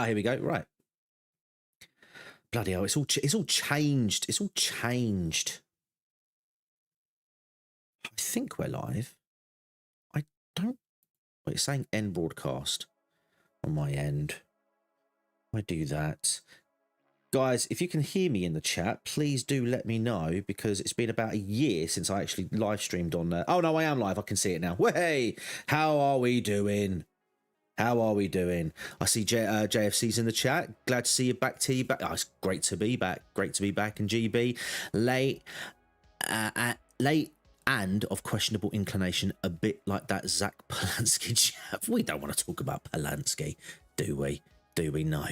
Here we go. Right. Bloody hell! It's all changed. It's all changed. I think we're live. I don't. Wait, it's saying end broadcast on my end. I do that. Guys, if you can hear me in the chat, please do let me know, because it's been about a year since I actually live streamed on there. Oh, no, I am live. I can see it now. Hey, how are we doing? How are we doing? I see JFC's in the chat. Glad to see you back, T. Back. Oh, it's great to be back. Great to be back. And GB, late and of questionable inclination, a bit like that Zach Polanski chap. We don't want to talk about Polanski, do we? Do we know?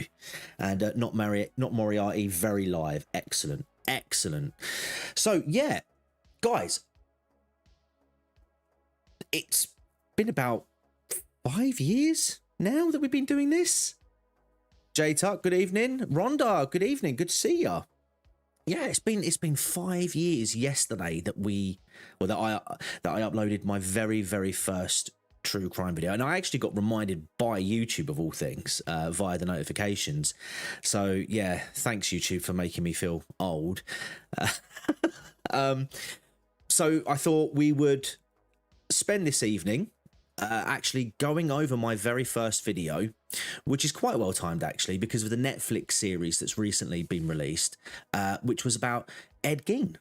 And not Moriarty, very live. Excellent. Excellent. So, yeah, guys, it's been about 5 years now that we've been doing this. J-Tuck, good evening. Rhonda, good evening. Good to see ya. Yeah, it's been 5 years yesterday that I uploaded my very first true crime video, and I actually got reminded by YouTube of all things via the notifications. So yeah, thanks YouTube for making me feel old. So I thought we would spend this evening actually going over my very first video, which is quite well timed actually, because of the Netflix series that's recently been released, which was about Ed Gein.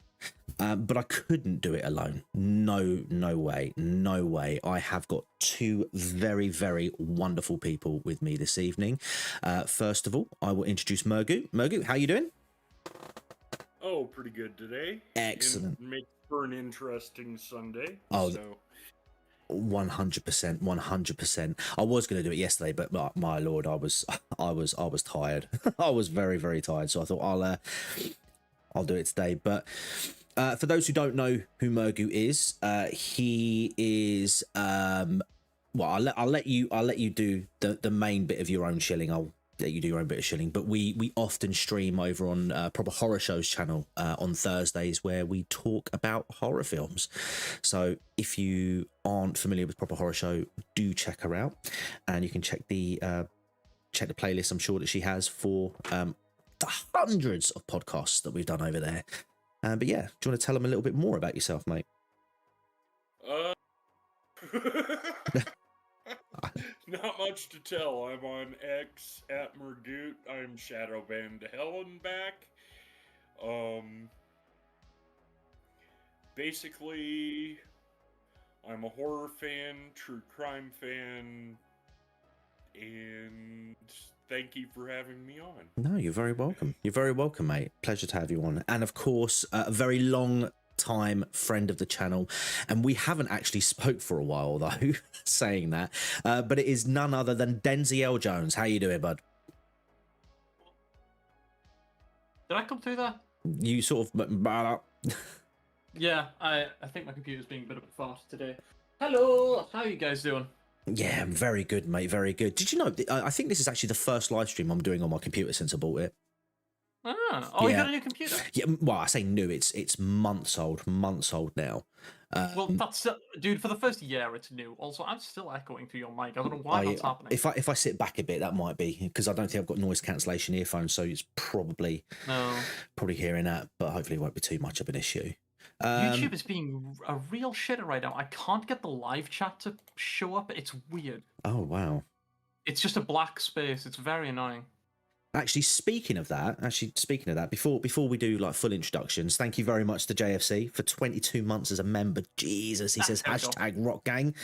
But I couldn't do it alone. No way. I have got two very wonderful people with me this evening. First of all, I will introduce Mergu. Mergu, how you doing? Oh, pretty good today. Excellent. Makes for an interesting Sunday. Oh, so 100%. I was going to do it yesterday, but my lord, I was tired. I was very tired, so I thought I'll do it today. But for those who don't know who Mergu is, he is well, I'll let you do the main bit of your own shilling. I'll let you do your own bit of shilling. But we often stream over on Proper Horror Show's channel on Thursdays, where we talk about horror films. So if you aren't familiar with Proper Horror Show, do check her out, and you can check the playlist I'm sure that she has for the hundreds of podcasts that we've done over there. But yeah, do you want to tell them a little bit more about yourself, mate? Not much to tell. I'm on X at Mergoot. I'm Shadowbanned to Hell and back. Basically, I'm a horror fan, true crime fan, and thank you for having me on. No, you're very welcome. You're very welcome, mate. Pleasure to have you on. And of course, a very long time friend of the channel, and we haven't actually spoke for a while though, saying that, but it is none other than Denzel Jones. How you doing, bud? Did I come through there? You sort of Yeah, I think my computer's being a bit of a fast today. Hello, how are you guys doing? Yeah, I'm very good, mate. Very good. Did you know? I think this is actually the first live stream I'm doing on my computer since I bought it. Ah, yeah. You got a new computer? Yeah, well, I say new. It's months old now. Well, that's dude. For the first year, it's new. Also, I'm still echoing through your mic. I don't know why that's happening. If I sit back a bit, that might be because I don't think I've got noise cancellation earphones, so it's probably hearing that. But hopefully, it won't be too much of an issue. YouTube is being a real shitter right now. I can't get the live chat to show up. It's weird. Oh wow! It's just a black space. It's very annoying. Actually, speaking of that, before we do like full introductions, thank you very much to JFC for 22 months as a member. Jesus, he says hashtag Rock Gang,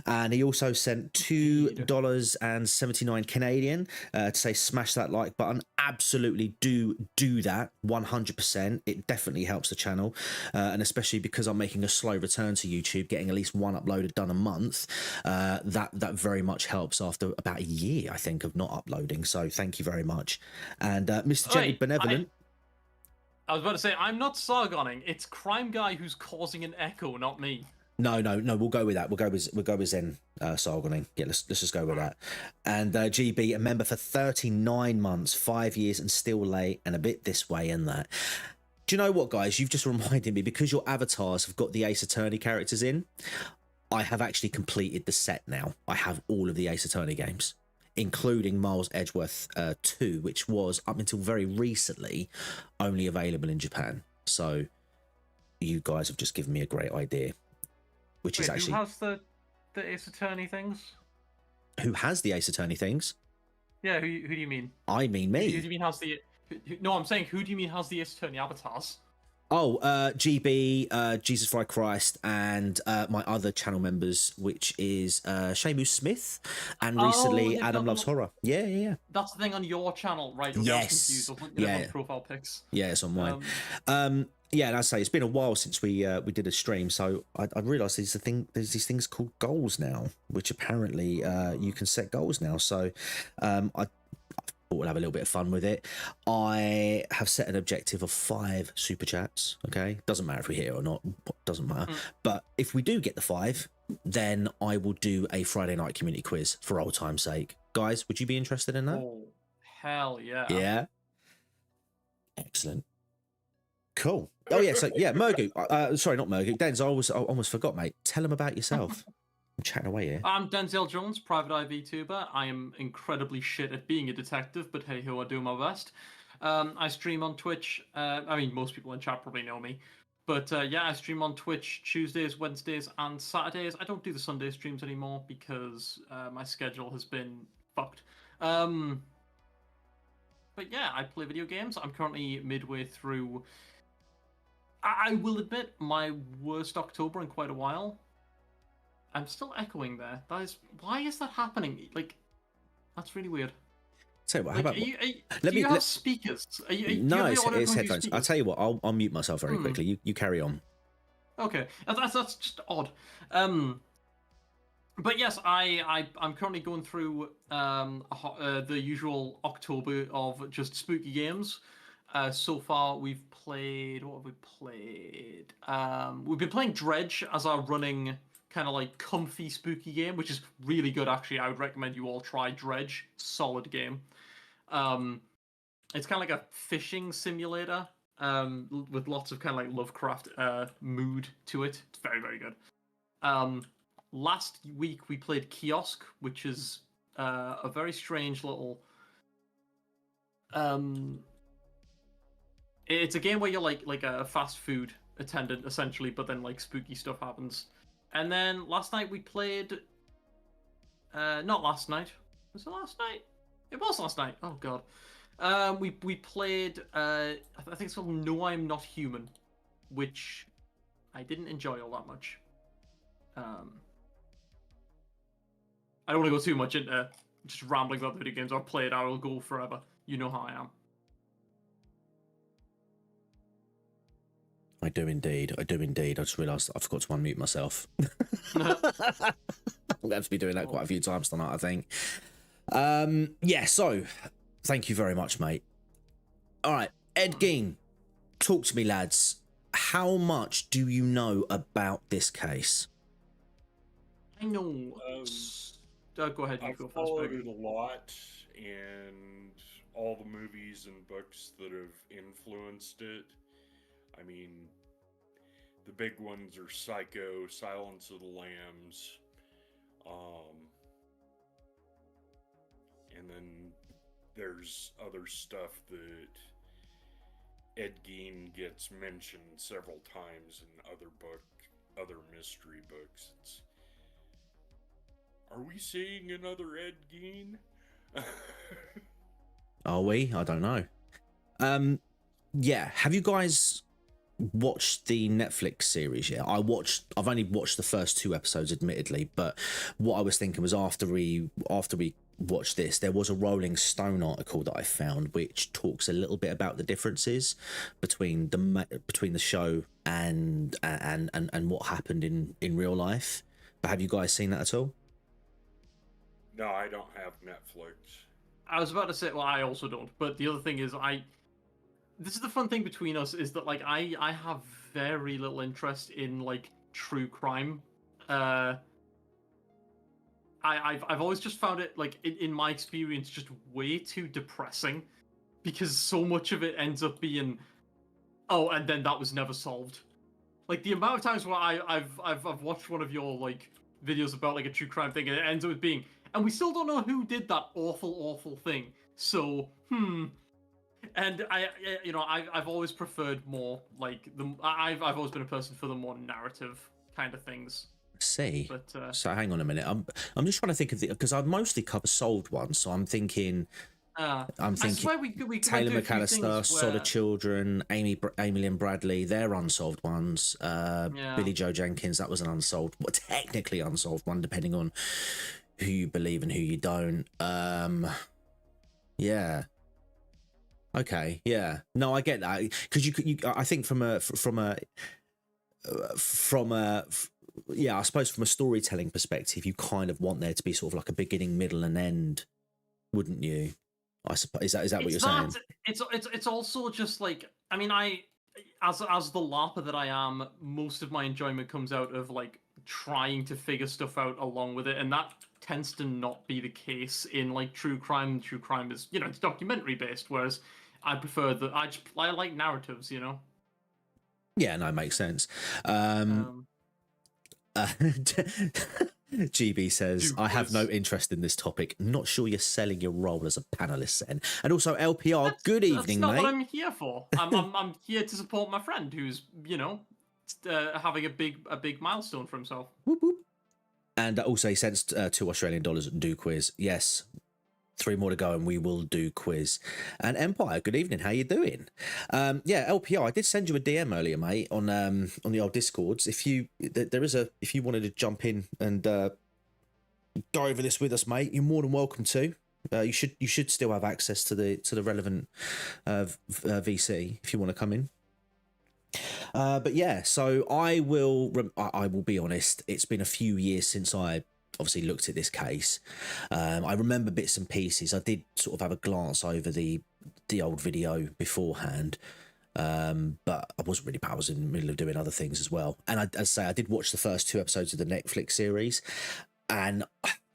and he also sent $2.79 Canadian to say smash that like button. Absolutely do that 100%. It definitely helps the channel, and especially because I'm making a slow return to YouTube, getting at least one uploaded done a month. That very much helps after about a year, I think, of not uploading. So thank you very much. And Mr. Gentle Benevolent. I was about to say, I'm not Sargoning. It's Crime Guy who's causing an echo, not me. No. We'll go with that. We'll go with Zen Sargoning. Yeah, let's just go with that. And GB, a member for 39 months, 5 years, and still late, and a bit this way and that. Do you know what, guys? You've just reminded me, because your avatars have got the Ace Attorney characters in. I have actually completed the set now. I have all of the Ace Attorney games. including Miles Edgeworth 2, which was up until very recently only available in Japan. So you guys have just given me a great idea, which is actually who has the Ace Attorney things? who has the Ace Attorney things. Yeah, who do you mean? I mean Who do me. you mean has the? No, I'm saying who do you mean has the Ace Attorney avatars? Oh, GB, Jesus Fry Christ, and my other channel members, which is Shamu Smith, and recently they've Adam got Loves them- Horror. Yeah. That's the thing on your channel, right? Okay, Yes. I was confused. I was looking at Yeah. everyone's profile pics. Yeah, it's on mine. Yeah, and I say it's been a while since we did a stream, so I realised there's these things called goals now, which apparently you can set goals now. So I thought we'll have a little bit of fun with it. I have set an objective of 5 super chats. Okay, doesn't matter if we hit it or not, doesn't matter. But if we do get the 5, then I will do a Friday night community quiz for old time's sake. Guys, would you be interested in that? Oh, hell yeah! Yeah. Excellent. Cool. Oh yeah, so yeah, Mergu. Sorry, not Mergu. Denz, I almost forgot, mate. Tell them about yourself. I'm chatting away here. I'm Denzel Jones, private eye VTuber. I am incredibly shit at being a detective, but hey ho, I do my best. I stream on Twitch. I mean, most people in chat probably know me. But yeah, I stream on Twitch Tuesdays, Wednesdays, and Saturdays. I don't do the Sunday streams anymore because my schedule has been fucked. But yeah, I play video games. I'm currently midway through. I will admit, my worst October in quite a while. I'm still echoing there. Why is that happening? Like, that's really weird. Tell you what, how Like, about do you have speakers? Do you no, have the it's audio coming through headphones. I'll speakers? tell you what, I'll mute myself very quickly. You carry on. Okay, that's just odd. But yes, I'm currently going through the usual October of just spooky games. So far, we've played. What have we played? We've been playing Dredge as our running kind of like comfy spooky game, which is really good actually. I would recommend you all try Dredge. Solid game. It's kind of like a fishing simulator with lots of kind of like Lovecraft mood to it. It's very, very good. Last week we played Kiosk, which is a very strange little. It's a game where you're like a fast food attendant essentially, but then like spooky stuff happens. And then last night we played. Not last night. Was it last night? It was last night. Oh god. We played. I think it's called No, I'm Not Human, which I didn't enjoy all that much. I don't want to go too much into just rambling about video games. I've played. I will go forever. You know how I am. I do indeed. I just realised I forgot to unmute myself. I'm going to have to be doing that quite a few times tonight, I think. Yeah, so thank you very much, mate. All right, Ed Gein, talk to me, lads. How much do you know about this case? I know. Go ahead. You I've go first. followed Greg. it a lot, and all the movies and books that have influenced it. I mean, the big ones are Psycho, Silence of the Lambs, and then there's other stuff that Ed Gein gets mentioned several times in other mystery books. Are we seeing another Ed Gein? Are we? I don't know. Yeah, have you guys watched the Netflix series yet? I've only watched the first 2 episodes, admittedly, but what I was thinking was after we watched this, there was a Rolling Stone article that I found which talks a little bit about the differences between the show and what happened in real life. But have you guys seen that at all? No, I don't have Netflix. I was about to say, well, I also don't. But the other thing is, this is the fun thing between us is that like I have very little interest in like true crime. I've always just found it like in my experience just way too depressing, because so much of it ends up being, oh, and then that was never solved. Like the amount of times where I've watched one of your like videos about like a true crime thing and it ends up being, and we still don't know who did that awful thing. So, And I've always preferred more like I've always been a person for the more narrative kind of things. See, But so hang on a minute. I'm just trying to think of the, because I mostly cover solved ones, so I'm thinking. I'm thinking. I swear we could Taylor do a few McAllister, things Solid where... Children, Amy Lynn Bradley, they're unsolved ones. Billy Joe Jenkins, that was an unsolved, well, technically unsolved one, depending on who you believe and who you don't. Yeah. Okay. Yeah. No, I get that, because you I think yeah, I suppose from a storytelling perspective, you kind of want there to be sort of like a beginning, middle, and end, wouldn't you? I suppose is that what you're saying? It's also just like, I mean, as the LARPer that I am, most of my enjoyment comes out of like trying to figure stuff out along with it, and that tends to not be the case in like true crime. True crime is, it's documentary based, whereas I prefer I like narratives, Yeah, no, it makes sense. GB says, I have no interest in this topic. Not sure you're selling your role as a panelist then. And also, LPR, good evening, that's not mate. what I'm here for. I'm here to support my friend who's, having a big milestone for himself. Whoop, whoop. And also, he sends $2 Australian and do quiz. Yes. 3 more to go and we will do quiz. And Empire, good evening, how you doing? Yeah, LPR, I did send you a DM earlier, mate, on the old Discords. If you wanted to jump in and go over this with us, mate, you're more than welcome to. You should still have access to the relevant VC if you want to come in. But yeah, so I will be honest, it's been a few years since I obviously looked at this case. I remember bits and pieces. I did sort of have a glance over the old video beforehand, but I wasn't really. I was in the middle of doing other things as well. And I did watch the first 2 episodes of the Netflix series, and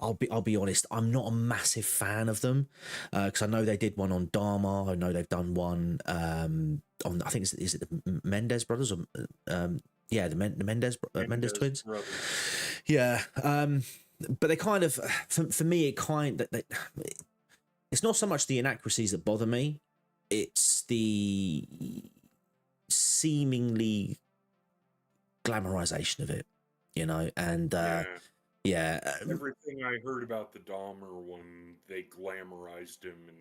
I'll be honest, I'm not a massive fan of them, because I know they did one on Dharma. I know they've done one on, I think is it the Mendes brothers, or yeah, the Mendes twins. Brothers. Yeah. But they kind of, for me, it's not so much the inaccuracies that bother me, it's the seemingly glamorization of it, and yeah. Everything I heard about the Dahmer one, they glamorized him, and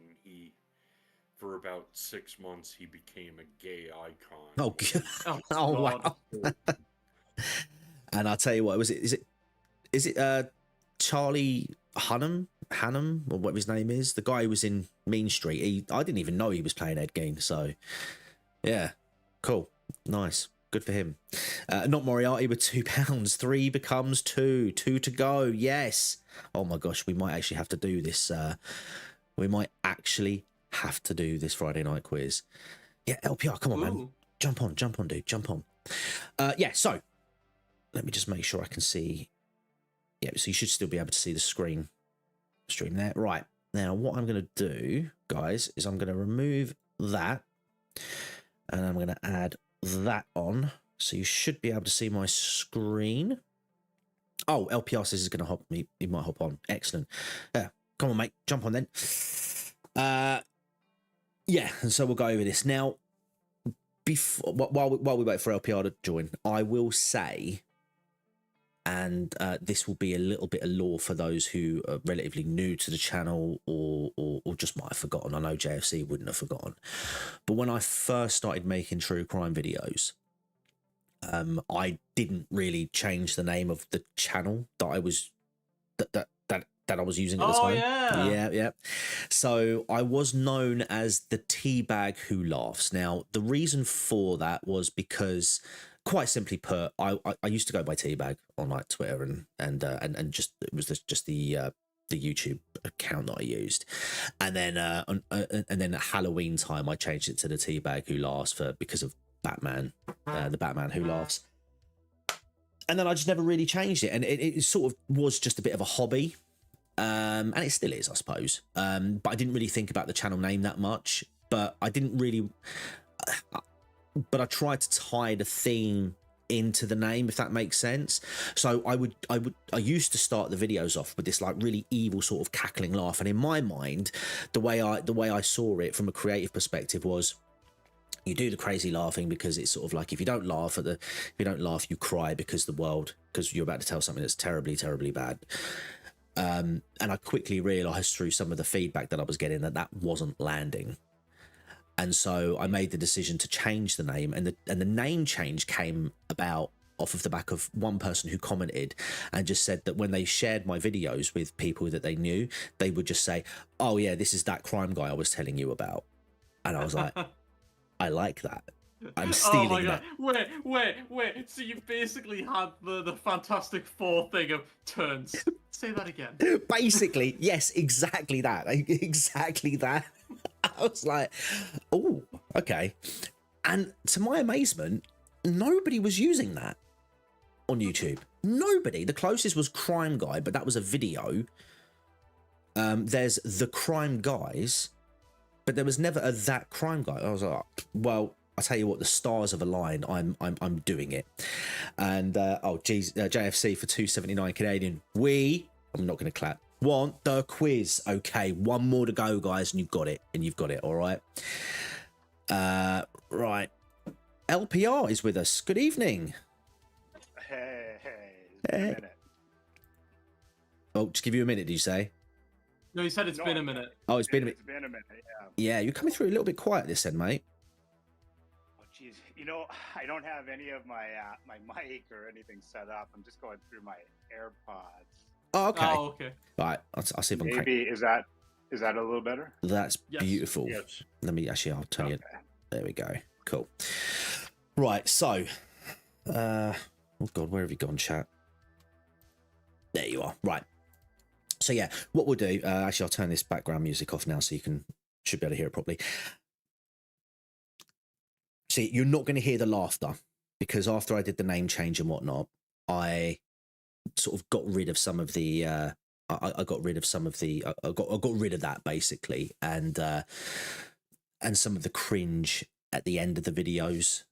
for about 6 months, he became a gay icon. Oh, oh wow. And I'll tell you what, is it Charlie Hunnam, or whatever his name is, the guy who was in Mean Street. I didn't even know he was playing Ed Gein. So yeah, cool, nice, good for him. Not Moriarty with £2. 3 becomes 2 to go. Yes. Oh my gosh, we might actually have to do this. We might actually have to do this Friday night quiz. Yeah, LPR, come on, man, jump on, dude, jump on. Yeah, so let me just make sure I can see. Yeah, so you should still be able to see the stream there. Right, now what I'm going to do, guys, is I'm going to remove that, and I'm going to add that on, so you should be able to see my screen. Oh, LPR says he's going to hop me. He might hop on. Excellent. Yeah, come on, mate, jump on then. Yeah, and so we'll go over this now. Before, while we wait for LPR to join, I will say, and this will be a little bit of lore for those who are relatively new to the channel, or just might have forgotten. I know JFC wouldn't have forgotten, but when I first started making true crime videos, I didn't really change the name of the channel that I was that I was using at the time. Yeah. So I was known as the Teabag Who Laughs. Now, the reason for that was because, quite simply put, I used to go by Teabag on like Twitter and just it was just the YouTube account that I used, and then at Halloween time I changed it to the Teabag Who Laughs because of Batman, the Batman Who Laughs, and then I just never really changed it, and it sort of was just a bit of a hobby, and it still is, I suppose, but I didn't really think about the channel name that much, but I didn't really. But I tried to tie the theme into the name, if that makes sense. So I used to start the videos off with this like really evil sort of cackling laugh, and in my mind, the way I saw it from a creative perspective was, you do the crazy laughing because it's sort of like, if you don't laugh you cry because you're about to tell something that's terribly, terribly bad. And I quickly realized through some of the feedback that I was getting that wasn't landing. And so I made the decision to change the name, and the name change came about off of the back of one person who commented and just said that when they shared my videos with people that they knew, they would just say, "Oh yeah, this is that crime guy I was telling you about." And I was like, I like that. I'm stealing oh my that. God. Wait. So you basically had the Fantastic Four thing of turns. Say that again. Basically, yes, exactly that. Exactly that. I was like, oh, okay. And to my amazement, nobody was using that on YouTube. Nobody. The closest was Crime Guy, but that was a video. There's The Crime Guys, but there was never a That Crime Guy. I was like, well, I tell you what, the stars have aligned. I'm doing it. And oh geez, JFC for 279 Canadian. I'm not going to clap. Want the quiz? Okay, one more to go, guys, and you've got it. All right. Right. LPR is with us. Good evening. Hey, it's been a minute. Oh, just give you a minute. Did you say? No, he said it's been a minute. Oh, it's been a minute. It's been a minute. Yeah. Yeah, you're coming through a little bit quiet this end, mate. Oh, jeez. You know, I don't have any of my my mic or anything set up. I'm just going through my AirPods. Oh, okay. Oh, okay. Right. I'll see if I'm. Maybe is that a little better? That's Yes. beautiful. Yes. Let me actually. I'll turn you. Okay. There we go. Cool. Right. So, oh God, where have you gone, chat? There you are. Right. So yeah, what we'll do. Actually, I'll turn this background music off now, so you should be able to hear it properly. See, you're not going to hear the laughter because after I did the name change and whatnot, I sort of got rid of some of the. I got rid of some of the. I got rid of that basically, and some of the cringe at the end of the videos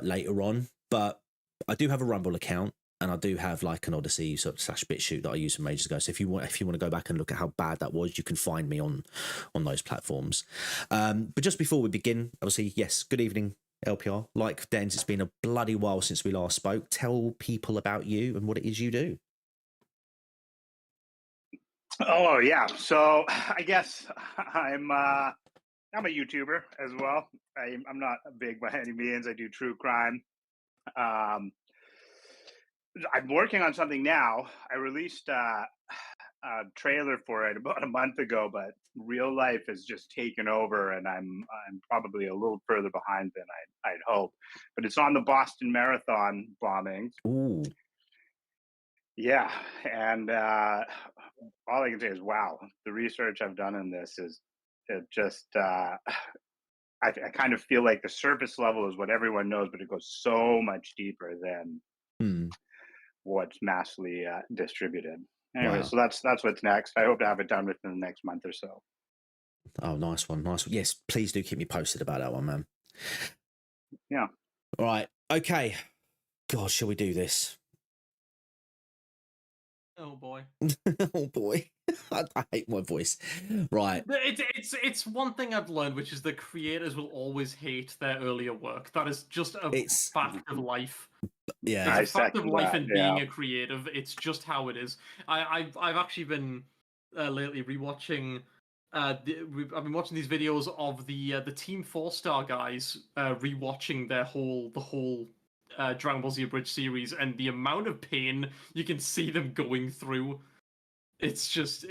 later on. But I do have a Rumble account, and I do have like an Odyssey sort of /BitChute that I used from ages ago. So if you want to go back and look at how bad that was, you can find me on those platforms. But just before we begin, obviously, yes, good evening, LPR. Like Dens, it's been a bloody while since we last spoke. Tell people about you and what it is you do. Oh yeah. So I guess I'm a YouTuber as well. I'm not big by any means. I do true crime. I'm working on something now. I released a trailer for it about a month ago, but real life has just taken over, and I'm probably a little further behind than I'd hoped. But it's on the Boston Marathon bombings. Ooh. Yeah, and all I can say is, wow, the research I've done in this is it just. I kind of feel like the surface level is what everyone knows, but it goes so much deeper than what's massively distributed. Anyway, Wow. so that's what's next. I hope to have it done within the next month or so. Oh, nice one. Yes, please do keep me posted about that one, man. Yeah. All right. Okay. God, shall we do this? Oh boy. Oh boy. I hate my voice. Right. It's one thing I've learned, which is that creators will always hate their earlier work. That is just a fact of life. Yeah. It's a fact of life in being yeah. a creative. It's just how it is. I've actually been lately rewatching. I've been watching these videos of the Team 4-Star guys rewatching the whole Dragon Ball Z Abridged series, and the amount of pain you can see them going through. It's just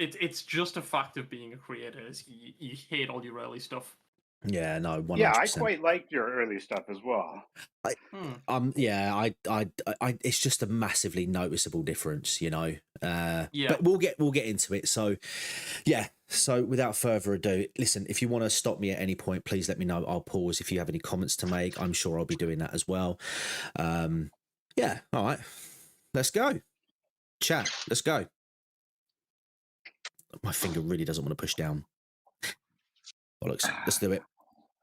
a fact of being a creator. Is you hate all your early stuff. Yeah, no, 100%. Yeah, I quite liked your early stuff as well. Yeah, I it's just a massively noticeable difference, you know. Yeah. But we'll get into it. So, yeah. So, without further ado, listen. If you want to stop me at any point, please let me know. I'll pause. If you have any comments to make, I'm sure I'll be doing that as well. Yeah. All right. Let's go. Chat. Let's go. My finger really doesn't want to push down. Bollocks. Let's do it.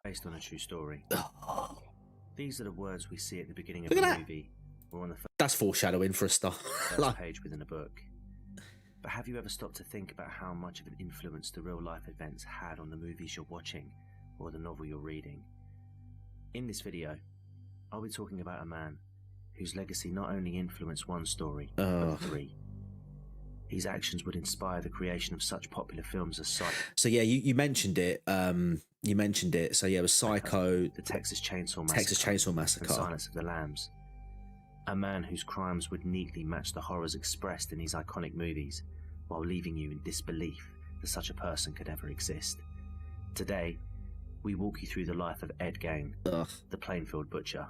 Based on a true story. These are the words we see at the beginning of Look the at that. movie. or on the That's foreshadowing for a start. first page within a book. But have you ever stopped to think about how much of an influence the real life events had on the movies you're watching or the novel you're reading? In this video, I'll be talking about a man whose legacy not only influenced one story, but 3. His actions would inspire the creation of such popular films as Psycho. So yeah, you mentioned it. You mentioned it. So yeah, it was Psycho, The Texas Chainsaw Massacre, Texas Chainsaw and Massacre. Silence of the Lambs. A man whose crimes would neatly match the horrors expressed in these iconic movies, while leaving you in disbelief that such a person could ever exist. Today, we walk you through the life of Ed Gein, the Plainfield Butcher.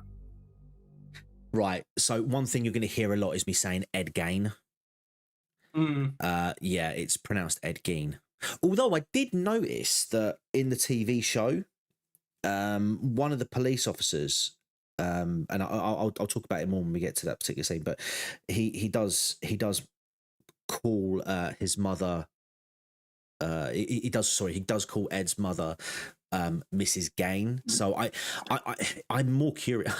Right. So one thing you're going to hear a lot is me saying Ed Gein. Yeah, it's pronounced Ed Gein. Although I did notice that in the TV show, one of the police officers, and I'll talk about it more when we get to that particular scene, but he does call his mother. He does call Ed's mother Mrs. Gein. So I'm more curious.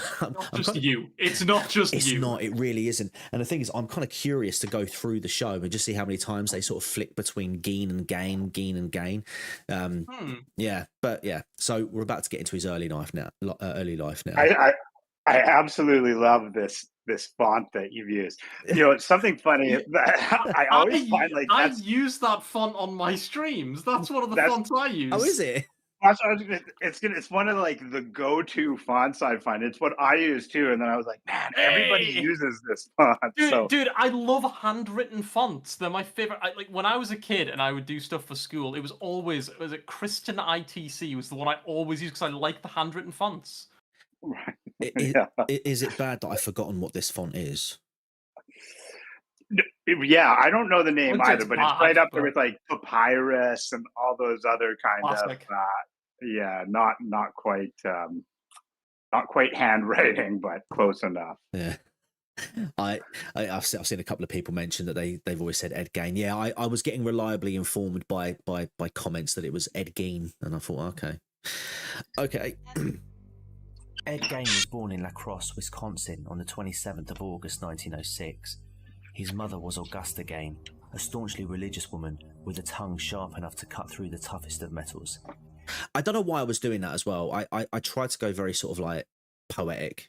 It's not just it's you. not. It really isn't. And the thing is, I'm kind of curious to go through the show and just see how many times they sort of flick between Gein and Gain. Yeah, but yeah. So we're about to get into his early life now. I absolutely love this font that you've used. You know, it's something funny that I always find like I use that font on my streams. That's one of the fonts I use. Oh, is it? It's one of like the go-to fonts I find. It's what I use too. And then I was like, man, everybody uses this font. Dude, I love handwritten fonts. They're my favorite. Like when I was a kid and I would do stuff for school, it was Kristen ITC was the one I always used because I like the handwritten fonts. Right. Is it bad that I've forgotten what this font is? Yeah, I don't know the name either, but it's right up there with like Papyrus and all those other kind classic. of not quite handwriting, but close enough. Yeah. I've seen a couple of people mention that they've always said Ed Gein. Yeah, I was getting reliably informed by comments that it was Ed Gein, and I thought, okay. Ed Gein was born in La Crosse, Wisconsin on the 27th of August 1906. His mother was Augusta Gein, a staunchly religious woman with a tongue sharp enough to cut through the toughest of metals. I don't know why I was doing that as well. I tried to go very sort of like poetic.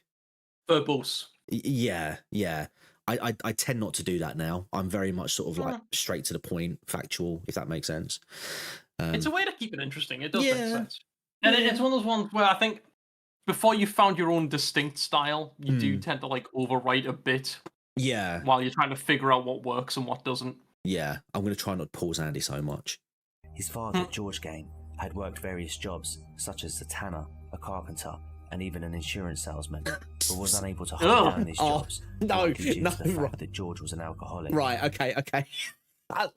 Verbose. Yeah. I tend not to do that now. I'm very much sort of like straight to the point, factual, if that makes sense. It's a way to keep it interesting. It does make sense. And it's one of those ones where I think before you found your own distinct style, you do tend to like overwrite a bit. Yeah. While you're trying to figure out what works and what doesn't. Yeah. I'm going to try not to pause Andy so much. His father, George Gein, had worked various jobs, such as a tanner, a carpenter, and even an insurance salesman, but was unable to hold down these jobs. Due to the fact that George was an alcoholic. Right. Okay. I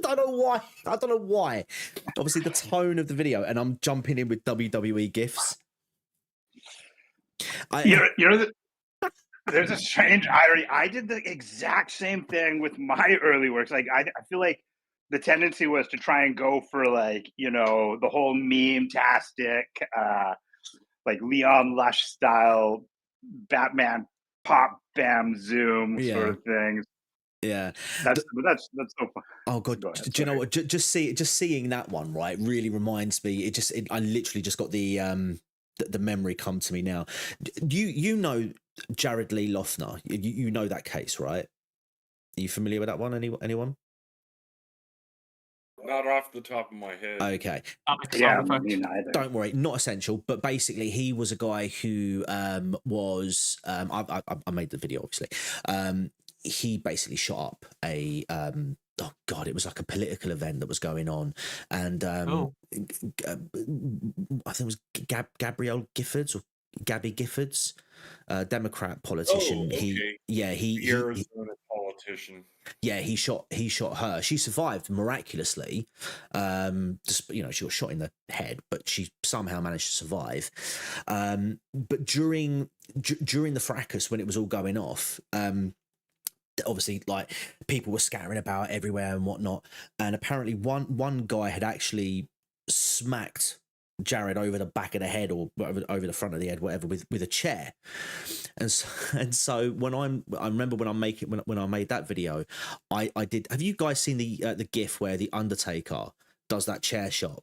don't know why. Obviously, the tone of the video, and I'm jumping in with WWE gifs. There's a strange irony. I did the exact same thing with my early works. Like I feel like the tendency was to try and go for like, you know, the whole meme-tastic, like Leon Lush style Batman pop bam zoom sort of things. Yeah, that's so fun. Oh god, do you know what? Just seeing that one, right, really reminds me. I literally just got the memory come to me now. You know Jared Lee Loughner. You know that case, right? Are you familiar with that one? Anyone? Not off the top of my head. Okay. Yeah, me neither. Don't worry, not essential. But basically, he was a guy who was. I made the video, obviously. He basically shot up a oh god, it was like a political event that was going on, and I think it was Gabrielle Giffords or Gabby Giffords, Democrat politician. Oh, okay. He Arizona politician. Yeah, he shot her. She survived miraculously. Just, you know, she got shot in the head, but she somehow managed to survive. But during the fracas, when it was all going off, obviously, like, people were scattering about everywhere and whatnot, and apparently one guy had actually smacked Jared over the back of the head or over the front of the head, whatever, with a chair. And so when I remember when I made that video, I did. Have you guys seen the GIF where the Undertaker does that chair shot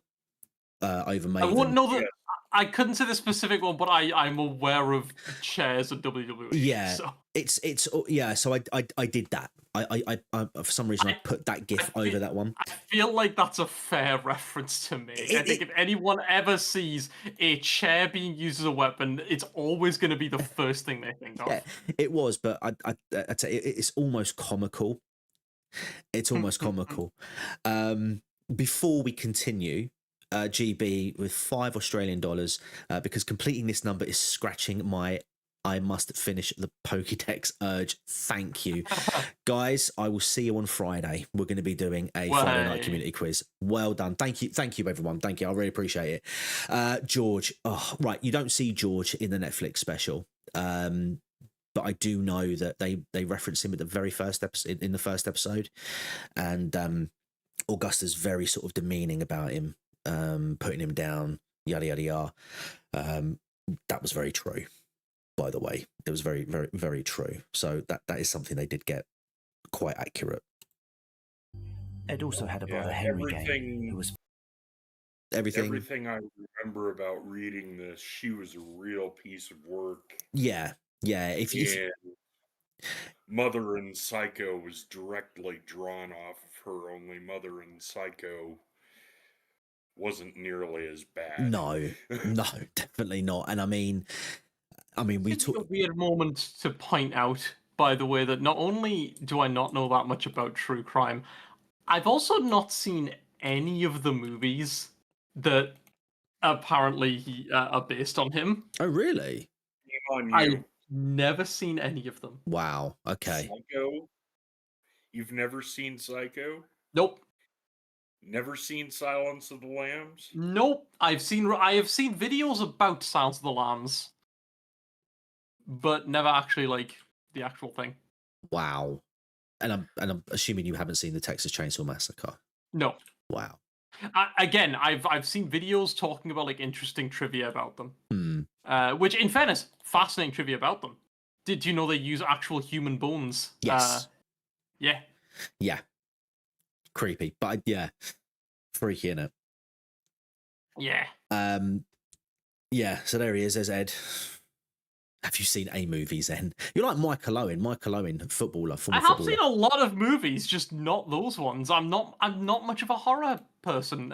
over Maven? I wouldn't know that. I couldn't say the specific one, but I'm aware of chairs at WWE. Yeah, so. it's yeah. So I did that. I for some reason I put that GIF over that one. I feel like that's a fair reference to make. I think if anyone ever sees a chair being used as a weapon, it's always going to be the first thing they think of. Yeah, it was, but I tell you, it's almost comical. It's almost comical. Before we continue, GB with $5 Australian, because completing this number is scratching my I must finish the Pokédex urge. Thank you. Guys, I will see you on Friday. We're going to be doing a Friday night community quiz. Well done. Thank you. Thank you, everyone. Thank you. I really appreciate it. George. Oh, right. You don't see George in the Netflix special. But I do know that they reference him at the very first episode, in the first episode. And Augusta's very sort of demeaning about him, putting him down, yada, yada, yada. That was very true. By the way, it was very, very, very true. So that is something they did get quite accurate. Ed also had a brother, Henry Gein, who was everything I remember about reading this. She was a real piece of work. Yeah. If Mother in Psycho was directly drawn off of her. Only Mother in Psycho wasn't nearly as bad. No, definitely not. And I mean, we took a weird moment to point out, by the way, that not only do I not know that much about true crime, I've also not seen any of the movies that apparently are based on him. Oh, really? Shame on you. I've never seen any of them. Wow. Okay. Psycho? You've never seen Psycho? Nope. Never seen Silence of the Lambs? Nope. I have seen videos about Silence of the Lambs, but never actually like the actual thing. Wow. And I'm assuming you haven't seen the Texas Chainsaw Massacre. No. Wow. Again, I've seen videos talking about like interesting trivia about them. Hmm. Which, in fairness, fascinating trivia about them. Did you know they use actual human bones? Yes. Yeah. Creepy, but yeah, freaky, innit? Yeah. Yeah. So there he is. There's Ed. Have you seen a movies then? You're like Michael Owen, footballer. I have seen a lot of movies, just not those ones. I'm not much of a horror person,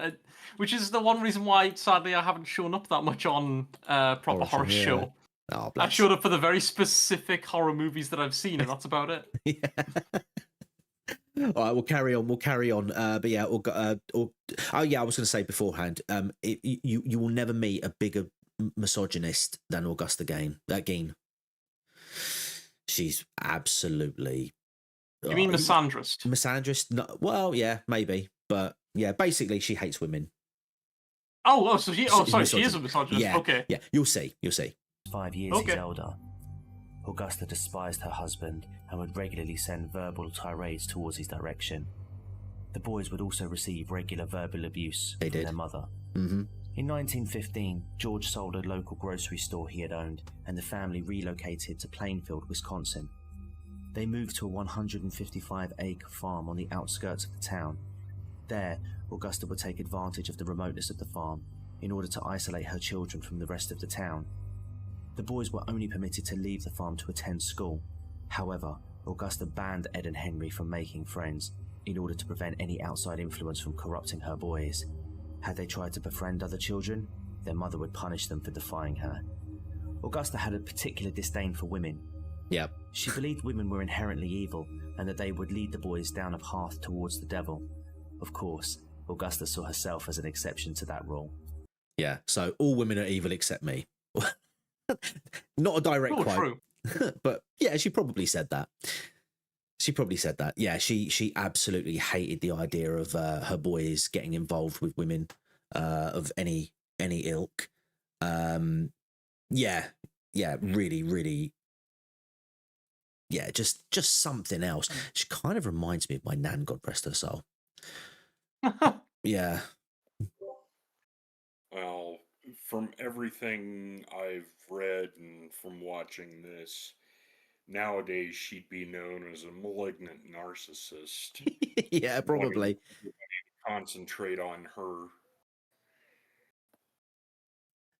which is the one reason why, sadly, I haven't shown up that much on proper horror show. Oh, I showed up for the very specific horror movies that I've seen, and that's about it. Yeah. All right, we'll carry on. But yeah, I was going to say beforehand, you will never meet a bigger misogynist than Augusta Gein. She's absolutely. You mean misandrist? Misandrist? No, well, yeah, maybe, but yeah, basically, she hates women. So she is a misogynist. Yeah, okay. Yeah, you'll see. 5 years his elder. Augusta despised her husband and would regularly send verbal tirades towards his direction. The boys would also receive regular verbal abuse from their mother. Mm-hmm. In 1915, George sold a local grocery store he had owned, and the family relocated to Plainfield, Wisconsin. They moved to a 155-acre farm on the outskirts of the town. There, Augusta would take advantage of the remoteness of the farm in order to isolate her children from the rest of the town. The boys were only permitted to leave the farm to attend school. However, Augusta banned Ed and Henry from making friends in order to prevent any outside influence from corrupting her boys. Had they tried to befriend other children, their mother would punish them for defying her. Augusta had a particular disdain for women. Yep. She believed women were inherently evil and that they would lead the boys down a path towards the devil. Of course, Augusta saw herself as an exception to that rule. Yeah, so all women are evil except me. Not a direct quote, but yeah, she probably said that. Yeah, she absolutely hated the idea of her boys getting involved with women of any ilk. Yeah, really, really. Yeah, just something else. She kind of reminds me of my nan, God rest her soul. Yeah. Well, from everything I've read and from watching this, nowadays she'd be known as a malignant narcissist. Yeah, probably. Concentrate on her.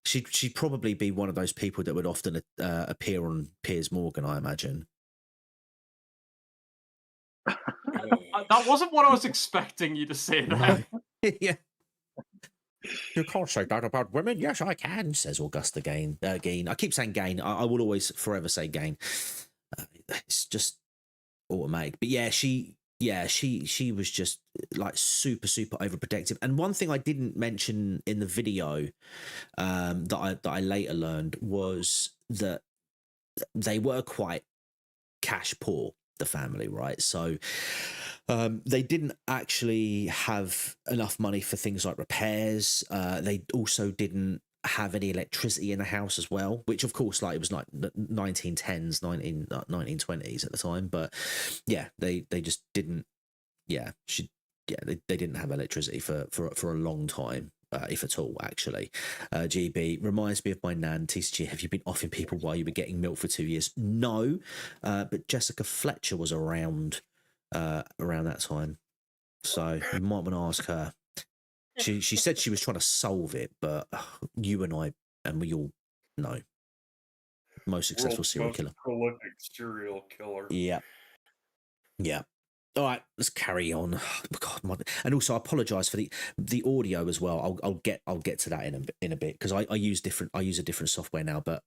She'd probably be one of those people that would often appear on Piers Morgan, I imagine. That wasn't what I was expecting you to say there. No. Yeah. You can't say that about women. Yes, I can, says Augusta Gein. Gein. I keep saying Gein. I will always forever say Gein. It's just automatic. But yeah, she was just like super overprotective. And one thing I didn't mention in the video that I later learned was that they were quite cash poor, the family, right? So they didn't actually have enough money for things like repairs. They also didn't have any electricity in the house as well, which of course, like, it was like 1910s, 1920s at the time. But yeah, they just didn't. Yeah, they didn't have electricity for a long time. If at all, actually. GB reminds me of my nan. TCG, have you been offing people while you were getting milk for 2 years? No, but Jessica Fletcher was around that time, so you might want to ask her. She said she was trying to solve it, but you and we all know, most successful serial killer. Prolific serial killer. Yeah. All right, let's carry on. Oh, God, and also I apologise for the audio as well. I'll get to that in a bit, because I use a different software now, but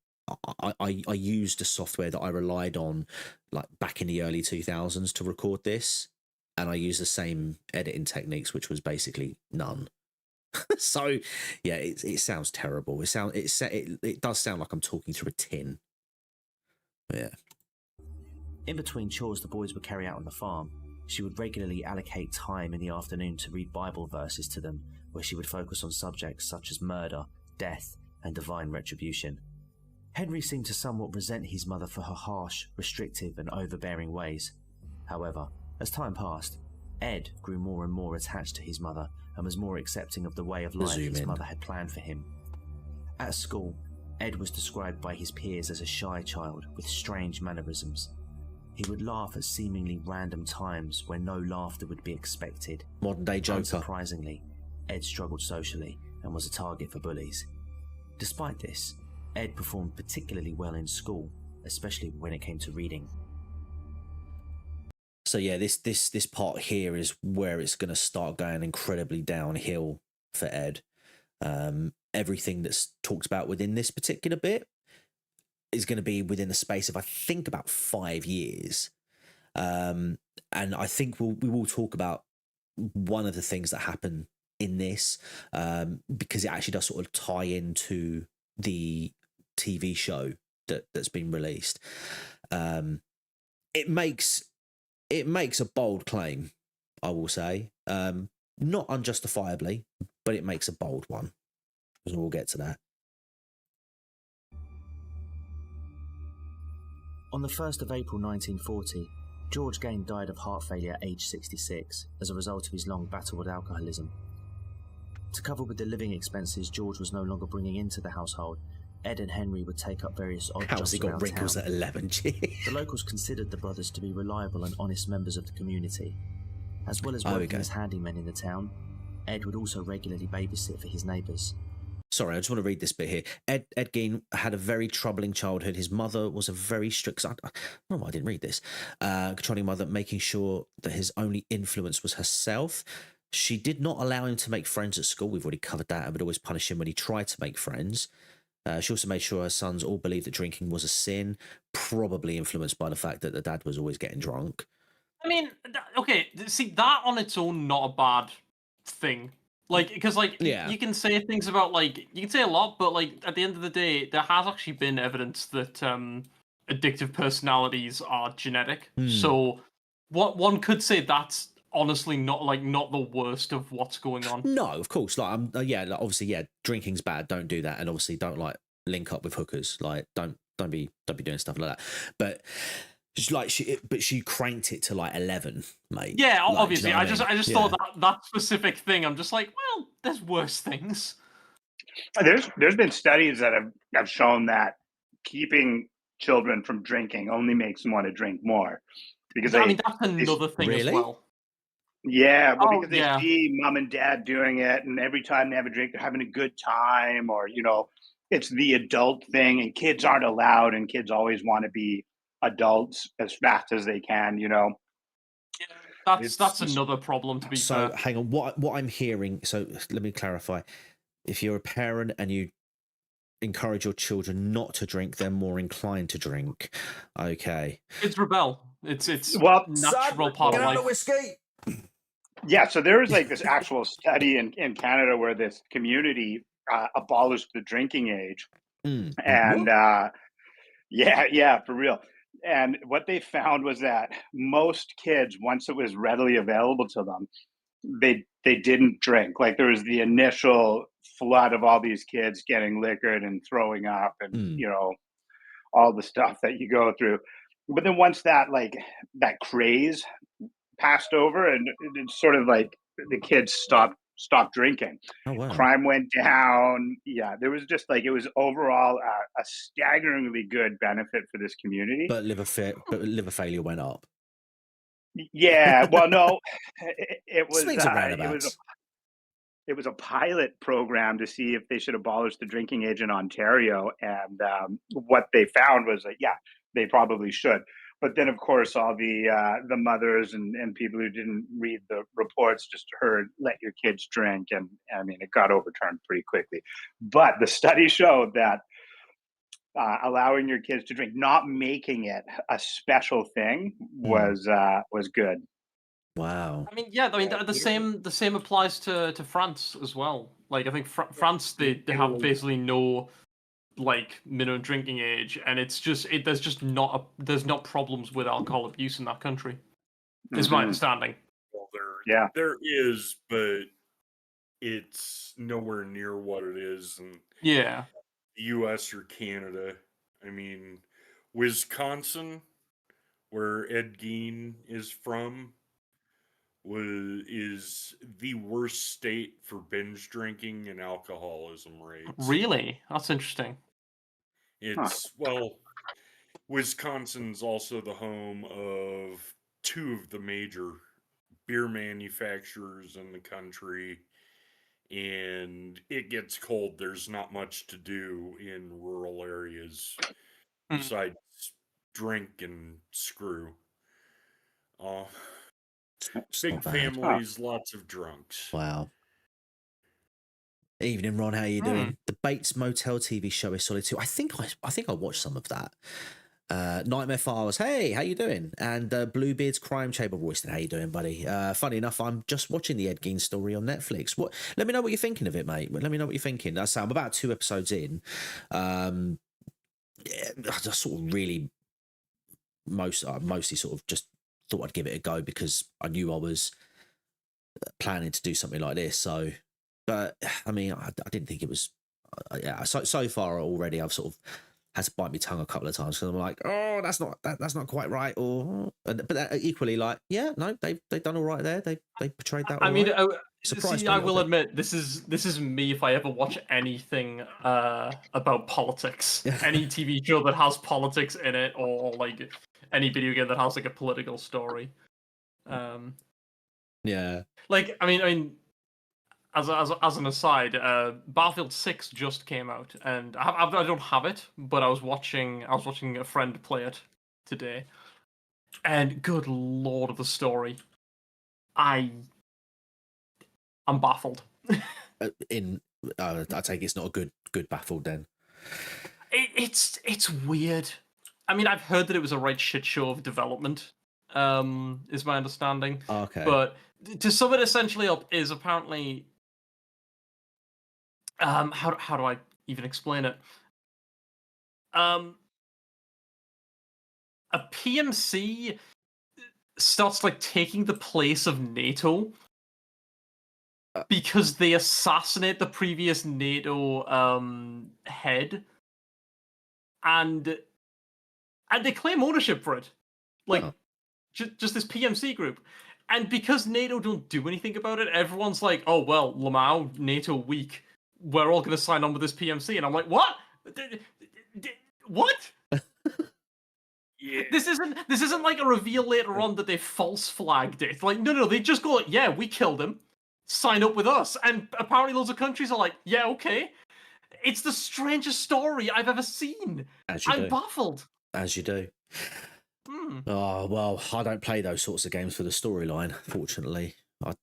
I used a software that I relied on like back in the early 2000s to record this, and I used the same editing techniques, which was basically none. So yeah, it sounds terrible. It does sound like I'm talking through a tin. Yeah. In between chores the boys would carry out on the farm, she would regularly allocate time in the afternoon to read Bible verses to them, where she would focus on subjects such as murder, death, and divine retribution. Henry seemed to somewhat resent his mother for her harsh, restrictive, and overbearing ways. However, as time passed, Ed grew more and more attached to his mother and was more accepting of the way of life his mother had planned for him. At school, Ed was described by his peers as a shy child with strange mannerisms. He would laugh at seemingly random times when no laughter would be expected. Modern day Joker. Unsurprisingly, Ed struggled socially and was a target for bullies. Despite this, Ed performed particularly well in school, especially when it came to reading. So yeah, this part here is where it's going to start going incredibly downhill for Ed. Everything that's talked about within this particular bit is going to be within the space of, I think, about 5 years. And I think we will talk about one of the things that happen in this, because it actually does sort of tie into the TV show that's been released. It makes a bold claim, I will say. Not unjustifiably, but it makes a bold one. So we'll get to that. On the 1st of April 1940, George Gein died of heart failure at age 66 as a result of his long battle with alcoholism. To cover with the living expenses George was no longer bringing into the household, Ed and Henry would take up various odd jobs around town. How's he got wrinkles at 11? The locals considered the brothers to be reliable and honest members of the community. As well as working as handymen in the town, Ed would also regularly babysit for his neighbours. Sorry, I just want to read this bit here. Ed Gein had a very troubling childhood. His mother was a very strict... I don't know why I didn't read this. Controlling mother, making sure that his only influence was herself. She did not allow him to make friends at school. We've already covered that, and would always punish him when he tried to make friends. She also made sure her sons all believed that drinking was a sin, probably influenced by the fact that the dad was always getting drunk. I mean, okay, see, that on its own, not a bad thing. Like, because, like, yeah. You can say things about, like, you can say a lot, but, like, at the end of the day, there has actually been evidence that addictive personalities are genetic. So, what one could say that's honestly not the worst of what's going on. No, of course. Like, obviously, drinking's bad. Don't do that, and obviously, don't like link up with hookers. Like, don't be doing stuff like that. But she cranked it to like 11, mate. Yeah, like, obviously. You know I just thought that specific thing. I'm just like, well, there's worse things. There's been studies that have shown that keeping children from drinking only makes them want to drink more because I mean, that's they another thing as Really? well. yeah, well, Oh, because they yeah. see mom and dad doing it, and every time they have a drink, they're having a good time, or it's the adult thing, and kids aren't allowed, and kids always want to be adults as fast as they can. That's It's another problem, to be So fair. hang on, what I'm hearing. So let me clarify. If you're a parent and you encourage your children not to drink, they're more inclined to drink. Okay. Kids rebel. It's Well, natural part of life. whiskey. yeah, so there was like this actual study in Canada where this community abolished the drinking age, and yeah, for real. And what they found was that most kids, once it was readily available to them, they didn't drink. Like there was the initial flood of all these kids getting liquored and throwing up, and all the stuff that you go through. But then once that craze passed over, and it's sort of like the kids stopped drinking. Oh wow. Crime went down. Yeah, there was just like it was overall a staggeringly good benefit for this community. But liver failure went up. Yeah, well, no, it was Swings and roundabouts. it was a pilot program to see if they should abolish the drinking age in Ontario, and what they found was that they probably should. But then, of course, all the mothers and people who didn't read the reports just heard "let your kids drink," and I mean, it got overturned pretty quickly. But the study showed that allowing your kids to drink, not making it a special thing, was good. Wow. I mean, the same applies to France as well. Like I think France they have basically no like minimum drinking age, and there's not problems with alcohol abuse in that country. Is my understanding. Well, Yeah. there is, but it's nowhere near what it is in Yeah. the U.S. or Canada. I mean, Wisconsin, where Ed Gein is from, is the worst state for binge drinking and alcoholism rates. Really? That's interesting. Well, Wisconsin's also the home of two of the major beer manufacturers in the country, and it gets cold. There's not much to do in rural areas besides drink and screw. It's Big not bad. families, lots of drunks. Wow. Evening, Ron. How you doing? The Bates Motel TV show is solid too. I think I watched some of that. Nightmare Files. Hey, how you doing? And Bluebeard's Crime Chamber. Royston, how you doing, buddy? Funny enough, I'm just watching the Ed Gein story on Netflix. Let me know what you're thinking of it, mate. Let me know what you're thinking. I'm about 2 episodes in. I just sort of really mostly sort of just thought I'd give it a go because I knew I was planning to do something like this. So, but I mean, I didn't think it was. So far already, I've sort of had to bite my tongue a couple of times because I'm like, oh, that's not quite right. But equally, like, yeah, no, they've done all right there. They portrayed that. I mean, surprised. I will admit, this is me if I ever watch anything about politics, any TV show that has politics in it, or like any video game that has like a political story. Yeah. Like, I mean, as an aside, Battlefield 6 just came out, and I don't have it, but I was watching a friend play it today, and good lord of the story, I'm baffled. I take it's not a good baffled then. It's weird. I mean, I've heard that it was a right shit show of development. Is my understanding. Okay. But to sum it essentially up, is apparently how do I even explain it? A PMC starts like taking the place of NATO because they assassinate the previous NATO head, and they claim ownership for it, like just this PMC group. And because NATO don't do anything about it, everyone's like, oh well, Lamau, NATO weak. we're all going to sign on with this PMC, and I'm like, what? What? Yeah. This isn't like a reveal later on that they false flagged it. Like, no, they just go, yeah, we killed him. Sign up with us. And apparently loads of countries are like, yeah, okay. It's the strangest story I've ever seen. I'm baffled. As you do. Hmm. Oh, well, I don't play those sorts of games for the storyline, fortunately. I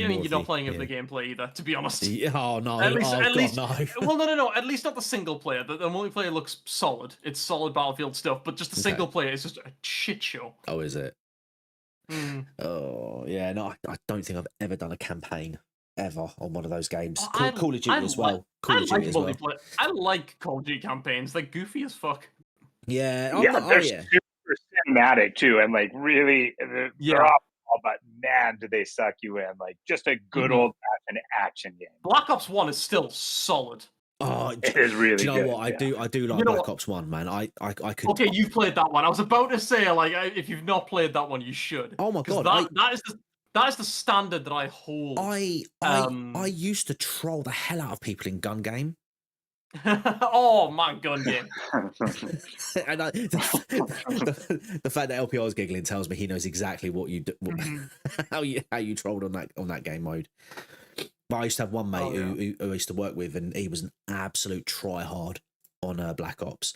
mean, you're not playing it for the gameplay either, to be honest. Yeah, oh, no. At least, no. Well, no. At least not the single player. The multiplayer looks solid. It's solid Battlefield stuff, but just the single player is just a shit show. Oh, is it? Mm. Oh, yeah. No, I don't think I've ever done a campaign ever on one of those games. Oh, Call of Duty as well. Call of Duty as well. I like Call of Duty campaigns. They're goofy as fuck. Yeah. They're super cinematic too, and like really, they're awful, but man, do they suck you in! Like just a good old-fashioned action game. Black Ops 1 is still solid. Oh, it is really. Do you know good, what? I do like Black Ops 1, man. I could. Okay, you've played that one. I was about to say, like, if you've not played that one, you should. Oh my god, that is the standard that I hold. I used to troll the hell out of people in gun game. Oh, my gun game. And the fact that LPR is giggling tells me he knows exactly what you do, how you trolled on that game mode. But I used to have one mate who I used to work with, and he was an absolute tryhard on Black Ops.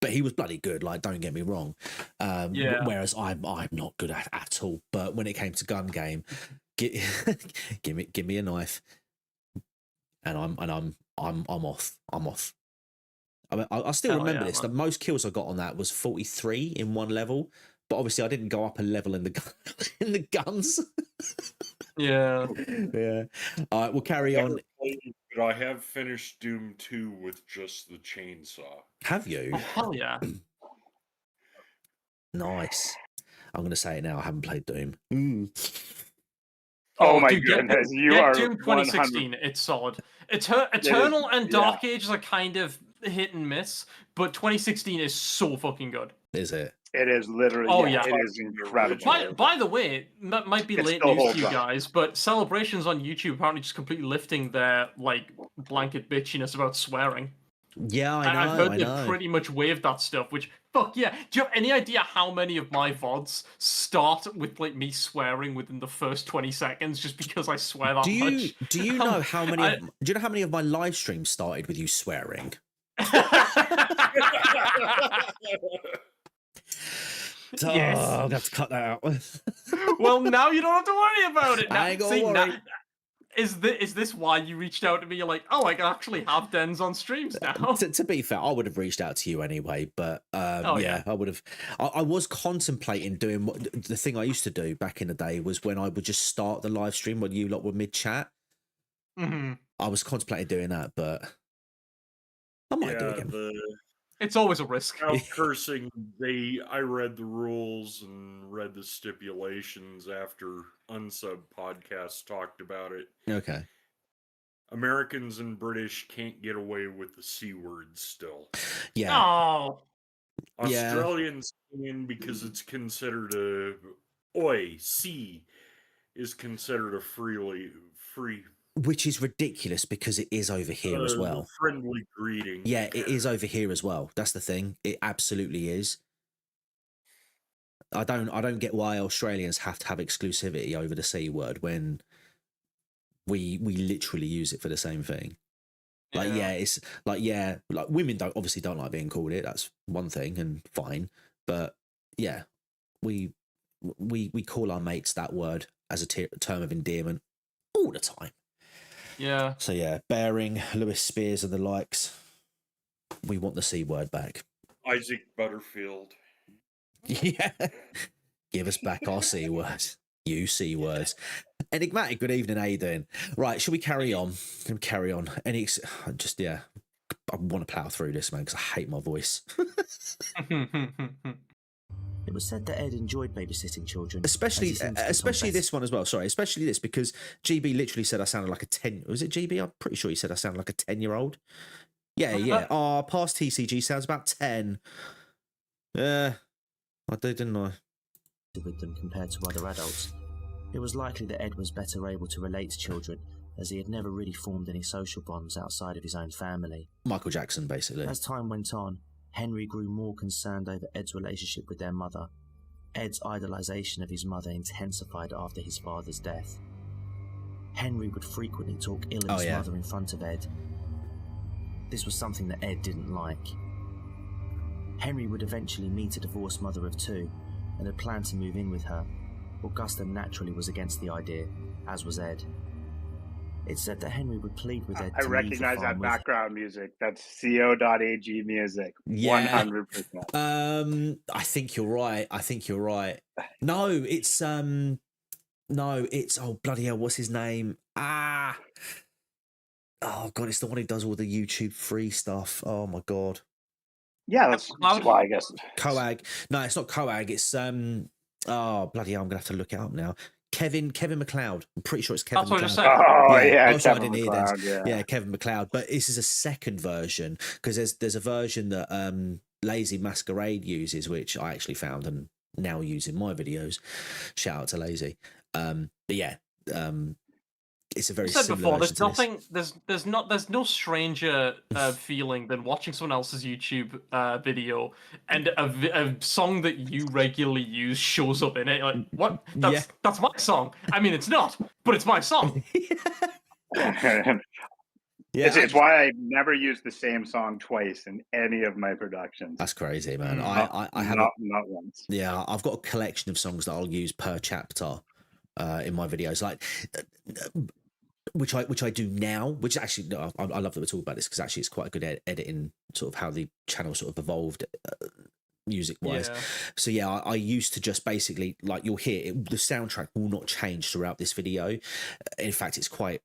But he was bloody good. Like, don't get me wrong. Whereas I'm not good at all. But when it came to gun game, give me a knife, and I'm off. I'm off. I mean, I still remember this. Man. The most kills I got on that was 43 in one level. But obviously, I didn't go up a level in the guns. Yeah. Yeah. All right, we'll carry on. But I have finished Doom 2 with just the chainsaw. Have you? Oh, hell yeah. Nice. I'm going to say it now. I haven't played Doom. Oh my goodness. You are Doom 2016. 100... It's solid. Eternal and Dark Ages are kind of hit and miss, but 2016 is so fucking good. Is it? It is literally. Oh, it is incredible. By the way, that might be late news to you guys, but Celebrations on YouTube apparently just completely lifting their like blanket bitchiness about swearing. Yeah, I know. I've heard they pretty much waived that stuff, which fuck yeah. Do you have any idea how many of my VODs start with like me swearing within the first 20 seconds just because I swear that much? Do you know how many? Do you know how many of my live streams started with you swearing? Yes. Oh, I'll have to cut that out. Well, now you don't have to worry about it. Now, I ain't gonna worry. Is this why you reached out to me? You're like, oh, I can actually have dens on streams now. To be fair, I would have reached out to you anyway, but I would have. I was contemplating doing the thing I used to do back in the day was when I would just start the live stream when you lot were mid chat. Mm-hmm. I was contemplating doing that, but I might do it again. It's always a risk. Without cursing, I read the rules and read the stipulations after Unsub podcast talked about it. Okay. Americans and British can't get away with the C word still. Yeah. Oh. Australians can because it's considered C is considered a free. Which is ridiculous because it is over here as well. Friendly greeting. Yeah, it is over here as well. That's the thing. It absolutely is. I don't get why Australians have to have exclusivity over the C word when we literally use it for the same thing. Like it's like like women obviously don't like being called it. That's one thing and fine. But yeah, we call our mates that word as a term of endearment all the time. Yeah. So yeah, Bearing, Lewis Spears and the likes. We want the C word back. Isaac Butterfield. Yeah. Give us back our C words. You C words. Enigmatic, good evening, how you doing? Right, shall we carry on? Carry on. I want to plough through this, man, because I hate my voice. It was said that Ed enjoyed babysitting children. Especially this one as well. Sorry, especially this, because GB literally said I sounded like a 10... Was it GB? I'm pretty sure he said I sounded like a 10-year-old. Yeah. Oh, past TCG sounds about 10. I did, didn't I? With them compared to other adults. It was likely that Ed was better able to relate to children, as he had never really formed any social bonds outside of his own family. Michael Jackson, basically. As time went on, Henry grew more concerned over Ed's relationship with their mother. Ed's idolization of his mother intensified after his father's death. Henry would frequently talk ill of his mother in front of Ed. This was something that Ed didn't like. Henry would eventually meet a divorced mother of 2 and had planned to move in with her. Augusta naturally was against the idea, as was Ed. It's said that Henry would plead with Ed I to recognize leave the that farm with background music. That's co.ag music. Yeah. 100%. I think you're right. No, it's oh bloody hell, what's his name? Oh god, it's the one who does all the YouTube free stuff. Oh my god. Yeah, that's well, I guess. Coag. No, it's not Coag. It's oh bloody hell, I'm gonna have to look it up now. Kevin MacLeod. I'm pretty sure it's Kevin That's what I just MacLeod. said. Oh yeah, sorry, I Kevin didn't hear MacLeod, that. Yeah, Kevin MacLeod. But this is a second version because there's a version that Lazy Masquerade uses, which I actually found and now use in my videos. Shout out to Lazy. But yeah, it's a very said similar before, version there's to this. nothing, there's no stranger feeling than watching someone else's YouTube video and a song that you regularly use shows up in it. Like, what? That's my song. I mean, it's not, but it's my song. It's why I never use the same song twice in any of my productions. That's crazy, man. I have not once. Yeah, I've got a collection of songs that I'll use per chapter in my videos, like which I do now. Which actually, no, I love that we're talking about this because actually it's quite a good editing sort of how the channel sort of evolved. Music wise, so yeah, I used to just basically, like, you'll hear it, the soundtrack will not change throughout this video. In fact, it's quite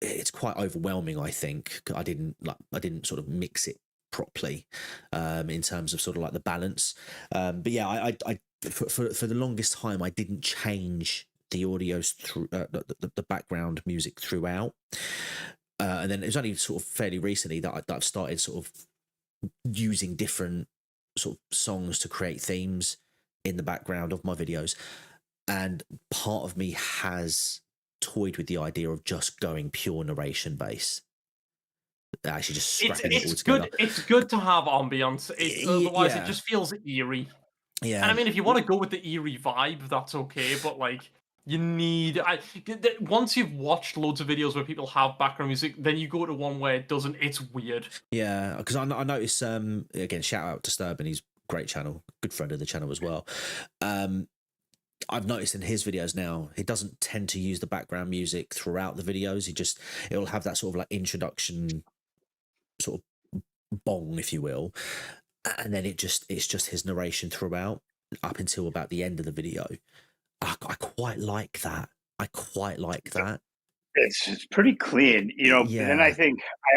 overwhelming. I think I didn't sort of mix it properly in terms of sort of like the balance. But yeah, I for the longest time I didn't change the audios through the background music throughout, and then it was only sort of fairly recently that I've started sort of using different sort of songs to create themes in the background of my videos, and part of me has toyed with the idea of just going pure narration base, actually just scrapping it all together. It's good to have ambience. Otherwise it just feels eerie. Yeah, and I mean, if you want to go with the eerie vibe, that's okay, but like, you need once you've watched loads of videos where people have background music, then you go to one where it doesn't. It's weird. Yeah, because I noticed again, shout out to Sturban, he's great channel, good friend of the channel as well. I've noticed in his videos now, he doesn't tend to use the background music throughout the videos. It'll have that sort of like introduction sort of bong, if you will, and then it's just his narration throughout up until about the end of the video. I quite like that. It's pretty clean, you know. Yeah. And then I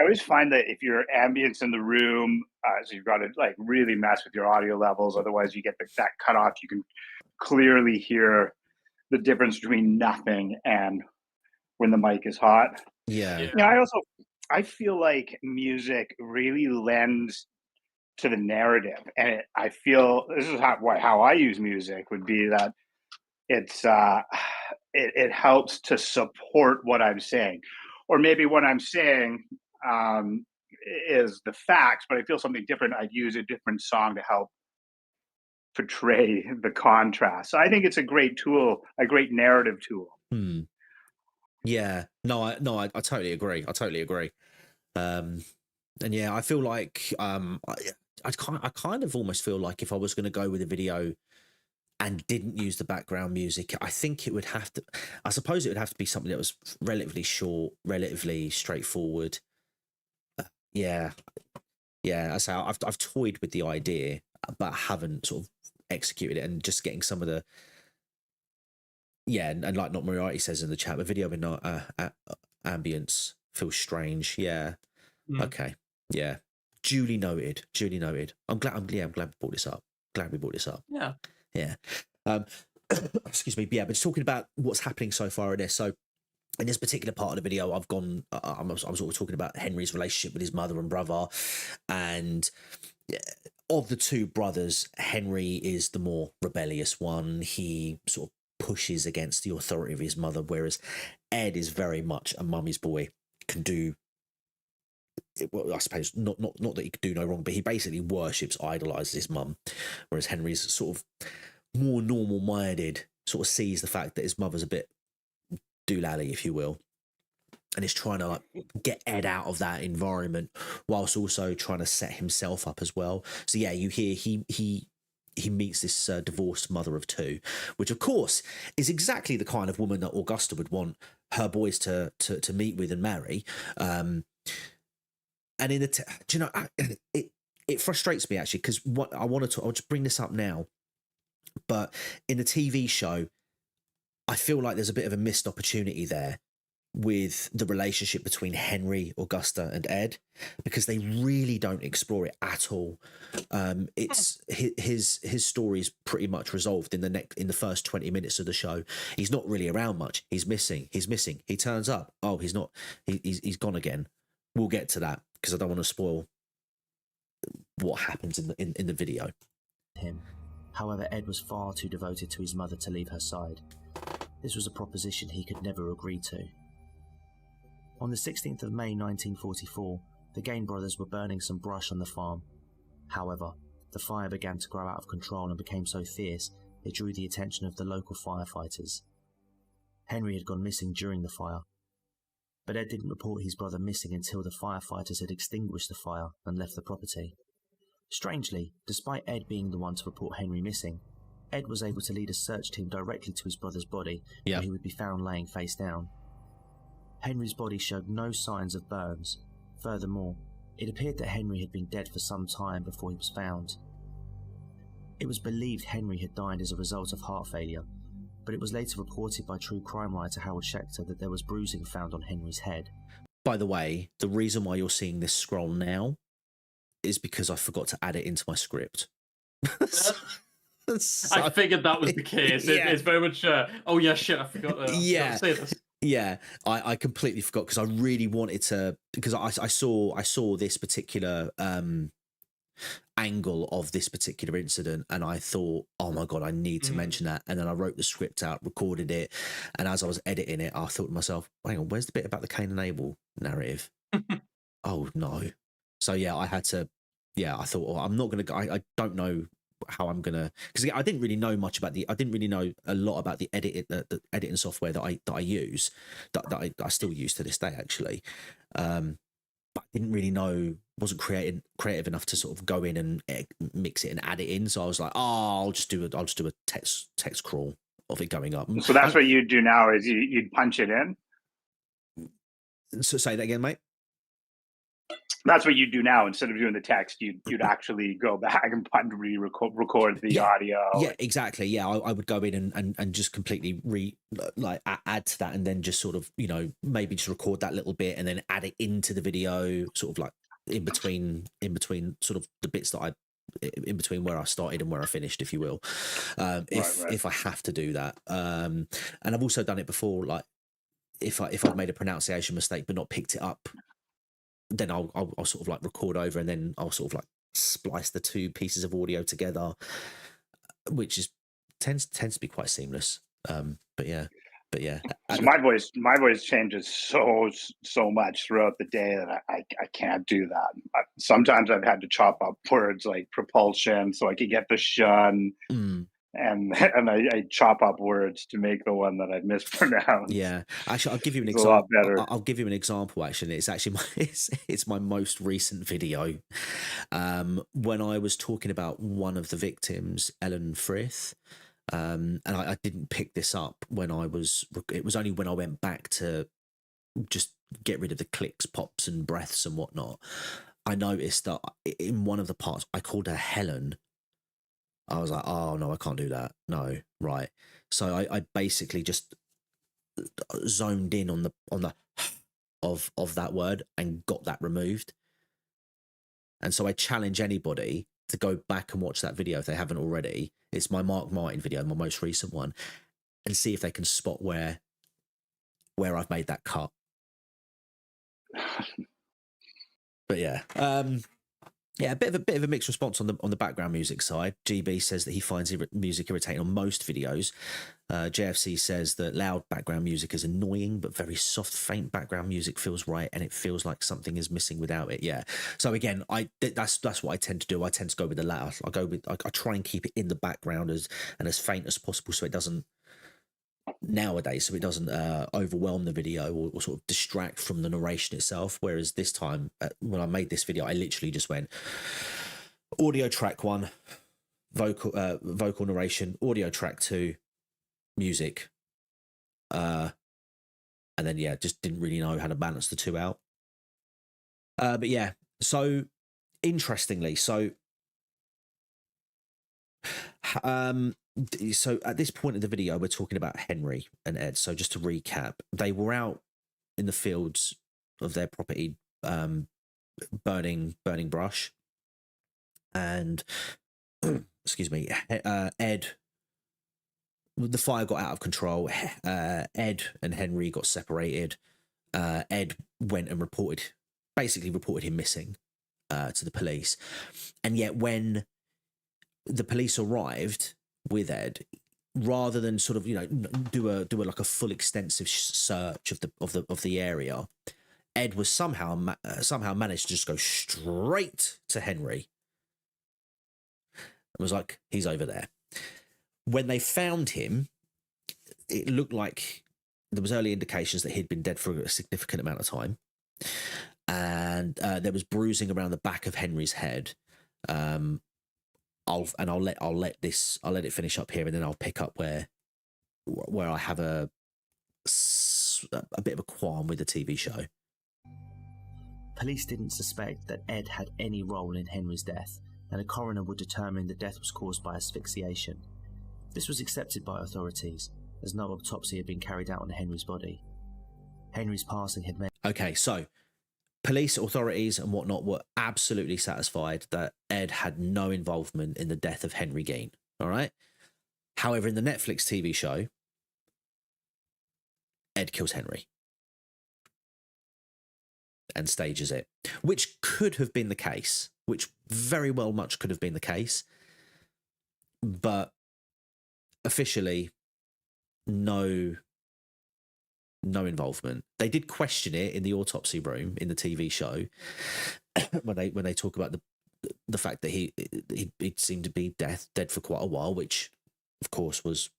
always find that if your ambience in the room, so you've got to like really mess with your audio levels, otherwise you get that cut off. You can clearly hear the difference between nothing and when the mic is hot. Yeah. You know, I feel like music really lends to the narrative, and I feel this is how I use music would be that it's it helps to support what I'm saying, or maybe what I'm saying is the facts, but I feel something different. I'd use a different song to help portray the contrast. So I think it's a great tool, a great narrative tool. Yeah, no, I totally agree. And yeah, I feel like I kind of almost feel like if I was going to go with a video and didn't use the background music, I think it would have to, I suppose it would have to be something that was relatively short, relatively straightforward. Yeah. I say I've toyed with the idea, but haven't sort of executed it, and just getting some of the, and like Not Moriarty says in the chat, the video in ambience feels strange. Yeah. Okay. Yeah. Duly noted. I'm glad we brought this up. Yeah. Excuse me. Yeah, but just talking about what's happening so far in this. So in this particular part of the video, I'm sort of talking about Henry's relationship with his mother and brother, and of the two brothers, Henry is the more rebellious one. He sort of pushes against the authority of his mother, whereas Ed is very much a mummy's boy, can do, well, I suppose not that he could do no wrong, but he basically worships, idolizes his mum, whereas Henry's sort of more normal minded, sort of sees the fact that his mother's a bit doolally, if you will, and is trying to like get Ed out of that environment whilst also trying to set himself up as well. So yeah, you hear he meets this divorced mother of two, which of course is exactly the kind of woman that Augusta would want her boys to meet with and marry. And in the do you know, it frustrates me actually, because what I wanted to, I'll just bring this up now, but in the TV show, I feel like there's a bit of a missed opportunity there with the relationship between Henry, Augusta, and Ed, because they really don't explore it at all. It's his story is pretty much resolved in the first 20 minutes of the show. He's not really around much. He's missing. He turns up. Oh, he's not. He's gone again. We'll get to that because I don't want to spoil what happens in the video. However, Ed was far too devoted to his mother to leave her side. This was a proposition he could never agree to. On the 16th of May 1944, the Gein brothers were burning some brush on the farm. However, the fire began to grow out of control and became so fierce it drew the attention of the local firefighters. Henry had gone missing during the fire, but Ed didn't report his brother missing until the firefighters had extinguished the fire and left the property. Strangely, despite Ed being the one to report Henry missing, Ed was able to lead a search team directly to his brother's body, where he would be found laying face down. Henry's body showed no signs of burns. Furthermore, it appeared that Henry had been dead for some time before he was found. It was believed Henry had died as a result of heart failure, but it was later reported by true crime writer Howard Schechter that there was bruising found on Henry's head. By the way, the reason why you're seeing this scroll now is because I forgot to add it into my script. So, I figured that was the case. Yeah. It's very much, oh yeah, shit, I forgot to say this. Yeah, I completely forgot because I really wanted to, because I saw this particular angle of this particular incident, and I thought, oh my god, I need to mention that. And then I wrote the script out, recorded it, and as I was editing it, I thought to myself, hang on, where's the bit about the Cain and Abel narrative? Oh no. So yeah, I had to. Yeah, I thought, I'm not gonna. I don't know how I'm gonna, because I didn't really know much about I didn't really know a lot about the editing software that I use, that I still use to this day actually. But I didn't really know, wasn't creative enough to sort of go in and mix it and add it in. So I was like, oh, I'll just do a text crawl of it going up. So that's what you do now, is you'd punch it in. So say that again, mate. That's what you do now. Instead of doing the text, you'd actually go back and record the audio. Yeah, exactly. Yeah, I would go in and just completely add to that, and then just sort of, you know, maybe just record that little bit and then add it into the video, sort of like in between sort of the bits that in between where I started and where I finished, if you will, if I have to do that. And I've also done it before, like if I've made a pronunciation mistake but not picked it up, then I'll sort of like record over, and then I'll sort of like splice the two pieces of audio together, which tends to be quite seamless. But yeah. So my voice changes so much throughout the day that I can't do that. Sometimes I've had to chop up words like propulsion so I could get the shun. And I chop up words to make the one that I mispronounced. Yeah, actually, I'll give you an example. A lot better. I'll give you an example. Actually, it's actually it's my most recent video. When I was talking about one of the victims, Ellen Frith, and I didn't pick this up when it was only when I went back to just get rid of the clicks, pops, and breaths and whatnot. I noticed that in one of the parts I called her Helen. I was like, oh no, I can't do that. No, right. So I basically just zoned in on the of that word and got that removed. And so I challenge anybody to go back and watch that video if they haven't already. It's my Mark Martin video, my most recent one, and see if they can spot where I've made that cut. But yeah. Yeah, a bit of a mixed response on the background music side. GB says that he finds music irritating on most videos. JFC says that loud background music is annoying, but very soft, faint background music feels right, and it feels like something is missing without it. Yeah. So again, that's what I tend to do. I tend to go with the latter. I try and keep it in the background as faint as possible, so it doesn't nowadays, so it doesn't overwhelm the video or sort of distract from the narration itself. Whereas this time, when I made this video, I literally just went audio track 1, vocal narration, audio track 2, music, and then yeah, just didn't really know how to balance the two out. But yeah, so interestingly, so at this point in the video, we're talking about Henry and Ed. So just to recap, they were out in the fields of their property, burning brush, and excuse me, Ed. The fire got out of control. Ed and Henry got separated. Ed went and reported him missing to the police, and yet when the police arrived with Ed, rather than sort of do a like a full extensive search of the area, Ed was somehow managed to just go straight to Henry and was like, he's over there. When they found him, it looked like there was early indications that he'd been dead for a significant amount of time, and there was bruising around the back of Henry's head. I'll let it finish up here, and then I'll pick up where I have a bit of a qualm with the TV show. Police didn't suspect that Ed had any role in Henry's death, and a coroner would determine the death was caused by asphyxiation. This was accepted by authorities, as no autopsy had been carried out on Henry's body. Henry's passing had made... Okay, so police, authorities and whatnot were absolutely satisfied that Ed had no involvement in the death of Henry Gein, all right? However, in the Netflix TV show, Ed kills Henry and stages it, which could have been the case, which very well much could have been the case, but officially no involvement. They did question it in the autopsy room in the TV show when they talk about the fact that he seemed to be dead for quite a while, which of course was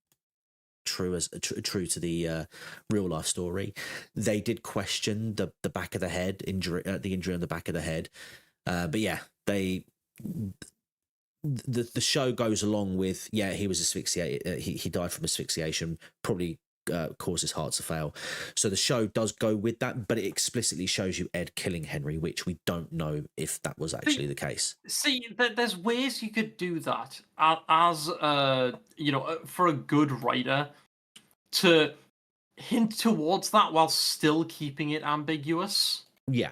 true to the real life story. They did question the back of the head injury, the injury on the back of the head, but yeah, the show goes along with, yeah, he was asphyxiated. He died from asphyxiation, probably caused his heart to fail. So the show does go with that, but it explicitly shows you Ed killing Henry, which we don't know if that was actually the case. See, there's ways you could do that as for a good writer to hint towards that while still keeping it ambiguous. Yeah,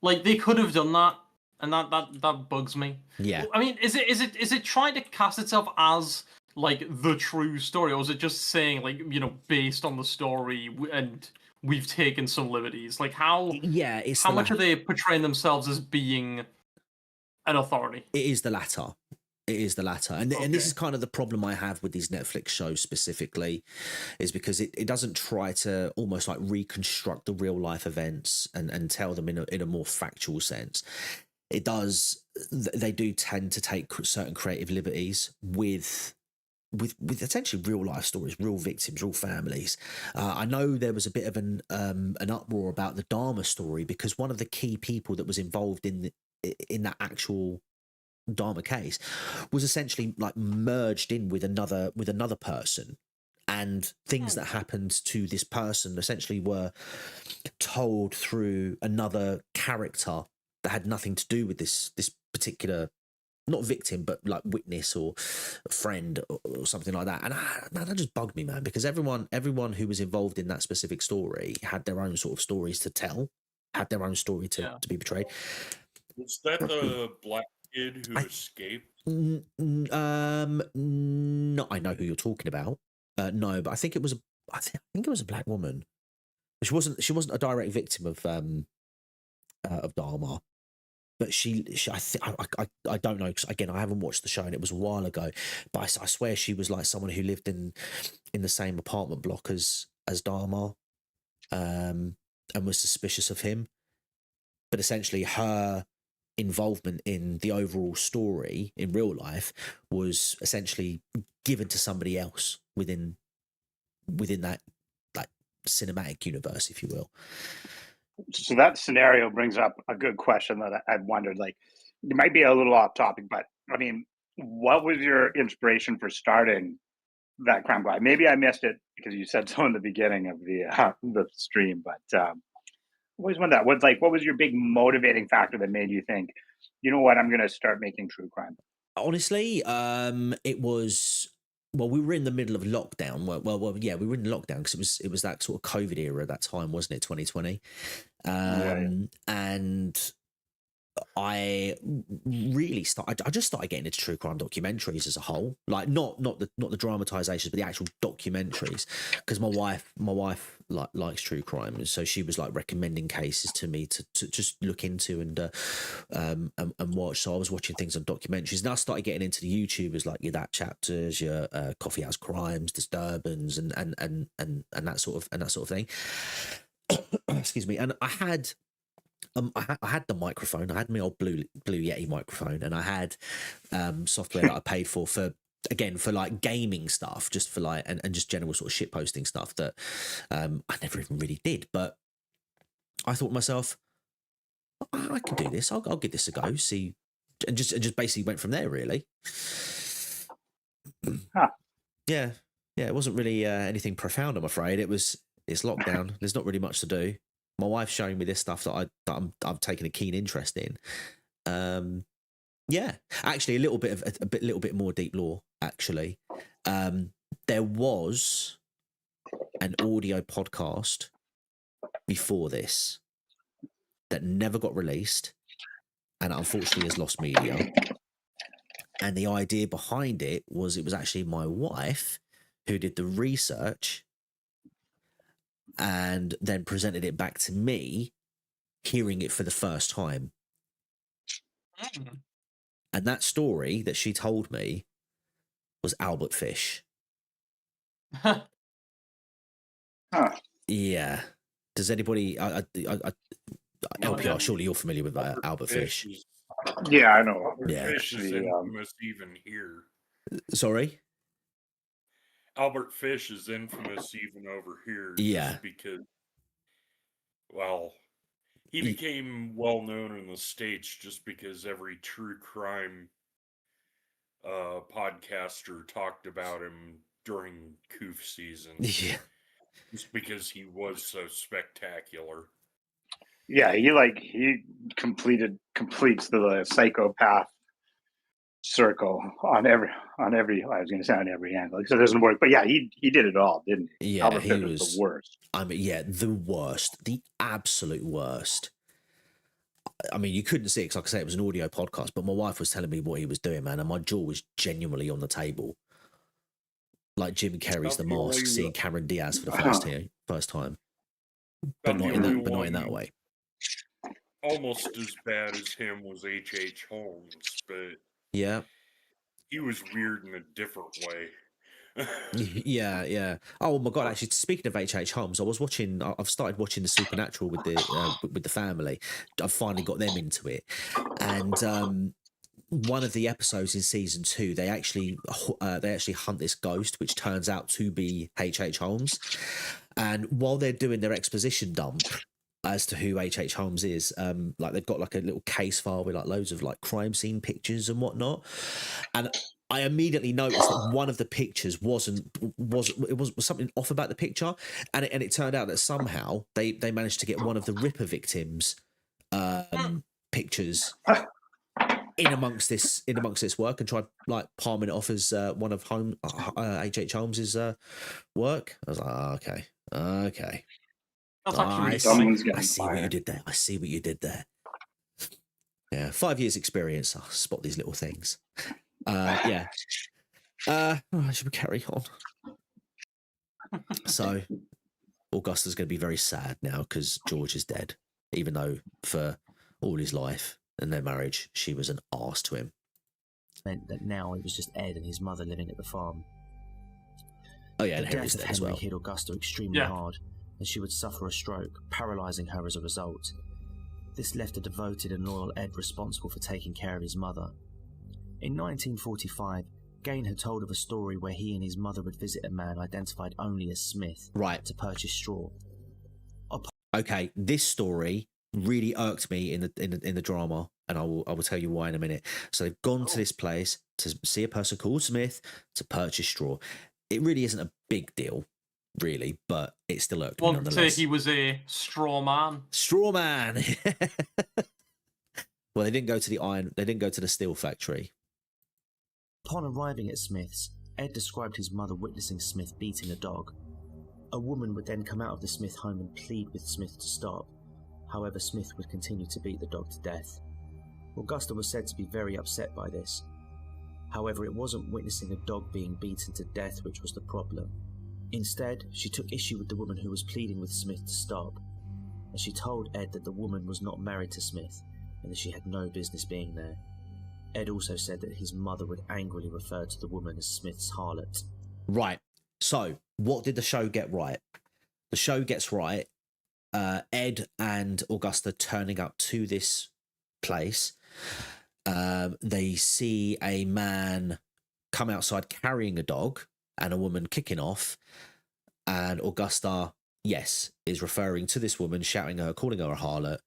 like they could have done that, and that bugs me. Yeah, I mean, is it trying to cast itself as like the true story, or is it just saying like based on the story and we've taken some liberties? Like how much are they portraying themselves as being an authority? It is the latter. And this is kind of the problem I have with these Netflix shows specifically, is because it doesn't try to almost like reconstruct the real life events and tell them in a more factual sense. It does. They do tend to take certain creative liberties with essentially real life stories, real victims, real families. I know there was a bit of an uproar about the Dharma story because one of the key people that was involved in that actual Dharma case was essentially like merged in with another person, and things that happened to this person essentially were told through another character that had nothing to do with this particular, not victim, but like witness or friend or something like that. And that just bugged me, man, because everyone who was involved in that specific story had their own sort of stories to tell, had their own story to be portrayed. Was that the black kid who escaped? No, I know who you're talking about. No, but I think it was a black woman. She wasn't a direct victim of Dharma. but I don't know, because again, I haven't watched the show and it was a while ago, but I swear she was like someone who lived in the same apartment block as Dharma, and was suspicious of him. But essentially, her involvement in the overall story in real life was essentially given to somebody else within that like cinematic universe, if you will. So that scenario brings up a good question that I'd wondered. Like, it might be a little off topic, but I mean, what was your inspiration for starting that crime guy? Maybe I missed it because you said so in the beginning of the stream, but always wondered that. What was your big motivating factor that made you think, you know what, I'm going to start making true crime? Honestly, it was, well, we were in the middle of lockdown. Well, yeah, we were in lockdown because it was that sort of COVID era at that time, wasn't it? 2020, and I really I just started getting into true crime documentaries as a whole, like not the dramatizations, but the actual documentaries, because my wife likes true crime, and so she was like recommending cases to me to just look into and watch. So I was watching things on documentaries, and I started getting into the YouTubers like your That Chapters, your Coffee House Crimes, Disturbance, and that sort of thing. Excuse me. And I had the microphone. I had my old Blue Yeti microphone, and I had software that I paid for like gaming stuff, just for like and just general sort of shit posting stuff that I never even really did. But I thought to myself, I can do this. I'll give this a go. See, and just basically went from there. Really. Huh. Yeah. It wasn't really anything profound, I'm afraid. It's lockdown. There's not really much to do. My wife's showing me this stuff that I've taken a keen interest in. Yeah, actually, a little bit more deep lore. Actually, there was an audio podcast before this that never got released, and unfortunately has lost media. And the idea behind it was actually my wife who did the research and then presented it back to me, hearing it for the first time. And that story that she told me was Albert Fish. Huh. Yeah. Does anybody... LPR, surely you're familiar with Albert Fish. Yeah, I know. Albert Yeah. Fish is infamous even here. Sorry? Albert Fish is infamous even over here. Yeah. Just because, well, he became well known in the States just because every true crime podcaster talked about him during Coof season. Yeah. Just because he was so spectacular. Yeah, he completes the psychopath circle on every I was going to say on every angle, because it doesn't work, but yeah, he did it all, didn't he? Yeah, Albert he Fish was the worst. I mean, yeah, the worst, the absolute worst. I mean, you couldn't see it because, like I say, it was an audio podcast, but my wife was telling me what he was doing, man, and my jaw was genuinely on the table. Like Jim Carrey's The Mask, seeing Cameron Diaz for the first time, but not in that way. Almost as bad as him was H.H. Holmes, but yeah, he was weird in a different way. yeah. Oh my god! Actually, speaking of H.H. Holmes, I've started watching The Supernatural with the family. I've finally got them into it, and one of the episodes in season 2, they actually hunt this ghost, which turns out to be H.H. Holmes. And while they're doing their exposition dump as to who H.H. Holmes is, like they've got like a little case file with like loads of like crime scene pictures and whatnot, and I immediately noticed that one of the pictures was something off about the picture, and it turned out that somehow they managed to get one of the Ripper victims' pictures in amongst this work and tried like palming it off as one of H.H. Holmes's work. I was like, okay. That's actually really funny. I see what you did there. Yeah, 5 years experience. I'll spot these little things. Yeah. Should we carry on? So, Augusta's going to be very sad now because George is dead, even though for all his life in their marriage, she was an arse to him. Meant that now it was just Ed and his mother living at the farm. Oh yeah, The and Henry's death of dead as Henry well. hit Augusta extremely Yeah. hard, and she would suffer a stroke, paralysing her as a result. This left a devoted and loyal Ed responsible for taking care of his mother. In 1945, Gein had told of a story where he and his mother would visit a man identified only as Smith Right. to purchase straw. Okay, this story really irked me in the drama, and I will tell you why in a minute. So they've gone to this place to see a person called Smith to purchase straw. It really isn't a big deal, really, but it still irked me One could say nonetheless. he was a straw man. Straw man. Well, they didn't go to the iron. They didn't go to the steel factory. Upon arriving at Smith's, Ed described his mother witnessing Smith beating a dog. A woman would then come out of the Smith home and plead with Smith to stop. However, Smith would continue to beat the dog to death. Augusta was said to be very upset by this. However, it wasn't witnessing a dog being beaten to death which was the problem. Instead, she took issue with the woman who was pleading with Smith to stop, and she told Ed that the woman was not married to Smith and that she had no business being there. Ed also said that his mother would angrily refer to the woman as Smith's harlot. Right. So, what did the show get right? The show gets right Ed and Augusta turning up to this place. They see a man come outside carrying a dog and a woman kicking off. And Augusta, yes, is referring to this woman, shouting at her, calling her a harlot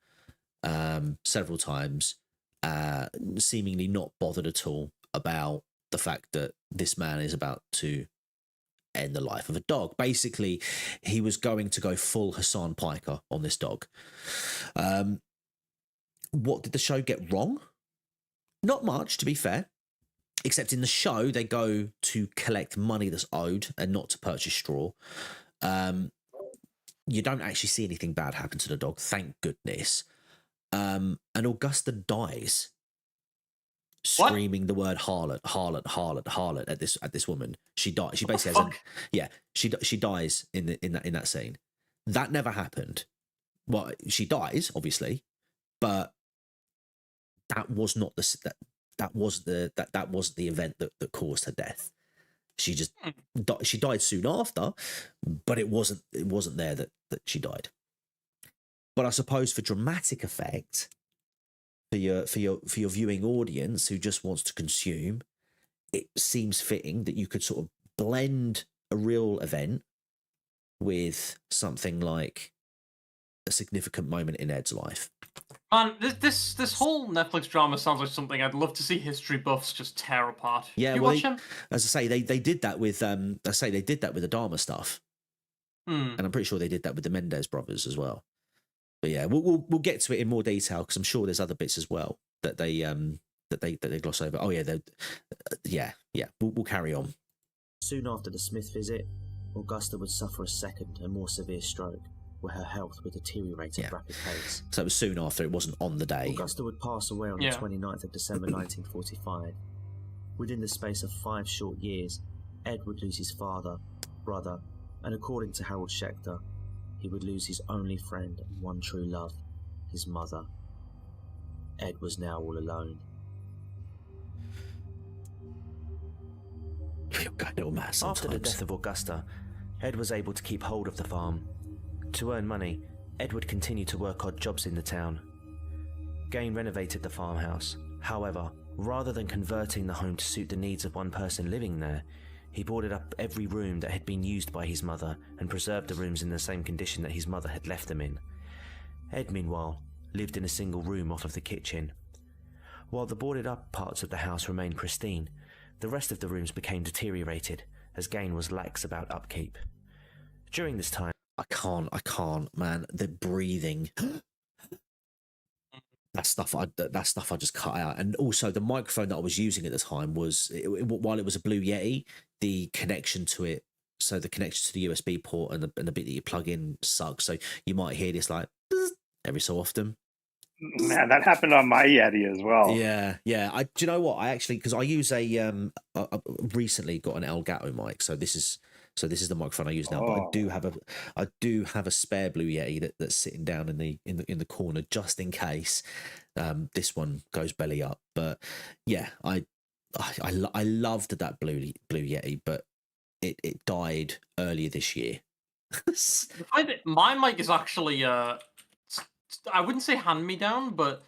several times, seemingly not bothered at all about the fact that this man is about to end the life of a dog. Basically, he was going to go full Hassan Piker on this dog. What did the show get wrong? Not much, to be fair. Except in the show, they go to collect money that's owed and not to purchase straw. You don't actually see anything bad happen to the dog, thank goodness. And Augusta dies, screaming the word harlot, harlot, harlot, harlot at this woman. She dies. She basically has she dies in that scene. That never happened. Well, she dies obviously, but that was not that was the event that caused her death. She just she died soon after, but it wasn't there that she died. But I suppose for dramatic effect, for your viewing audience who just wants to consume, it seems fitting that you could sort of blend a real event with something like a significant moment in Ed's life. Man, this whole Netflix drama sounds like something I'd love to see history buffs just tear apart. Yeah, you well, watch him? As I say, they did that with they did that with the Dharma stuff, and I'm pretty sure they did that with the Mendez brothers as well. But yeah, we'll get to it in more detail because I'm sure there's other bits as well that they gloss over. Oh yeah, we'll carry on. Soon after the Smith visit, Augusta would suffer a second and more severe stroke, where her health would deteriorate at a rapid pace. So it was soon after, it wasn't on the day. Augusta would pass away on the 29th of December 1945. Within the space of 5 short years, Ed would lose his father, brother, and according to Harold Schechter, he would lose his only friend and one true love, his mother. Ed was now all alone. You're going all mad sometimes. After the death of Augusta, Ed was able to keep hold of the farm. To earn money, Ed would continue to work odd jobs in the town. Gein renovated the farmhouse. However, rather than converting the home to suit the needs of one person living there, he boarded up every room that had been used by his mother and preserved the rooms in the same condition that his mother had left them in. Ed, meanwhile, lived in a single room off of the kitchen. While the boarded up parts of the house remained pristine, the rest of the rooms became deteriorated as Gein was lax about upkeep. During this time, I can't, man. The breathing. That stuff I just cut out. And also the microphone that I was using at the time was, while it was a Blue Yeti, the connection to it, so the connection to the USB port and the bit that you plug in sucks. So you might hear this like every so often. Man, that happened on my Yeti as well. Yeah. Do you know what? I actually, because I use I recently got an Elgato mic, so this is So this is the microphone I use now. But I do have a spare Blue Yeti that's sitting down in the corner just in case this one goes belly up. But yeah, I loved that Blue Yeti, but it died earlier this year. My mic is actually I wouldn't say hand me down, but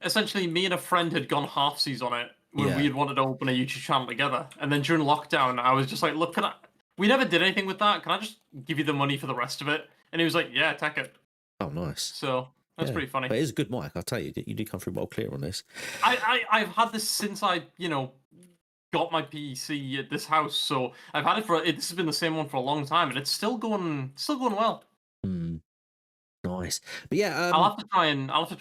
essentially me and a friend had gone halfsies on it when we had wanted to open a YouTube channel together, and then during lockdown I was just like, look, we never did anything with that, can I just give you the money for the rest of it? And he was like, yeah, take it. Oh, nice. So that's pretty funny. But it is a good mic, I'll tell you. You did come through well clear on this. I've had this since I got my PC at this house, so I've had it this has been the same one for a long time, and it's still going well. Nice. But yeah, I'll have to try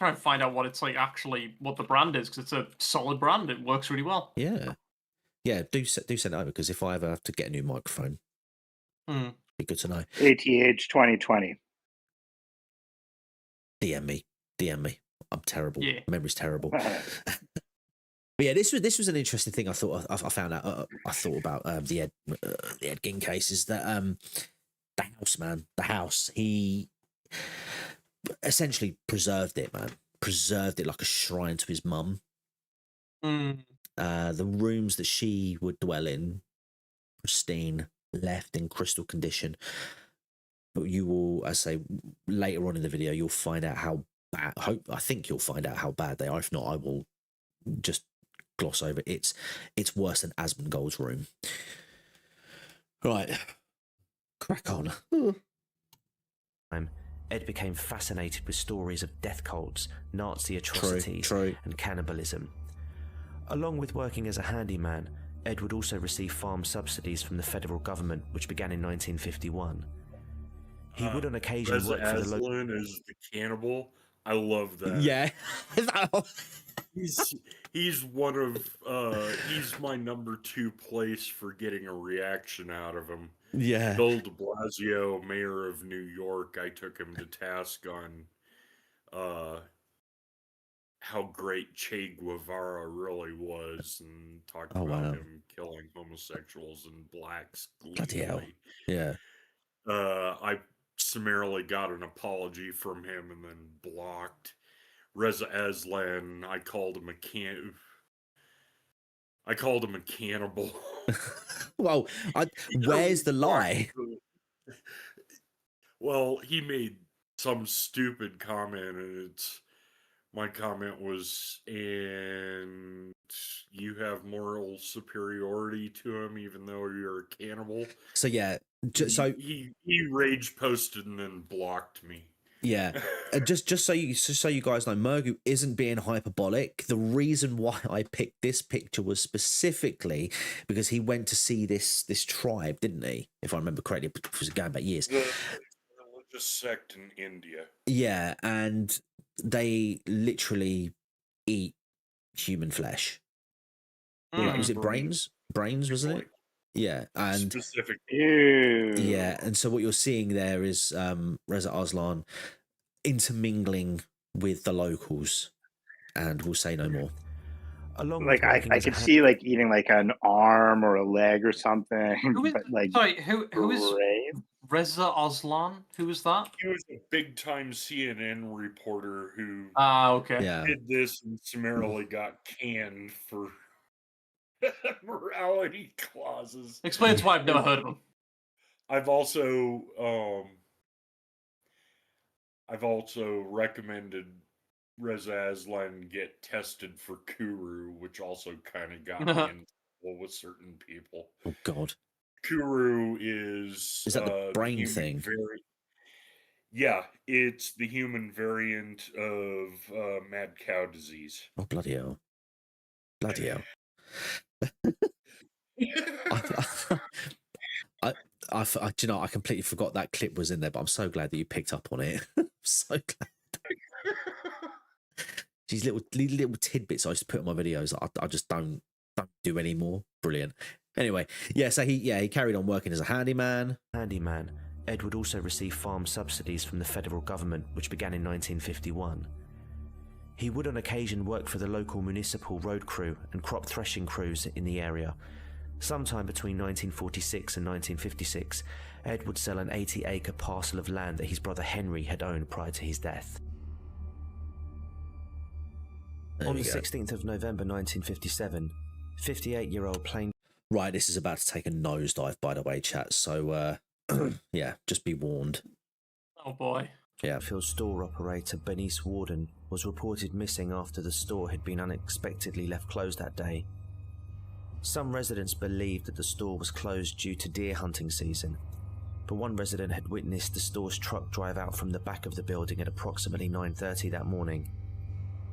and find out what it's like, actually what the brand is, because it's a solid brand. It works really well. Yeah, do send it over, because if I ever have to get a new microphone, be good to know. ATH 2020. DM me. I'm terrible. Yeah. Memory's terrible. But yeah, this was an interesting thing. I thought I found out. I thought about the Ed Gein case, is that the house, man, the house. He essentially preserved it like a shrine to his mum. The rooms that she would dwell in, pristine, left in crystal condition. But you will, as I say later on in the video, you'll find out how bad. I think you'll find out how bad they are. If not, I will just gloss over it. It's worse than Asmongold's room. Right, crack on. Ed became fascinated with stories of death cults, Nazi atrocities, and cannibalism. Along with working as a handyman, Ed would also receive farm subsidies from the federal government, which began in 1951. He would on occasion work for the local... as the cannibal. I love that. Yeah. He's one of he's my number 2 place for getting a reaction out of him. Yeah. Bill de Blasio, mayor of New York, I took him to task on how great Che Guevara really was, and talked about him killing homosexuals and blacks. Bloody hell. Yeah. I summarily got an apology from him and then blocked. Reza Aslan, I called him a cannibal. Well, where's the lie? Well, he made some stupid comment, and my comment was, and you have moral superiority to him, even though you're a cannibal. So yeah, he rage posted and then blocked me. Yeah, just so you guys know, Mergu isn't being hyperbolic. The reason why I picked this picture was specifically because he went to see this tribe, didn't he? If I remember correctly, it was going back years. The religious sect in India. Yeah, and they literally eat human flesh. Like, was it brains? Brains, wasn't it? Yeah, and specific. Yeah, and so what you're seeing there is Reza Aslan intermingling with the locals, and we'll say no more. Along like I could see like eating like an arm or a leg or something. Who is, but, like, sorry, who is Reza Aslan? Who is that? He was a big-time CNN reporter who okay. did this and summarily got canned for morality clauses. Explains why I've never heard of him. I've also recommended Reza Aslan get tested for Kuru, which also kind of got me in trouble with certain people. Oh God, Kuru is that the brain thing? Yeah, it's the human variant of mad cow disease. Oh bloody hell! Bloody hell! Do you know, I completely forgot that clip was in there, but I'm so glad that you picked up on it. I'm so glad. These little tidbits I used to put in my videos, I just don't do anymore. Brilliant. Anyway, yeah, so he carried on working as a handyman. Ed would also receive farm subsidies from the federal government, which began in 1951. He would on occasion work for the local municipal road crew and crop threshing crews in the area, Sometime between 1946 and 1956, Ed would sell an 80-acre parcel of land that his brother Henry had owned prior to his death. On the 16th of November 1957, 58-year-old plain... Right, this is about to take a nosedive, by the way, chat. So, yeah, just be warned. Oh boy. Yeah. Field store operator Bernice Warden was reported missing after the store had been unexpectedly left closed that day. Some residents believed that the store was closed due to deer hunting season, but one resident had witnessed the store's truck drive out from the back of the building at approximately 9:30 that morning.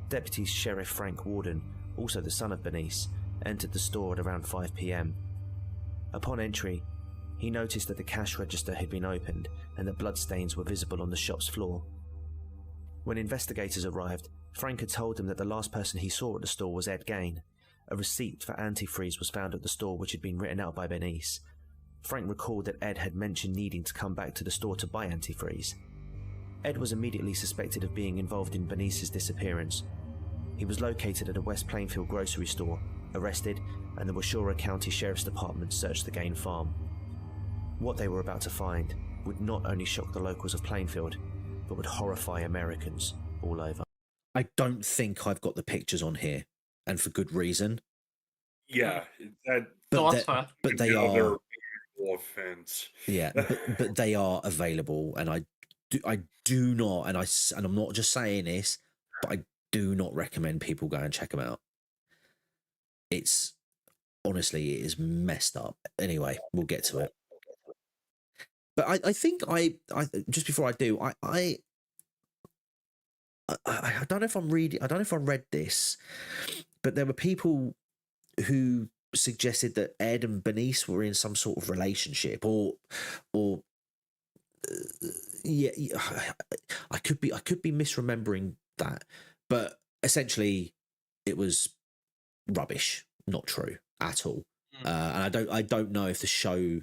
Deputy Sheriff Frank Warden, also the son of Bernice, entered the store at around 5 p.m. Upon entry, he noticed that the cash register had been opened and that bloodstains were visible on the shop's floor. When investigators arrived, Frank had told them that the last person he saw at the store was Ed Gein. A receipt for antifreeze was found at the store which had been written out by Bernice. Frank recalled that Ed had mentioned needing to come back to the store to buy antifreeze. Ed was immediately suspected of being involved in Bernice's disappearance. He was located at a West Plainfield grocery store, arrested, and the Washura County Sheriff's Department searched the Gein farm. What they were about to find would not only shock the locals of Plainfield, but would horrify Americans all over. I don't think I've got the pictures on here, and for good reason. Yeah, that. No, that's fair. But they another are. offense. Yeah, but they are available, and I do not, and I'm not just saying this, but I do not recommend people go and check them out. It's honestly, it is messed up. Anyway, we'll get to it. But I think I just before I do, I don't know if I'm reading. I don't know if I read this, but there were people who suggested that Ed and Bernice were in some sort of relationship, or yeah, I could be misremembering that, but essentially it was rubbish, not true at all. And I don't know if the show.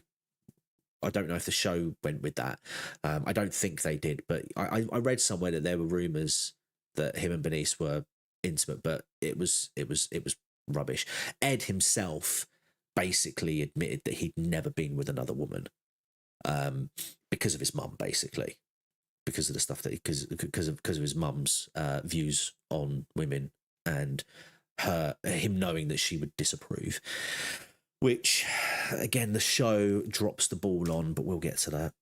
I don't know if the show went with that. I don't think they did, but I read somewhere that there were rumors that him and Bernice were intimate, but it was rubbish. Ed himself basically admitted that he'd never been with another woman, because of his mum, basically, because of the stuff that because of his mum's views on women and him knowing that she would disapprove. Which, again, the show drops the ball on, but we'll get to that.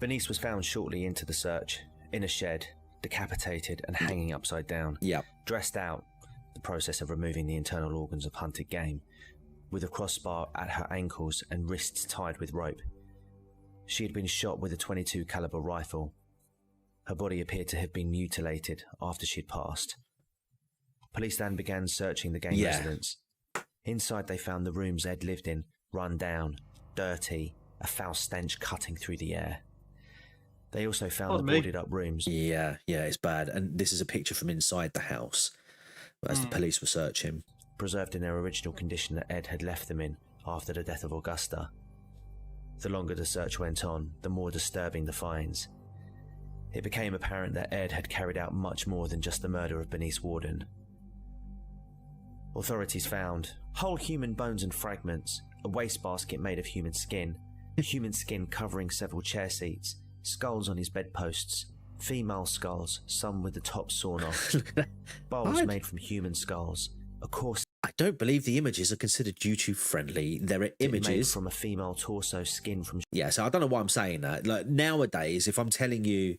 Bernice was found shortly into the search, in a shed, decapitated and hanging upside down. Yeah. Dressed out, the process of removing the internal organs of hunted game, with a crossbar at her ankles and wrists tied with rope. She had been shot with a .22 caliber rifle. Her body appeared to have been mutilated after she'd passed. Police then began searching the Gein residence. Inside they found the rooms Ed lived in, run down, dirty, a foul stench cutting through the air. They also found the boarded up rooms. Yeah, it's bad. And this is a picture from inside the house as the police were searching. Preserved in their original condition that Ed had left them in after the death of Augusta. The longer the search went on, the more disturbing the finds. It became apparent that Ed had carried out much more than just the murder of Bernice Warden. Authorities found whole human bones and fragments, a wastebasket made of human skin covering several chair seats, skulls on his bedposts, female skulls, some with the tops sawn off, bowls made from human skulls, a coarse... I don't believe the images are considered YouTube friendly. There are images made from a female torso, skin from... Yeah, so I don't know why I'm saying that. Like, nowadays, if I'm telling you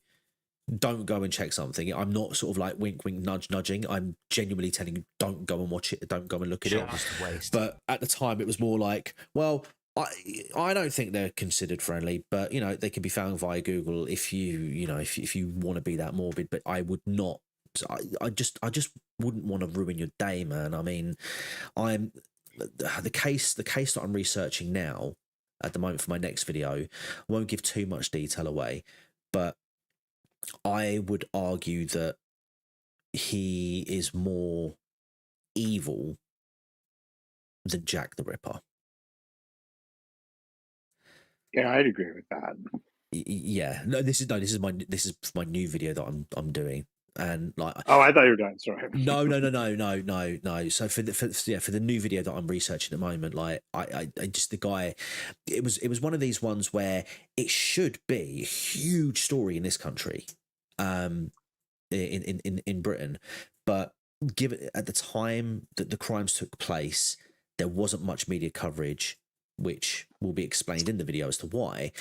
don't go and check something, I'm not sort of like wink, wink, nudge, nudging. I'm genuinely telling you don't go and watch it, don't go and look at it. Just a waste. But at the time, it was more like, well, I don't think they're considered friendly, but you know they can be found via Google if you want to be that morbid. But I would not. I just wouldn't want to ruin your day, man. I mean, the case that I'm researching now at the moment for my next video. I won't give too much detail away, but I would argue that he is more evil than Jack the Ripper. Yeah, I'd agree with that. Yeah, this is my new video that I'm doing. and like Oh, I thought you were done. Sorry. no. So for the new video that I'm researching at the moment, like I just the guy, it was one of these ones where it should be a huge story in this country, in Britain, but given at the time that the crimes took place, there wasn't much media coverage, which will be explained in the video as to why.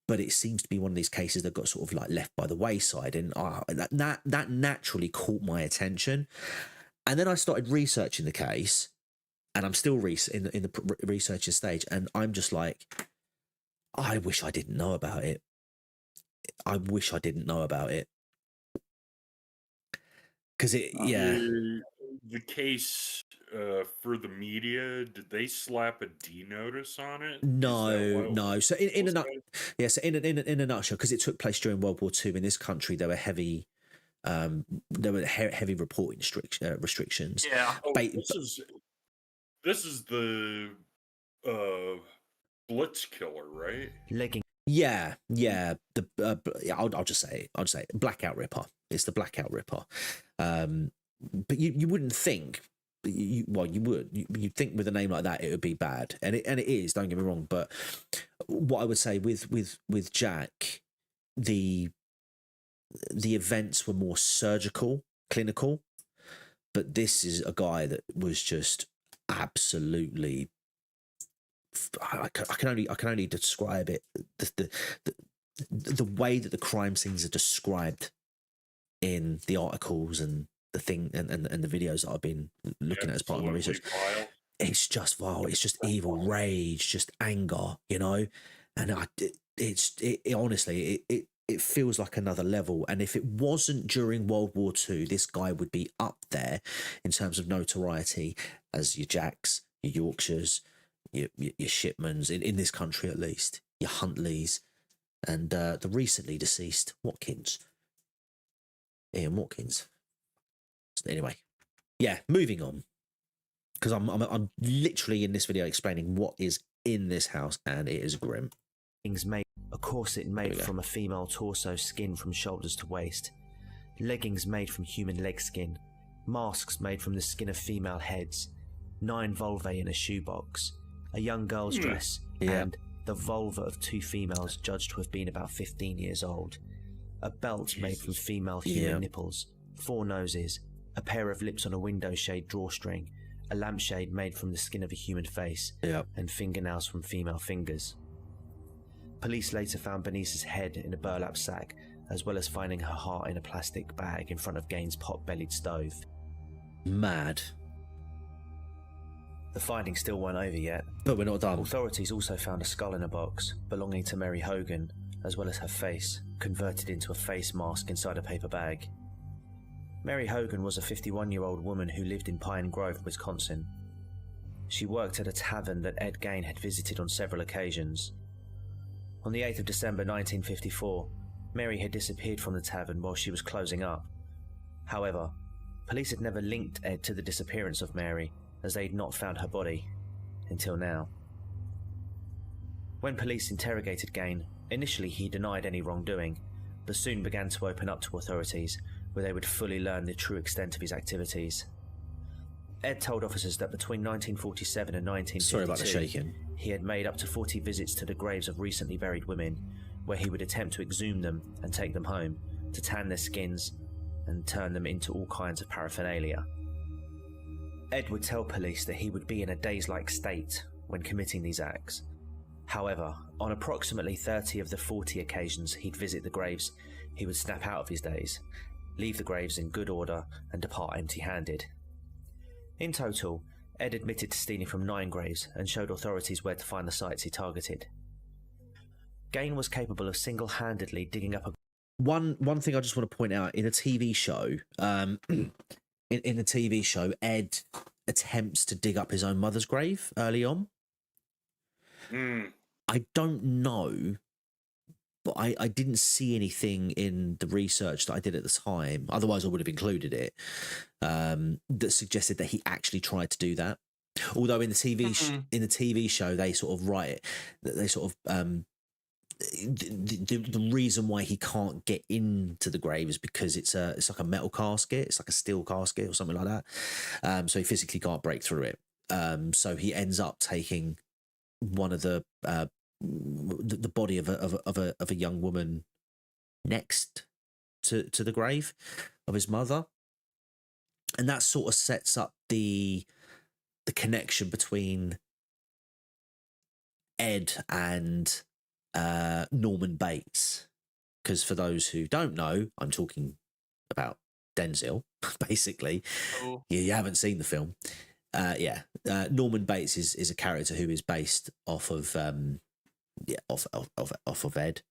But it seems to be one of these cases that got sort of like left by the wayside, and that naturally caught my attention. And then I started researching the case, and I'm still in the researching stage, and I'm just like, I wish I didn't know about it. I wish I didn't know about it, because the case for the media, did they slap a D notice on it? No. So in a nutshell, because it took place during World War II in this country, there were heavy reporting restrictions. Yeah. This is the Blitz killer, right? Legging. Yeah. I'll just say Blackout Ripper. It's the Blackout Ripper. But you wouldn't think. You would. You'd think with a name like that it would be bad, and it is. Don't get me wrong, but what I would say with Jack, the events were more surgical, clinical, but this is a guy that was just absolutely. I can only describe it. The way that the crime scenes are described in the articles and the thing and the videos that I've been looking at as part of my research, it's just vile. It's just evil rage, just anger, and it honestly it feels like another level. And if it wasn't during World War II, this guy would be up there in terms of notoriety as your Jacks, your Yorkshires, your Shipmans in this country, at least your Huntleys, and the recently deceased Ian Watkins. Anyway, yeah, moving on, because I'm literally in this video explaining what is in this house, and it is grim. Made a corset made from a female torso skin from shoulders to waist, leggings made from human leg skin, masks made from the skin of female heads, 9 vulvae in a shoebox, a young girl's dress, and the vulva of 2 females judged to have been about 15 years old, a belt made from female human nipples, 4 noses, a pair of lips on a window shade drawstring, a lampshade made from the skin of a human face, and fingernails from female fingers. Police later found Bernice's head in a burlap sack, as well as finding her heart in a plastic bag in front of Gein's pot-bellied stove. Mad. The findings still weren't over yet. But we're not done. Authorities also found a skull in a box belonging to Mary Hogan, as well as her face, converted into a face mask inside a paper bag. Mary Hogan was a 51-year-old woman who lived in Pine Grove, Wisconsin. She worked at a tavern that Ed Gein had visited on several occasions. On the 8th of December 1954, Mary had disappeared from the tavern while she was closing up. However, police had never linked Ed to the disappearance of Mary, as they'd not found her body, until now. When police interrogated Gein, initially he denied any wrongdoing, but soon began to open up to authorities, where they would fully learn the true extent of his activities. Ed told officers that between 1947 and 1952, sorry about the shaking, he had made up to 40 visits to the graves of recently buried women, where he would attempt to exhume them and take them home, to tan their skins and turn them into all kinds of paraphernalia. Ed would tell police that he would be in a dazed-like state when committing these acts. However, on approximately 30 of the 40 occasions he'd visit the graves, he would snap out of his daze, leave the graves in good order, and depart empty-handed. In total, Ed admitted to stealing from 9 graves and showed authorities where to find the sites he targeted. Gein was capable of single-handedly digging up a... One thing I just want to point out, in a TV show, in a TV show, Ed attempts to dig up his own mother's grave early on. I don't know, but I didn't see anything in the research that I did at the time, otherwise I would have included it, that suggested that he actually tried to do that. Although in the TV show they sort of write it, they sort of the reason why he can't get into the grave is because it's like a metal casket, it's like a steel casket or something like that. So he physically can't break through it. So he ends up taking one of the body of a young woman next to the grave of his mother, and that sort of sets up the connection between Ed and Norman Bates. Because for those who don't know, I'm talking about Denzel, basically. Oh. You haven't seen the film. Norman Bates is a character who is based off of off of Ed,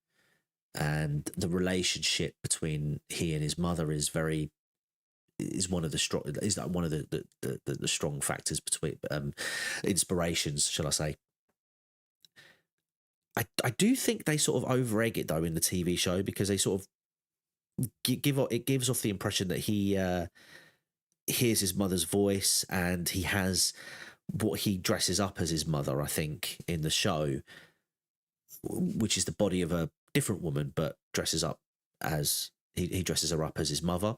and the relationship between he and his mother is one of the strong, is like one of the strong factors between inspirations, shall I say. I do think they sort of over egg it though in the TV show, because they sort of gives off the impression that he hears his mother's voice, and he has what he dresses up as his mother, I think, in the show, which is the body of a different woman, but dresses up as he dresses her up as his mother.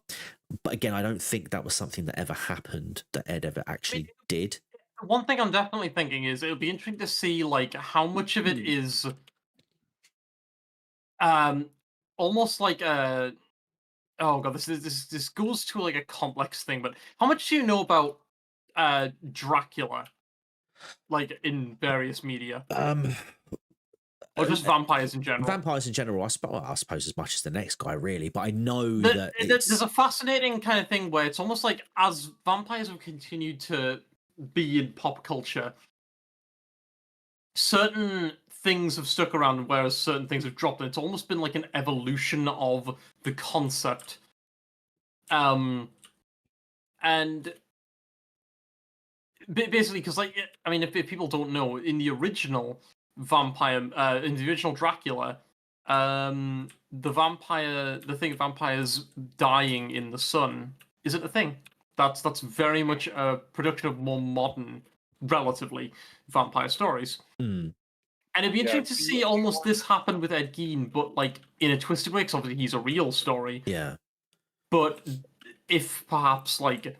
But again, I don't think that was something that ever happened, that Ed ever actually did. One thing I'm definitely thinking is it would be interesting to see like how much of it is almost like a oh god, this goes to like a complex thing, but how much do you know about Dracula, like in various media, or just vampires in general? Vampires in general, I suppose as much as the next guy, really. But I know that there's a fascinating kind of thing where it's almost like as vampires have continued to be in pop culture, certain things have stuck around, whereas certain things have dropped. And it's almost been like an evolution of the concept. And basically, because like, I mean, if people don't know, in the original in the original Dracula, the thing of vampires dying in the sun isn't a thing. That's very much a production of more modern, relatively, vampire stories. Mm. And it'd be interesting to see almost this happen with Ed Gein, but like in a twisted way, because obviously he's a real story. Yeah. But if perhaps like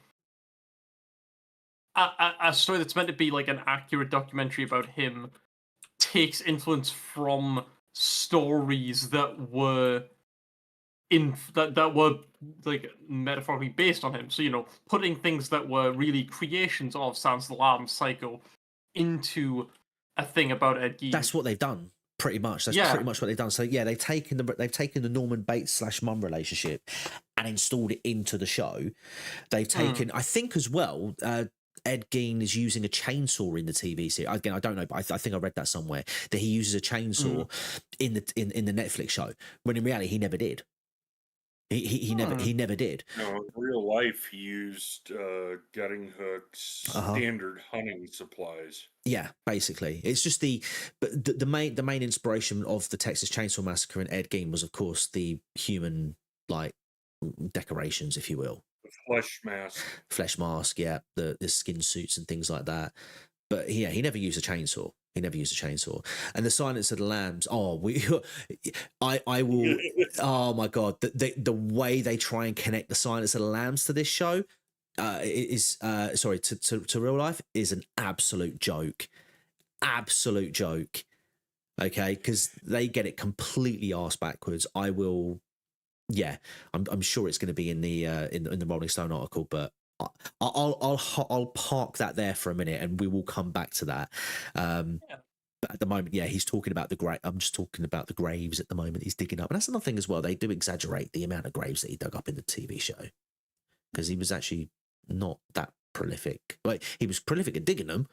a story that's meant to be like an accurate documentary about him takes influence from stories that were that were like metaphorically based on him. So, you know, putting things that were really creations of Silence of the Lambs, Psycho, into a thing about Ed Gein. That's what they've done, pretty much. That's pretty much what they've done. So yeah, they've taken the Norman Bates / mum relationship and installed it into the show. They've taken, I think as well, Ed Gein is using a chainsaw in the TV series. Again, I don't know, but I think I read that somewhere, that he uses a chainsaw in the Netflix show, when in reality he never did. He never did. No, in real life, he used gutting hooks, standard hunting supplies. Yeah, basically, it's just the main inspiration of the Texas Chainsaw Massacre and Ed Gein was, of course, the human like decorations, if you will. The flesh mask, yeah, the skin suits and things like that. But yeah, he never used a chainsaw. And the Silence of the Lambs. I will. Oh my god, the way they try and connect the Silence of the Lambs to this show to real life is an absolute joke. Okay, because they get it completely arse backwards. I will. Yeah, I'm sure it's going to be in the Rolling Stone article, but I'll park that there for a minute, and we will come back to that. But at the moment, yeah, he's talking about the grave. I'm just talking about the graves at the moment he's digging up, and that's another thing as well. They do exaggerate the amount of graves that he dug up in the TV show, because he was actually not that prolific. Like, he was prolific at digging them,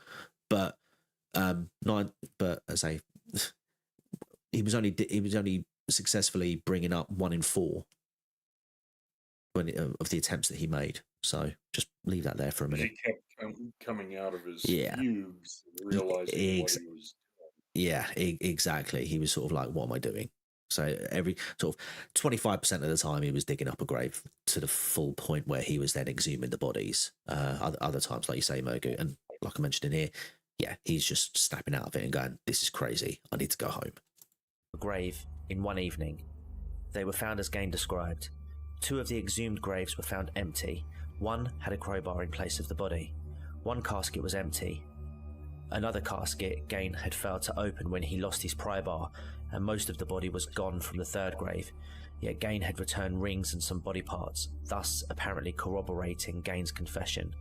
but But as I, he was only successfully bringing up 1 in 4 of the attempts that he made. So just leave that there for a minute. He kept coming out of his fugues, realizing what he was doing. Yeah, exactly. He was sort of like, what am I doing? So every sort of 25% of the time he was digging up a grave to the full point where he was then exhuming the bodies. Other times, like you say, Mogu, and like I mentioned in here, yeah, he's just snapping out of it and going, this is crazy. I need to go home. grave in one evening. They were found as Gein described. 2 of the exhumed graves were found empty. One had a crowbar in place of the body. One casket was empty. Another casket Gein had failed to open when he lost his pry bar, and most of the body was gone from the 3rd grave. Yet Gein had returned rings and some body parts, thus apparently corroborating Gein's confession.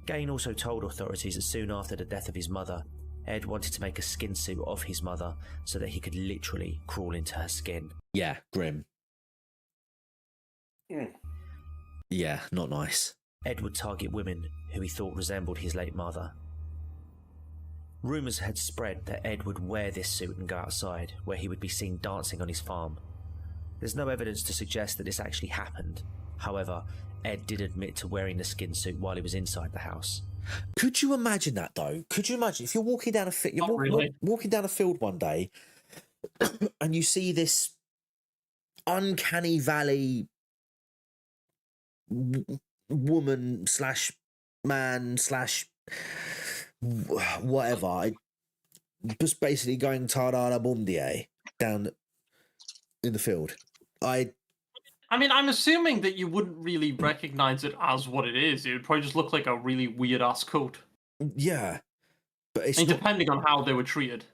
Gein also told authorities that soon after the death of his mother, Ed wanted to make a skin suit of his mother so that he could literally crawl into her skin. Yeah, grim. Yeah, not nice. Ed would target women who he thought resembled his late mother. Rumours had spread that Ed would wear this suit and go outside, where he would be seen dancing on his farm. There's no evidence to suggest that this actually happened. However, Ed did admit to wearing the skin suit while he was inside the house. Could you imagine that though? Could you imagine if you're walking down walking down a field one day and you see this uncanny valley woman slash man slash whatever, just basically going tarara bumdie down in the field? I mean, I'm assuming that you wouldn't really recognize it as what it is. It would probably just look like a really weird ass coat. Yeah, but it's I mean, not, depending on how they were treated.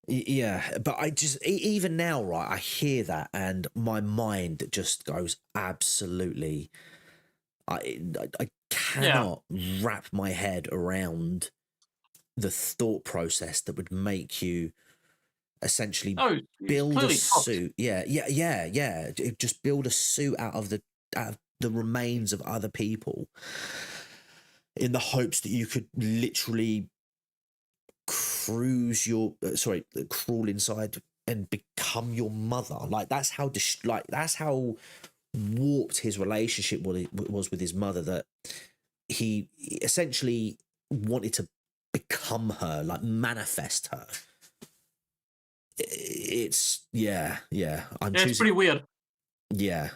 yeah, but I just even now, right? I hear that and my mind just goes absolutely. I cannot wrap my head around the thought process that would make you essentially build a suit. Yeah. Just build a suit out of the remains of other people in the hopes that you could literally crawl inside and become your mother. Like that's how warped his relationship was with his mother, that he essentially wanted to become her, like manifest her. It's It's pretty weird. I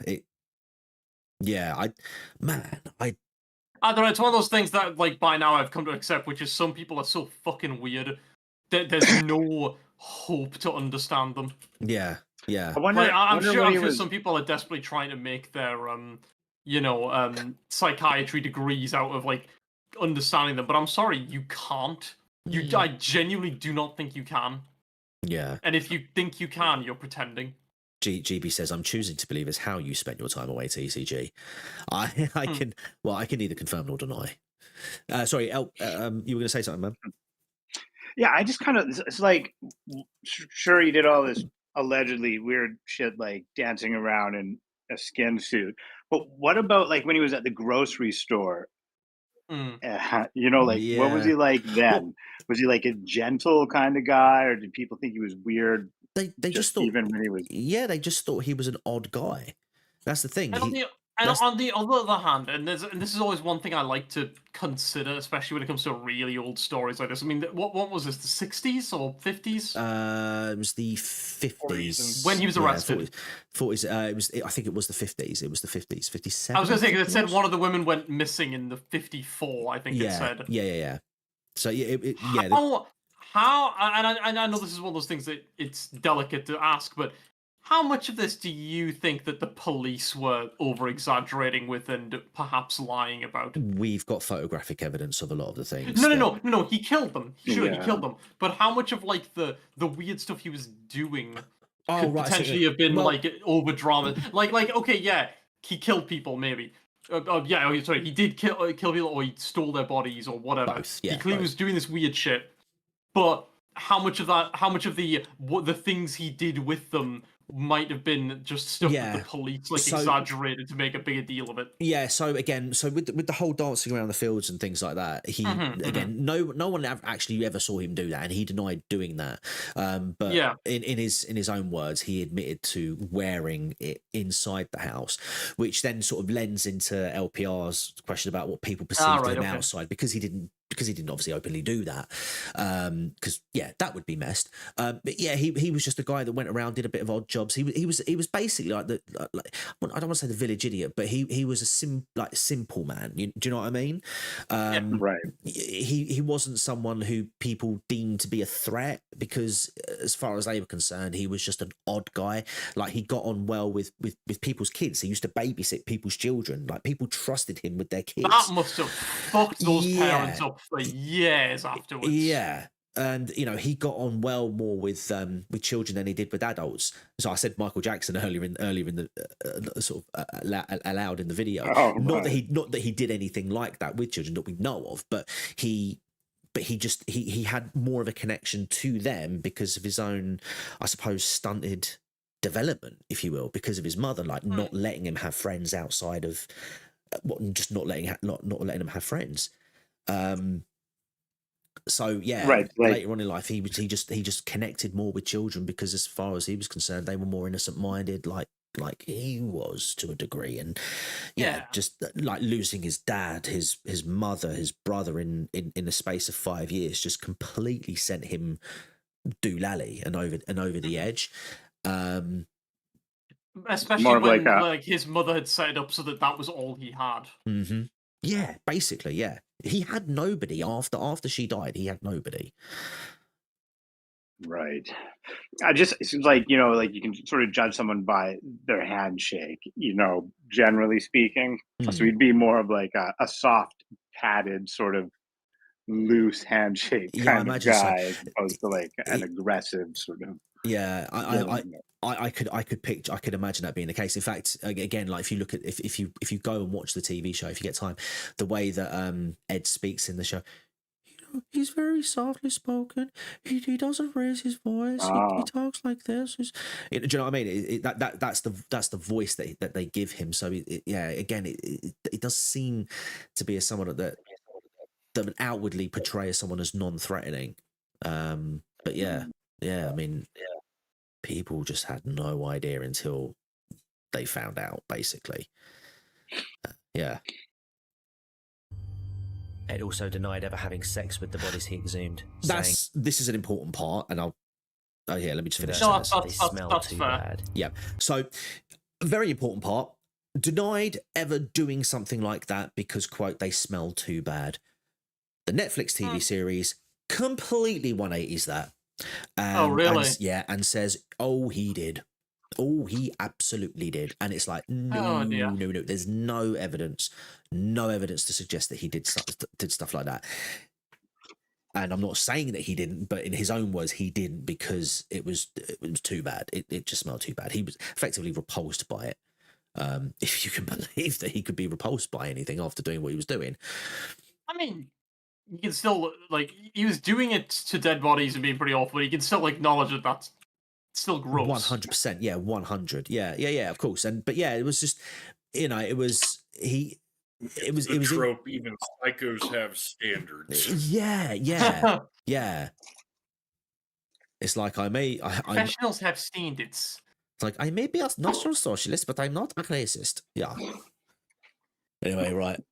I don't know, it's one of those things that, like, by now I've come to accept, which is some people are so fucking weird that there's no hope to understand them. yeah. I wonder, Like, I'm wonder sure what he was- some people are desperately trying to make their psychiatry degrees out of like understanding them, but I'm sorry, you can't. I genuinely do not think you can. Yeah. And if you think you can, you're pretending. GB says, I'm choosing to believe is how you spent your time away, TCG. I can neither confirm nor deny. Sorry, El, you were going to say something, man? Yeah, I just kind of, it's like, sure, he did all this allegedly weird shit like dancing around in a skin suit. But what about like when he was at the grocery store? What was he like then? Was he like a gentle kind of guy, or did people think he was weird? They just thought, even when he was, they just thought he was an odd guy. That's the thing. On the other hand, and this is always one thing I like to consider, especially when it comes to really old stories like this. I mean, what was this? The 60s or 50s? It was the 50s when he was arrested. 40s. I think it was the 50s. It was the 50s, 57. I was going to say, because it said one of the women went missing in the 54. I think it said. Yeah. So How? And I know this is one of those things that it's delicate to ask, but how much of this do you think that the police were over-exaggerating with and perhaps lying about? We've got photographic evidence of a lot of the things. No. He killed them. Sure, he killed them. But how much of like the weird stuff he was doing could potentially have been like over drama? Like okay, yeah, he killed people maybe. He did kill people, or he stole their bodies, or whatever. Both, he clearly was doing this weird shit. But how much of the things he did with them might have been just stuff that the police exaggerated to make a bigger deal of it. Yeah, so with the whole dancing around the fields and things like that, he no one actually ever saw him do that, and he denied doing that. But in his own words, he admitted to wearing it inside the house, which then sort of lends into LPR's question about what people perceived him outside, because he didn't because he didn't obviously openly do that. Because yeah, that would be messed. But yeah, he was just a guy that went around, did a bit of odd jobs. He was basically like I don't want to say the village idiot, but he was a simple man. Do you know what I mean? Right. He wasn't someone who people deemed to be a threat, because as far as they were concerned, he was just an odd guy. Like, he got on well with people's kids. He used to babysit people's children. Like, people trusted him with their kids. That must have fucked those parents up for years afterwards. Yeah. And he got on well more with children than he did with adults. So I said Michael Jackson earlier in the sort of allowed in the video. Oh, not right. that he did anything like that with children that we know of, but he had more of a connection to them because of his own, I suppose, stunted development, if you will, because of his mother, like not letting him have friends outside of just not letting him have friends. So yeah, Right. later on in life, he just connected more with children because, as far as he was concerned, they were more innocent-minded, like he was to a degree. And yeah, just like losing his dad, his mother, his brother in the space of 5 years just completely sent him doolally and over the edge. Especially More of when like his mother had set it up so that was all he had. Mm-hmm. Yeah, basically, yeah. He had nobody after she died. He had nobody. Right. It seems like, like you can sort of judge someone by their handshake, generally speaking. So he'd be more of like a soft, padded, sort of loose handshake kind of guy, as opposed to like an aggressive sort of. Yeah, I could imagine that being the case. In fact, again, like if you look at if you go and watch the TV show, if you get time, the way that Ed speaks in the show, he's very softly spoken. He doesn't raise his voice. He talks like this. Do you know what I mean? That's the voice that they give him. So it does seem to be as someone that would outwardly portray as someone as non-threatening. But yeah, I mean, people just had no idea until they found out, basically. Yeah. Ed also denied ever having sex with the bodies he exhumed. This is an important part, and let me just finish. No, they smell too bad. Yeah. So, a very important part. Denied ever doing something like that because, quote, they smell too bad. The Netflix TV series completely 180s that. Oh, really? And says, oh, he did. Oh, he absolutely did. And it's like, no. There's no evidence to suggest that he did stuff like that. And I'm not saying that he didn't, but in his own words, he didn't, because it was too bad. It just smelled too bad. He was effectively repulsed by it. If you can believe that he could be repulsed by anything after doing what he was doing. I mean, you can still, like, he was doing it to dead bodies and being pretty awful, but you can still acknowledge that that's still gross. 100%, yeah, 100, yeah, of course. But yeah, it was just, it was the trope. Even psychos have standards. Yeah. It's like professionals have standards. It's like, I may be a nostril socialist, but I'm not a racist. Yeah. Anyway, right.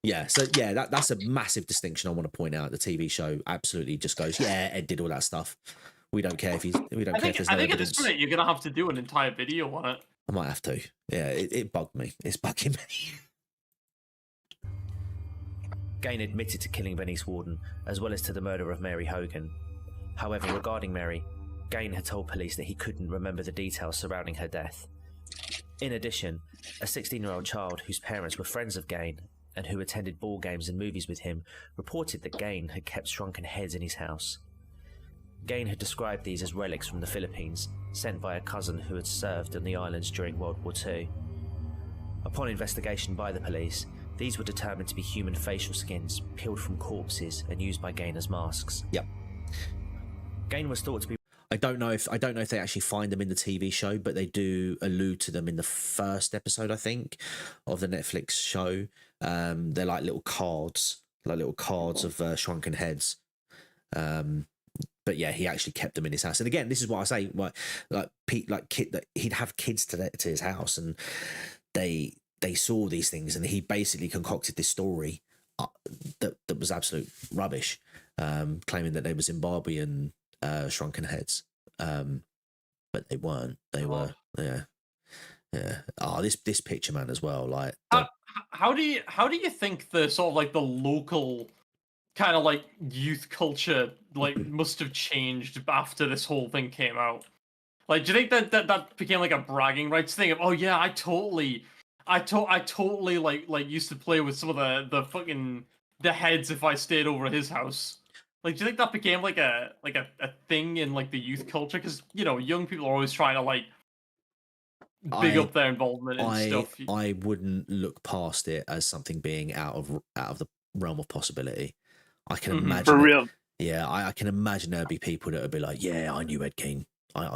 Yeah, so yeah, that's a massive distinction I want to point out. The TV show absolutely just goes, yeah, Ed did all that stuff. We don't care if care if there's no I think evidence. at this point you're gonna have to do an entire video on it. I might have to. Yeah, it bugged me. It's bugging me. Gein admitted to killing Bernice Warden, as well as to the murder of Mary Hogan. However, regarding Mary, Gein had told police that he couldn't remember the details surrounding her death. In addition, a 16-year-old child whose parents were friends of Gein and who attended ball games and movies with him reported that Gein had kept shrunken heads in his house. Gein had described these as relics from the Philippines, sent by a cousin who had served on the islands during World War II. Upon investigation by the police, these were determined to be human facial skins peeled from corpses and used by Gein as masks. Yep. Gein was thought to be... I don't know if they actually find them in the TV show, but they do allude to them in the first episode, I think, of the Netflix show. They're like little cards of shrunken heads. But yeah, he actually kept them in his house. And again, this is what I say, that he'd have kids to his house, and they saw these things, and he basically concocted this story that was absolute rubbish, claiming that they were Zimbabwean shrunken heads, but they weren't. They were, yeah. Oh, this picture, man, as well. Like, how do you think the sort of like the local kind of like youth culture like must have changed after this whole thing came out? Like, do you think that became like a bragging rights thing of, oh yeah, I totally like used to play with some of the fucking the heads if I stayed over at his house. Like, do you think that became like a thing in like the youth culture? Because young people are always trying to like big up their involvement in stuff. I wouldn't look past it as something being out of the realm of possibility. I can imagine for real. Yeah, I can imagine there'd be people that would be like, yeah, I knew Ed Gein.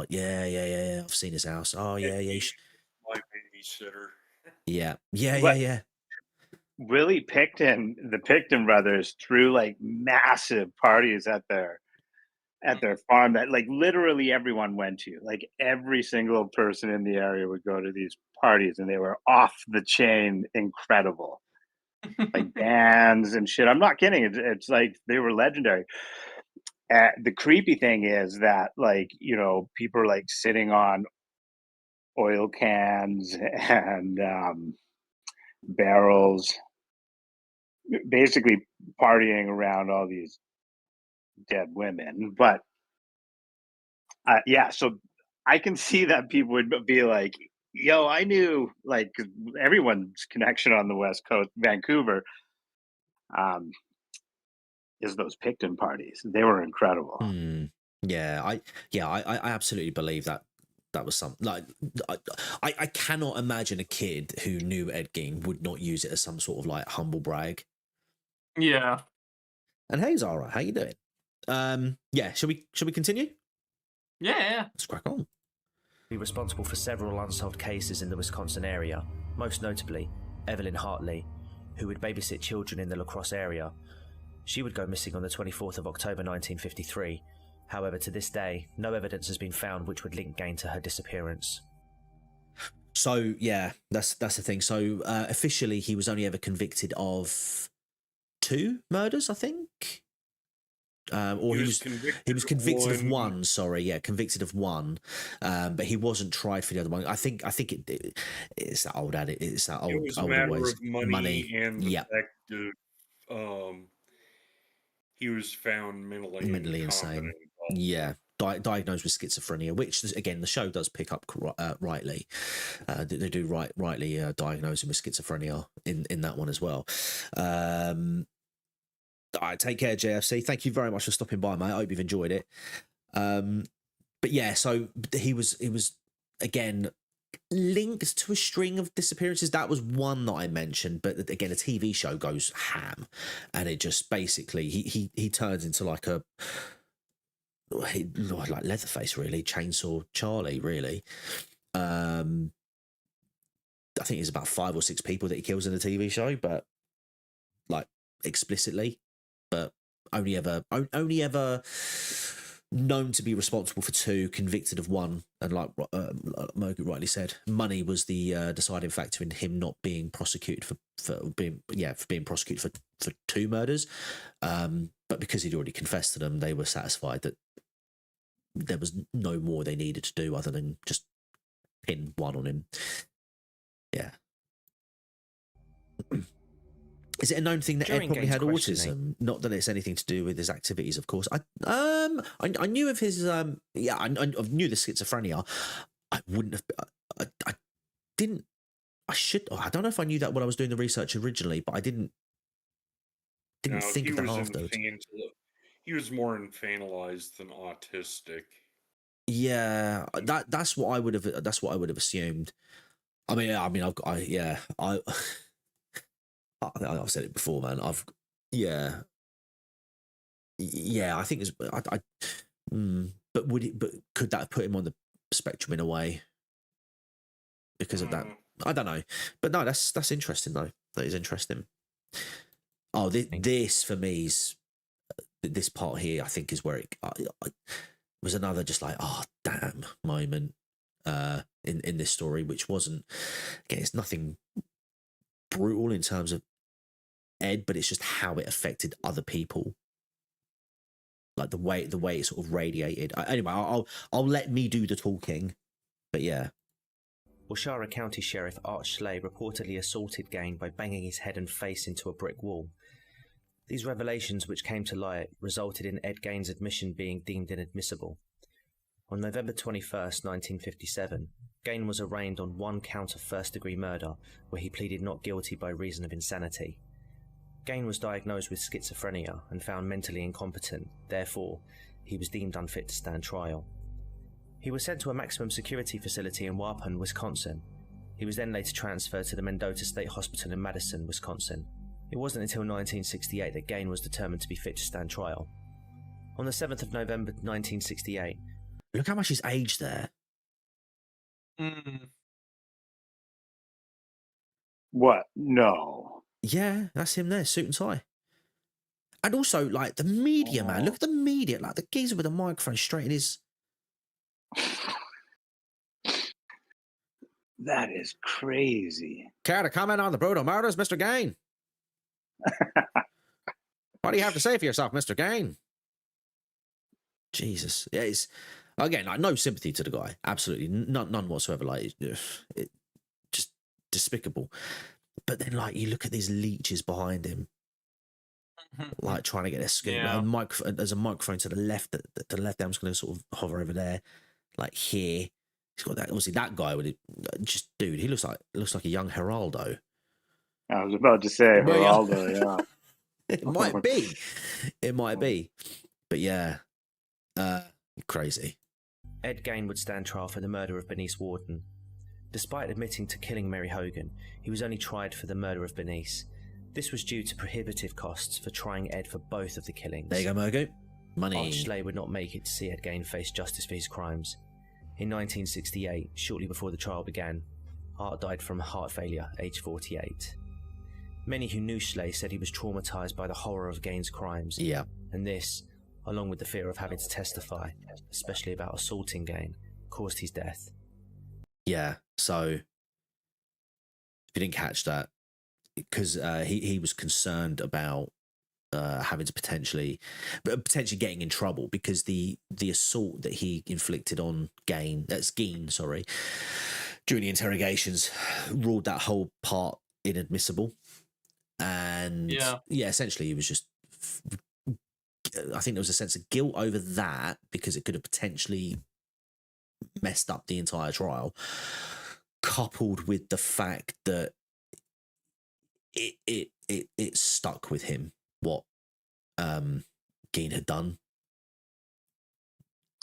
Yeah, I've seen his house. Oh yeah, My babysitter. yeah. Willie Picton, the Picton brothers, threw like massive parties at their farm that like literally everyone went to. Like every single person in the area would go to these parties, and they were off the chain incredible. Like bands and shit. I'm not kidding. It's like they were legendary. The creepy thing is that like people are like sitting on oil cans and barrels, basically partying around all these dead women. But yeah, so I can see that people would be like, yo, I knew, like, 'cause everyone's connection on the West Coast, Vancouver, is those Picton parties. They were incredible. Yeah, I absolutely believe that was something like I cannot imagine a kid who knew Ed Gein would not use it as some sort of like humble brag. Yeah. And hey, Zara, how you doing? Yeah, should we continue? Yeah. Let's crack on. Be responsible for several unsolved cases in the Wisconsin area, most notably Evelyn Hartley, who would babysit children in the La Crosse area. She would go missing on the 24th of October 1953. However, to this day, no evidence has been found which would link Gein to her disappearance. So yeah, that's the thing. So officially, he was only ever convicted of 2 murders, I think. Or he was convicted of one. Sorry, yeah, convicted of one, but he wasn't tried for the other one. I think it's that old adage. It's that old. It was a old matter always, of money and the yeah, fact that he was found mentally insane. incompetent. Yeah, diagnosed with schizophrenia, which again the show does pick up rightly. They do rightly diagnose him with schizophrenia in that one as well. All right, take care, JFC. Thank you very much for stopping by, mate. I hope you've enjoyed it. But yeah, so he was again linked to a string of disappearances. That was one that I mentioned, but again, a TV show goes ham, and it just basically he turns into like like Leatherface, really, Chainsaw Charlie, really. I think it's about 5 or 6 people that he kills in the TV show, but like explicitly. But only ever known to be responsible for 2, convicted of 1, and like Mogu rightly said, money was the deciding factor in him not being prosecuted for being prosecuted for 2 murders. But because he'd already confessed to them, they were satisfied that there was no more they needed to do other than just pin 1 on him. Yeah. Is it a known thing that Ed probably had autism? Not that it's anything to do with his activities, of course. I knew of his I knew the schizophrenia. I wouldn't have. I didn't. I should. I don't know if I knew that when I was doing the research originally, but I didn't think of that afterwards. He was more infantilized than autistic. Yeah, that's what I would have. That's what I would have assumed. I mean, I've said it before, man. I think it's. But could that have put him on the spectrum in a way because of that? I don't know, but no, that's interesting though. That is interesting. Oh, this for me is this part here. I think is where it was another just like damn moment in this story, which wasn't again. It's nothing brutal in terms of Ed, but it's just how it affected other people. Like the way it sort of radiated. Anyway, I'll let me do the talking. But yeah. Washara County Sheriff Art Schley reportedly assaulted Gein by banging his head and face into a brick wall. These revelations, which came to light, resulted in Ed Gein's admission being deemed inadmissible. On November 21st, 1957, Gein was arraigned on one count of first-degree murder, where he pleaded not guilty by reason of insanity. Gein was diagnosed with schizophrenia and found mentally incompetent, therefore, he was deemed unfit to stand trial. He was sent to a maximum security facility in Waupun, Wisconsin. He was then later transferred to the Mendota State Hospital in Madison, Wisconsin. It wasn't until 1968 that Gein was determined to be fit to stand trial. On the 7th of November 1968... Look how much he's aged there. What? No. Yeah, that's him there, suit and tie. And also, like, the media, man. Look at the media. Like, the geezer with the microphone straight in his... That is crazy. Care to comment on the brutal murders, Mr. Gein? What do you have to say for yourself, Mr. Gein? Jesus. Yeah, it's... Again, like, no sympathy to the guy. Absolutely. None whatsoever. Like, it just despicable. But then, like, you look at these leeches behind him, like, trying to get their skin. Yeah. There's a microphone to the left. To the left, I'm just going to sort of hover over there, like here. He's got that. Obviously, that guy with it. Just dude, he looks like a young Geraldo. I was about to say Geraldo. Yeah, it might be. It might be. But yeah, crazy. Ed Gein would stand trial for the murder of Bernice Warden. Despite admitting to killing Mary Hogan, he was only tried for the murder of Bernice. This was due to prohibitive costs for trying Ed for both of the killings. There you go, Mogo. Money. Art Schley would not make it to see Ed Gein face justice for his crimes. In 1968, shortly before the trial began, Art died from heart failure, aged 48. Many who knew Schley said he was traumatized by the horror of Gein's crimes. Yeah. And this, along with the fear of having to testify, especially about assaulting Gein, caused his death. Yeah, so if you didn't catch that, because he was concerned about having to potentially getting in trouble because the assault that he inflicted on Gein, during the interrogations, ruled that whole part inadmissible. And yeah, essentially he was just... I think there was a sense of guilt over that because it could have potentially messed up the entire trial, coupled with the fact that it stuck with him what Gein had done.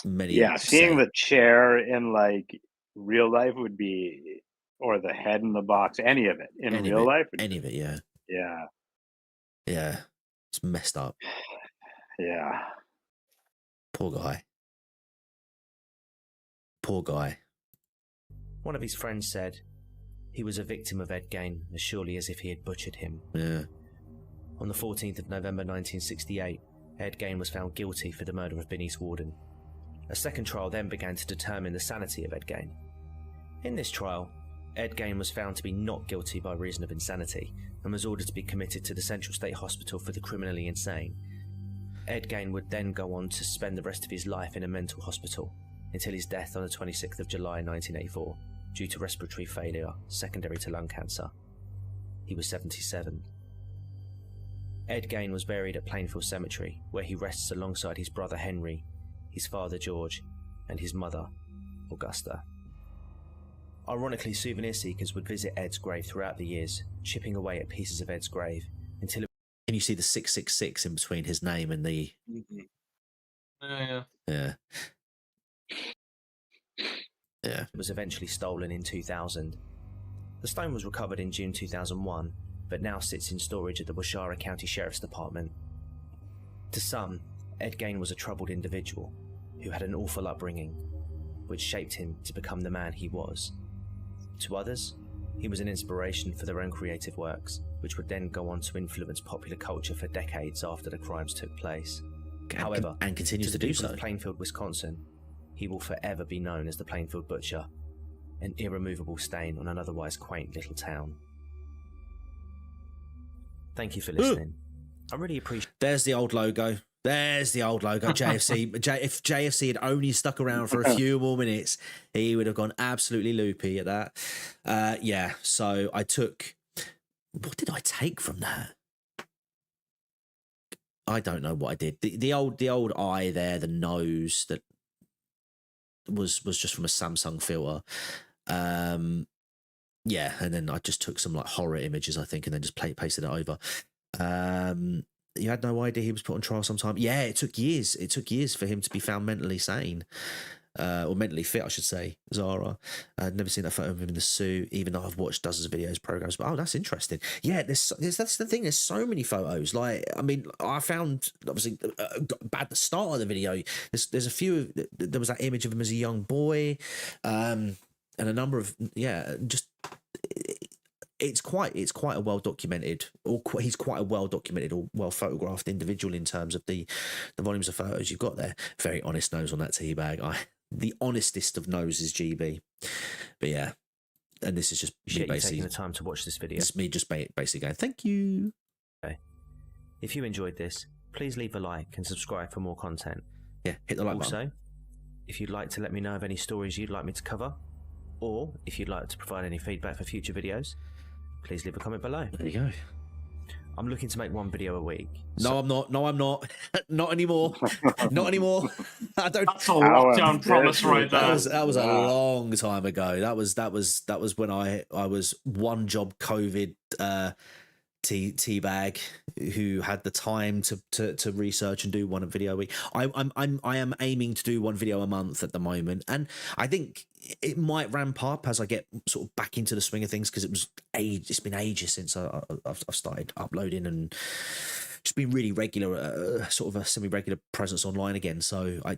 Seeing the chair in like real life would be, or the head in the box, any of it in real life, any of it, yeah, it's messed up. Yeah, poor guy. One of his friends said he was a victim of Ed Gein as surely as if he had butchered him. Yeah. On the 14th of November 1968, Ed Gein was found guilty for the murder of Bernice Warden. A second trial then began to determine the sanity of Ed Gein. In this trial, Ed Gein was found to be not guilty by reason of insanity and was ordered to be committed to the Central State Hospital for the Criminally Insane. Ed Gein would then go on to spend the rest of his life in a mental hospital until his death on the 26th of July 1984 due to respiratory failure secondary to lung cancer. He was 77. Ed Gein was buried at Plainfield Cemetery, where he rests alongside his brother Henry, his father George, and his mother, Augusta. Ironically, souvenir seekers would visit Ed's grave throughout the years, chipping away at pieces of Ed's grave until... And you see the 666 in between his name and the... Yeah. It was eventually stolen in 2000. The stone was recovered in June 2001, but now sits in storage at the Washara County Sheriff's Department. To some, Ed Gein was a troubled individual who had an awful upbringing, which shaped him to become the man he was. To others, he was an inspiration for their own creative works, which would then go on to influence popular culture for decades after the crimes took place. However, and continues to do so. Of Plainfield, Wisconsin, he will forever be known as the Plainfield Butcher, an irremovable stain on an otherwise quaint little town. Thank you for listening. I really appreciate. There's the old logo. There's the old logo. JFC. If JFC had only stuck around for a few more minutes, he would have gone absolutely loopy at that. Yeah. So I took. What did I take from that? I don't know what I did. The old eye there, the nose that was just from a Samsung filter. Yeah, and then I just took some like horror images, I think, and then just pasted it over. You had no idea he was put on trial sometime. Yeah, it took years. It took years for him to be found mentally sane. Or mentally fit, I should say, Zara. I'd never seen that photo of him in the suit, even though I've watched dozens of videos, programs. But that's interesting. Yeah, that's the thing. There's so many photos. Like, I mean, I found obviously bad at the start of the video. There's a few. There was that image of him as a young boy, and a number of just. It's quite a well documented, he's quite a well documented or well photographed individual in terms of the volumes of photos you've got there. Very honest nose on that tea bag. The honestest of noses, GB. But yeah, and this is just me basically taking the time to watch this video. It's me just basically going, thank you. Okay. If you enjoyed this, please leave a like and subscribe for more content. Yeah, hit the like button. Also, if you'd like to let me know of any stories you'd like me to cover, or if you'd like to provide any feedback for future videos, please leave a comment below. There you go. I'm looking to make one video a week. No, I'm not. No, I'm not. Not anymore. Not anymore. I don't. That's a lockdown promise right there. That was a long time ago. That was when I was one job COVID teabag who had the time to research and do one video a week. I am aiming to do one video a month at the moment, and I think it might ramp up as I get sort of back into the swing of things, because it's been ages since I've started uploading and just been really regular, sort of a semi-regular presence online again. So I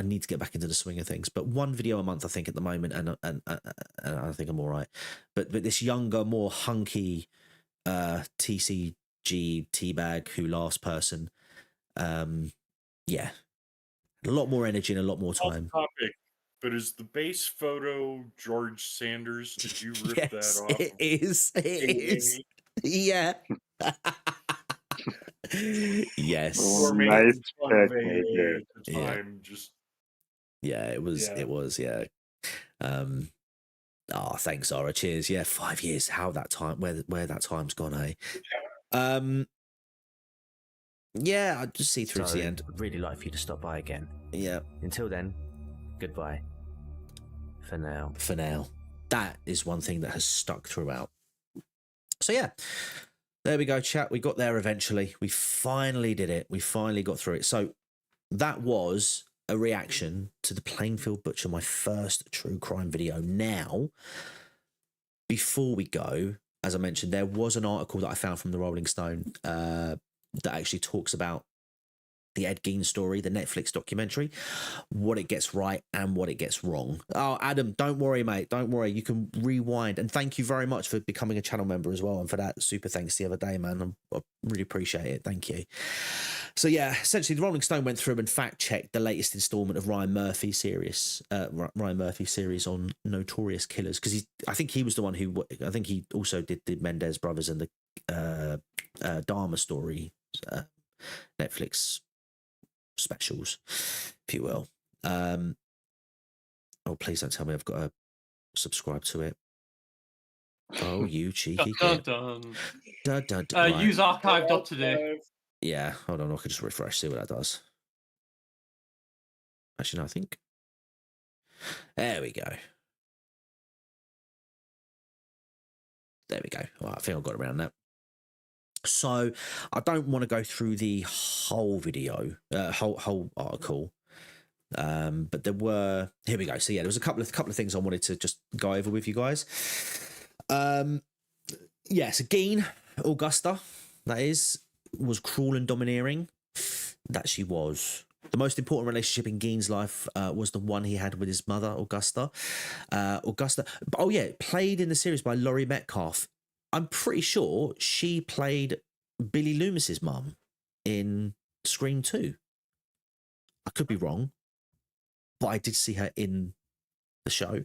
need to get back into the swing of things. But one video a month, I think, at the moment, and I think I'm all right. But this younger, more hunky TCG teabag who last person, a lot more energy and a lot more time. Off topic, but is the base photo George Sanders? Did you rip that off? It is. Yeah. Yes. Oh, Or maybe nice it's fun pick, vague Major. at the time, just It was. Thanks, Zara. Cheers. Yeah, 5 years. How that time, where that time's gone, eh? I just see through to the end. I'd really like for you to stop by again. Yeah. Until then, goodbye. For now. For now. That is one thing that has stuck throughout. So yeah, there we go, chat. We got there eventually. We finally did it. We finally got through it. So that was a reaction to the Plainfield Butcher, my first true crime video. Now, before we go, as I mentioned, there was an article that I found from the Rolling Stone that actually talks about the Ed Gein story, the Netflix documentary, what it gets right and what it gets wrong. Oh, Adam, don't worry, mate. Don't worry. You can rewind. And thank you very much for becoming a channel member as well. And for that, super thanks the other day, man. I really appreciate it. Thank you. So yeah, essentially the Rolling Stone went through and fact-checked the latest installment of Ryan Murphy's series on notorious killers. Because I think he was the one who, I think he also did the Mendez brothers and the Dharma story, Netflix specials, if you will. Please don't tell me I've got to subscribe to it. Oh, you cheeky kid. Right. Use archive.today. Yeah, hold on, I could just refresh, see what that does. Actually, no, I think. There we go. There we go. All right, I think I've got around that. So I don't want to go through the whole video, whole article, but there were, here we go. So yeah, there was a couple of things I wanted to just go over with you guys. So Gein, Augusta, that is, was cruel and domineering. That she was. The most important relationship in Gein's life was the one he had with his mother, Augusta. Played in the series by Laurie Metcalf. I'm pretty sure she played Billy Loomis's mum in Scream 2. I could be wrong, but I did see her in the show.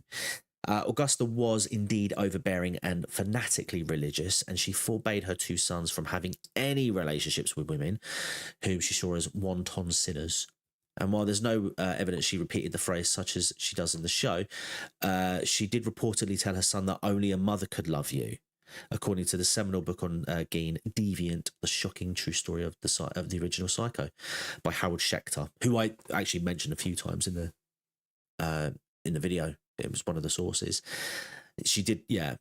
Augusta was indeed overbearing and fanatically religious, and she forbade her two sons from having any relationships with women whom she saw as wanton sinners. And while there's no evidence she repeated the phrase such as she does in the show, she did reportedly tell her son that only a mother could love you, according to the seminal book on Gein, Deviant, the shocking true story of the original Psycho, by Harold Schechter, who I actually mentioned a few times in the video. It was one of the sources. She did, yeah.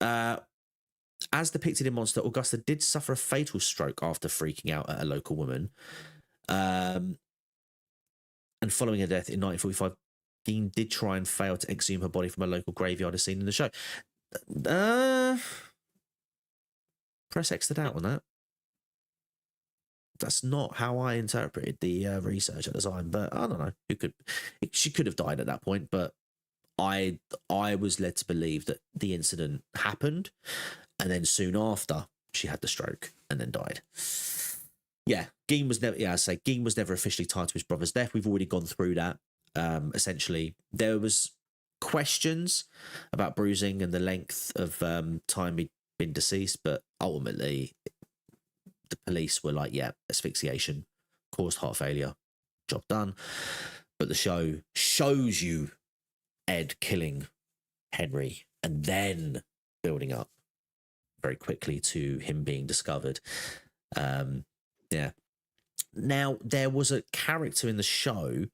As depicted in Monster, Augusta did suffer a fatal stroke after freaking out at a local woman. And following her death in 1945, Gein did try and fail to exhume her body from a local graveyard as seen in the show. Press X to doubt on that. That's not how I interpreted the research at the time, but I don't know. She could have died at that point, but I was led to believe that the incident happened, and then soon after she had the stroke and then died. Yeah, Gein was never. Yeah, I say Gein was never officially tied to his brother's death. We've already gone through that. Essentially, there was questions about bruising and the length of time he'd been deceased, but ultimately the police were like, yeah, asphyxiation caused heart failure, job done. But the show shows you Ed killing Henry and then building up very quickly to him being discovered. Yeah. Now, there was a character in the show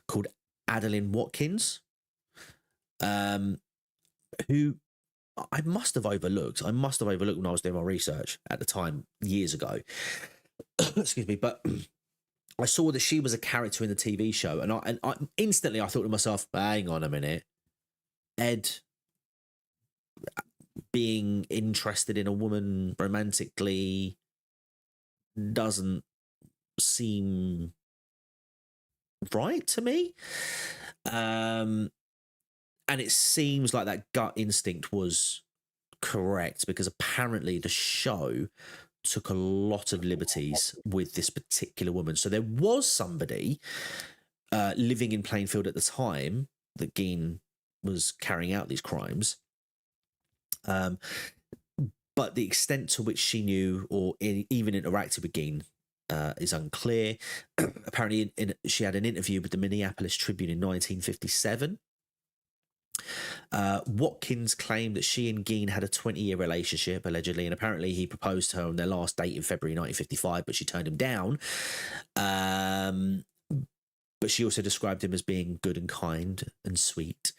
called Adeline Watkins, who I must have overlooked. When I was doing my research at the time, years ago. Excuse me, but I saw that she was a character in the TV show, and I instantly I thought to myself, hang on a minute, Ed being interested in a woman romantically doesn't seem right to me. And it seems like that gut instinct was correct, because apparently the show took a lot of liberties with this particular woman. So there was somebody living in Plainfield at the time that Gein was carrying out these crimes. But the extent to which she knew or even interacted with Gein is unclear. Apparently, she had an interview with the Minneapolis Tribune in 1957. Watkins claimed that she and Gein had a 20-year relationship, allegedly, and apparently he proposed to her on their last date in February 1955, but she turned him down. But she also described him as being good and kind and sweet.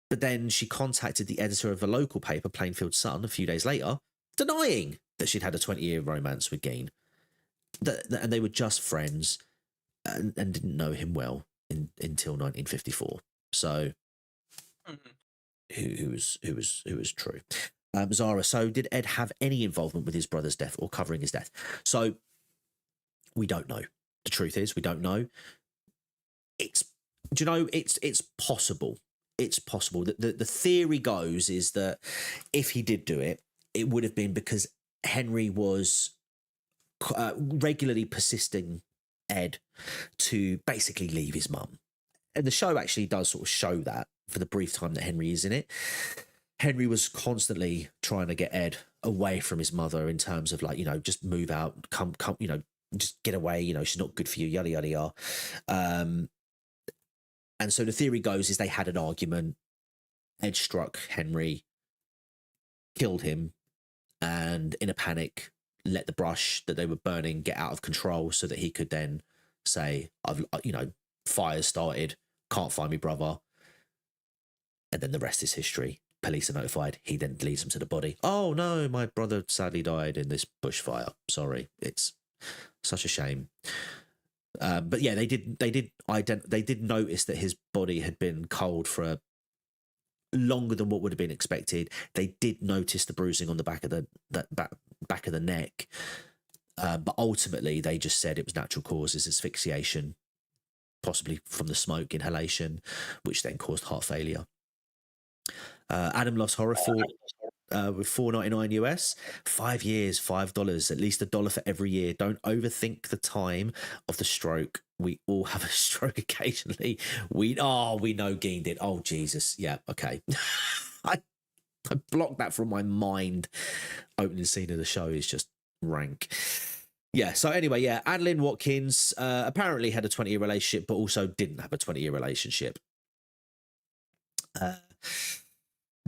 But then she contacted the editor of a local paper, Plainfield Sun, a few days later, denying that she'd had a 20-year romance with Gein. And they were just friends and didn't know him well until 1954. So, who was true? Zara, so did Ed have any involvement with his brother's death or covering his death? So, we don't know. The truth is, we don't know. It's possible. It's possible. The theory goes is that if he did do it, it would have been because Henry was regularly persisting Ed to basically leave his mum. And the show actually does sort of show that for the brief time that Henry is in it. Henry was constantly trying to get Ed away from his mother in terms of like, just move out, come, just get away, she's not good for you, yada, yada, yada. And so the theory goes is they had an argument. Ed struck Henry, killed him, and in a panic, let the brush that they were burning get out of control so that he could then say, fire started, can't find me brother. And then the rest is history. Police are notified. He then leads them to the body. Oh no, my brother sadly died in this bushfire. Sorry, it's such a shame. But yeah, they did notice that his body had been cold for longer than what would have been expected. They did notice the bruising on the back of the neck, but ultimately they just said it was natural causes, asphyxiation, possibly from the smoke inhalation, which then caused heart failure. Adam Loves Horror with $4.99 US, 5 years, $5, at least $1 for every year. Don't overthink the time of the stroke. We all have a stroke occasionally. We know Gein did. Oh Jesus, yeah, okay. I blocked that from my mind. Opening scene of the show is just rank. Yeah, so anyway, yeah, Adeline Watkins apparently had a 20-year relationship, but also didn't have a 20-year relationship.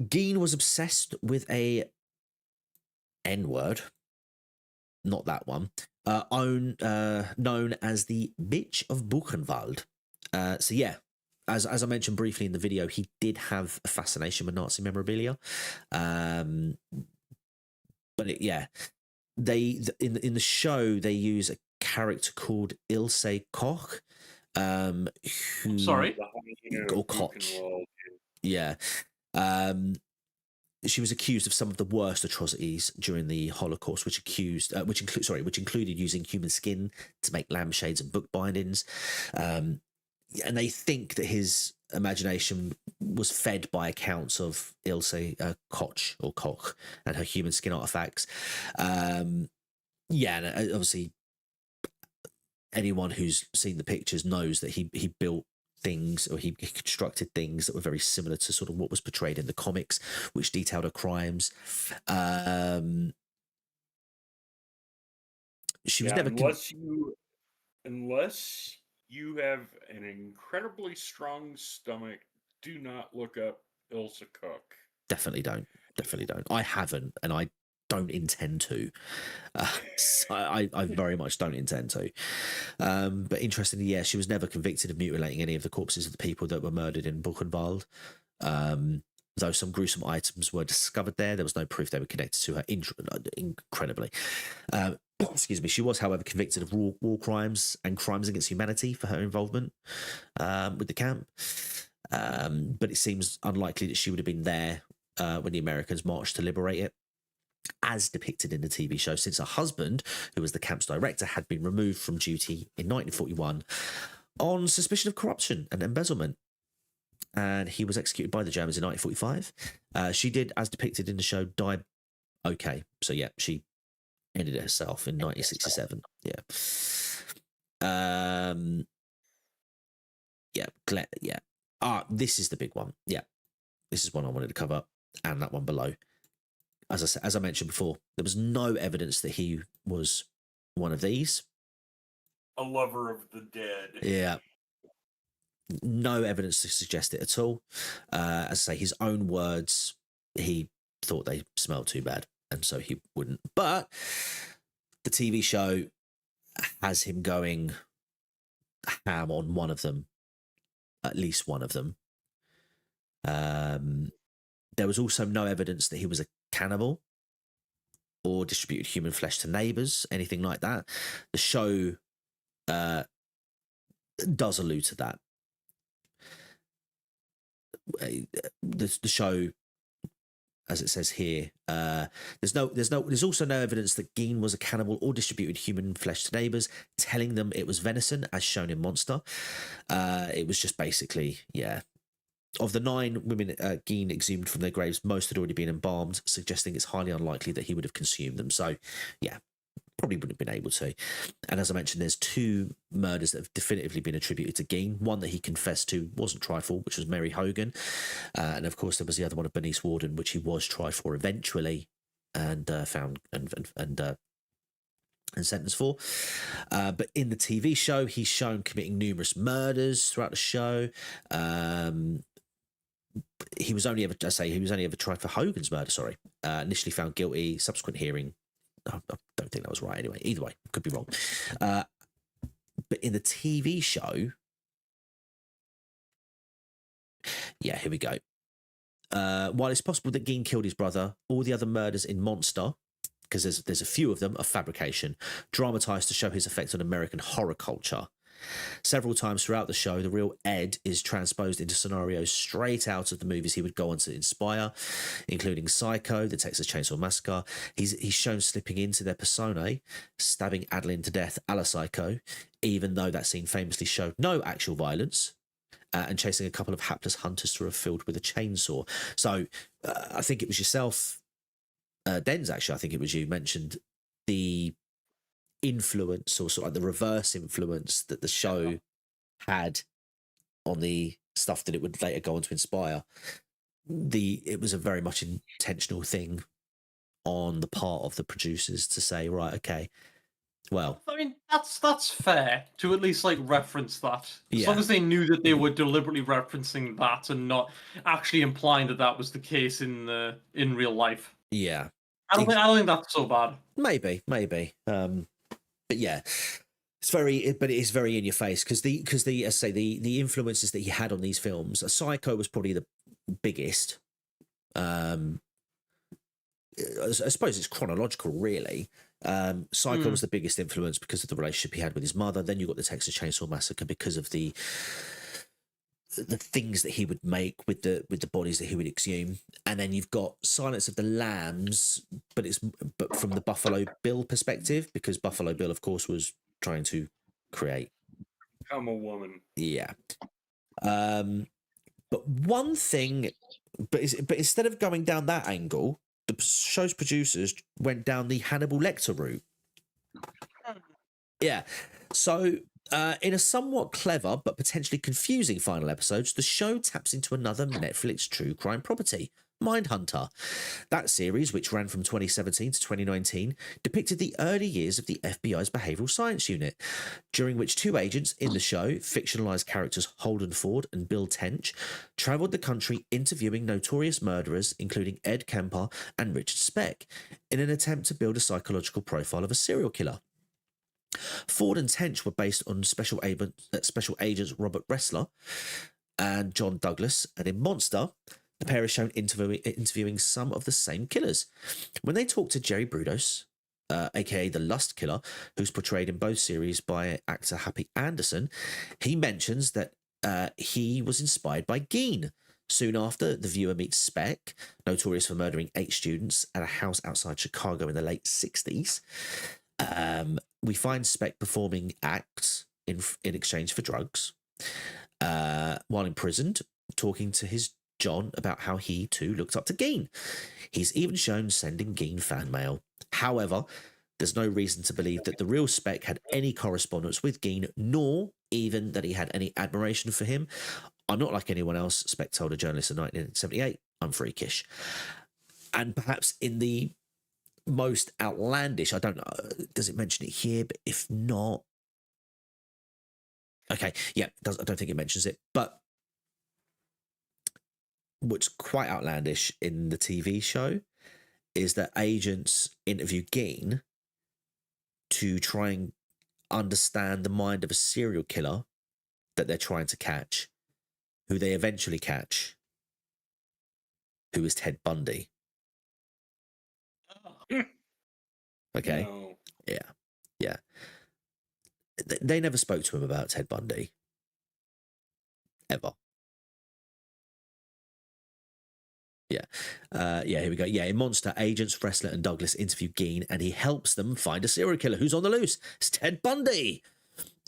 Gein was obsessed with a N-word, not that one, known as the Bitch of Buchenwald. So yeah, as I mentioned briefly in the video, he did have a fascination with Nazi memorabilia. But yeah, they in the show they use a character called Ilse Koch. Who, Sorry, The hyena or of Koch. Buchenwald. Yeah. She was accused of some of the worst atrocities during the Holocaust, which included using human skin to make lampshades and book bindings. And they think that his imagination was fed by accounts of Ilse Koch and her human skin artifacts. And obviously anyone who's seen the pictures knows that he built things, or he constructed things that were very similar to sort of what was portrayed in the comics, which detailed her crimes. She was never unless you have an incredibly strong stomach, do not look up Ilse Cook. Definitely don't. I haven't, and I don't intend to. So I very much don't intend to. But interestingly, yeah, she was never convicted of mutilating any of the corpses of the people that were murdered in Buchenwald. Though some gruesome items were discovered there was no proof they were connected to her, incredibly. Excuse me. She was, however, convicted of war crimes and crimes against humanity for her involvement with the camp. But it seems unlikely that she would have been there when the Americans marched to liberate it, as depicted in the TV show, since her husband, who was the camp's director, had been removed from duty in 1941 on suspicion of corruption and embezzlement. And he was executed by the Germans in 1945. She did, as depicted in the show, die okay. So yeah, she ended it herself in 1967. Yeah. This is the big one. Yeah. This is one I wanted to cover, and that one below. As I mentioned before, there was no evidence that he was one of these. A lover of the dead. Yeah. No evidence to suggest it at all. As I say, his own words, he thought they smelled too bad, and so he wouldn't. But the TV show has him going ham on one of them, at least one of them. There was also no evidence that he was a cannibal or distributed human flesh to neighbors, anything like that. The show does allude to that. The show, as it says here, there's also no evidence that Gein was a cannibal or distributed human flesh to neighbors, telling them it was venison, as shown in Monster. It was just basically, yeah. Of the 9 women Gein exhumed from their graves, most had already been embalmed, suggesting it's highly unlikely that he would have consumed them. So, yeah, probably wouldn't have been able to. And as I mentioned, there's 2 murders that have definitively been attributed to Gein. One that he confessed to wasn't tried for, which was Mary Hogan. And of course, there was the other one of Bernice Warden, which he was tried for eventually and found and sentenced for. But in the TV show, he's shown committing numerous murders throughout the show. He was only ever tried for Hogan's murder. Sorry, initially found guilty. Subsequent hearing, I don't think that was right. Anyway, either way, could be wrong. But in the TV show, yeah, here we go. While it's possible that Gein killed his brother, all the other murders in Monster, because there's a few of them, are fabrication, dramatized to show his effect on American horror culture. Several times throughout the show, the real Ed is transposed into scenarios straight out of the movies he would go on to inspire, including Psycho, the Texas Chainsaw Massacre. He's shown slipping into their personae, stabbing Adeline to death a la Psycho, even though that scene famously showed no actual violence, and chasing a couple of hapless hunters through a field with a chainsaw. So I think it was yourself, Denz, actually, I think it was you, mentioned the influence, or sort of like the reverse influence that the show had on the stuff that it would later go on to inspire. It was a very much intentional thing on the part of the producers to say, right, okay, well, I mean, that's fair to at least like reference that. As Yeah. long as they knew that they were deliberately referencing that and not actually implying that that was the case in real life. yeah, I don't think that's so bad. maybe. But yeah, it is very in your face because as I say, the influences that he had on these films, Psycho was probably the biggest. I suppose it's chronological, really. Psycho was the biggest influence because of the relationship he had with his mother. Then you got the Texas Chainsaw Massacre because of the things that he would make with the bodies that he would exhume, and then you've got Silence of the Lambs, but from the Buffalo Bill perspective, because Buffalo Bill, of course, was trying to create. I'm a woman. Yeah. But one thing, but instead of going down that angle, the show's producers went down the Hannibal Lecter route. Yeah. So, in a somewhat clever but potentially confusing final episodes, the show taps into another Netflix true crime property, Mindhunter. That series, which ran from 2017 to 2019, depicted the early years of the FBI's Behavioral Science Unit, during which two agents in the show, fictionalized characters Holden Ford and Bill Tench, traveled the country interviewing notorious murderers, including Ed Kemper and Richard Speck, in an attempt to build a psychological profile of a serial killer. Ford and Tench were based on special agents Robert Ressler and John Douglas, and in Monster, the pair is shown interviewing some of the same killers. When they talk to Jerry Brudos, aka the Lust Killer, who's portrayed in both series by actor Happy Anderson, he mentions that he was inspired by Gein. Soon after, the viewer meets Speck, notorious for murdering 8 students at a house outside Chicago in the late 60s. We find Speck performing acts in exchange for drugs. While imprisoned, talking to his John about how he too looked up to Gein. He's even shown sending Gein fan mail. However, there's no reason to believe that the real Speck had any correspondence with Gein, nor even that he had any admiration for him. I'm not like anyone else, Speck told a journalist in 1978. I'm freakish. And perhaps in the most outlandish, I don't know, does it mention it here? But if not, okay, yeah, I don't think it mentions it. But what's quite outlandish in the TV show is that agents interview Gein to try and understand the mind of a serial killer that they're trying to catch, who they eventually catch, who is Ted Bundy. Okay. No. Yeah. They never spoke to him about Ted Bundy. Ever. Yeah. Here we go. Yeah, in Monster, agents Fressler and Douglas interview Gein, and he helps them find a serial killer who's on the loose. It's Ted Bundy.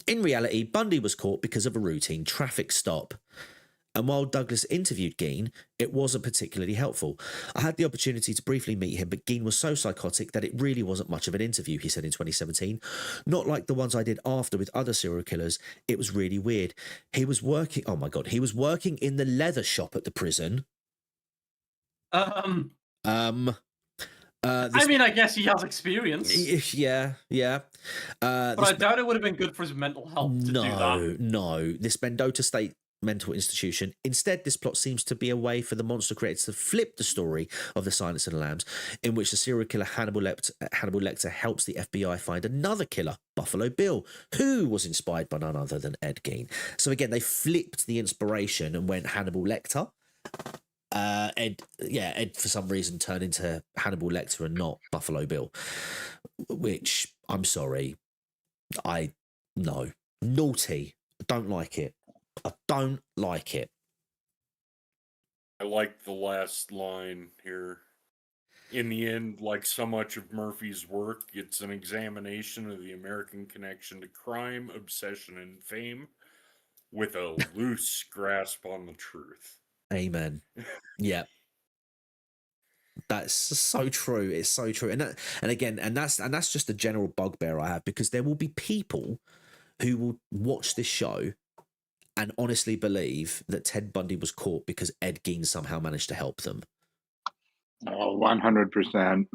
In reality, Bundy was caught because of a routine traffic stop. And while Douglas interviewed Gein, it wasn't particularly helpful. I had the opportunity to briefly meet him, but Gein was so psychotic that it really wasn't much of an interview, he said in 2017. Not like the ones I did after with other serial killers. It was really weird. He was working in the leather shop at the prison. I mean, I guess he has experience. Yeah. But I doubt it would have been good for his mental health to do that. No. This Mendota State mental institution. Instead, this plot seems to be a way for the monster creators to flip the story of the Silence of the Lambs, in which the serial killer Hannibal Lecter helps the FBI find another killer, Buffalo Bill, who was inspired by none other than Ed Gein. So again, they flipped the inspiration and went Hannibal Lecter. Ed for some reason turned into Hannibal Lecter and not Buffalo Bill, which I'm sorry, naughty. I don't like it. I like the last line here. In the end, like so much of Murphy's work, it's an examination of the American connection to crime, obsession, and fame, with a loose grasp on the truth. Amen. Yeah. That's so true. It's so true. And that's just the general bugbear I have, because there will be people who will watch this show and honestly believe that Ted Bundy was caught because Ed Gein somehow managed to help them. Oh, 100%.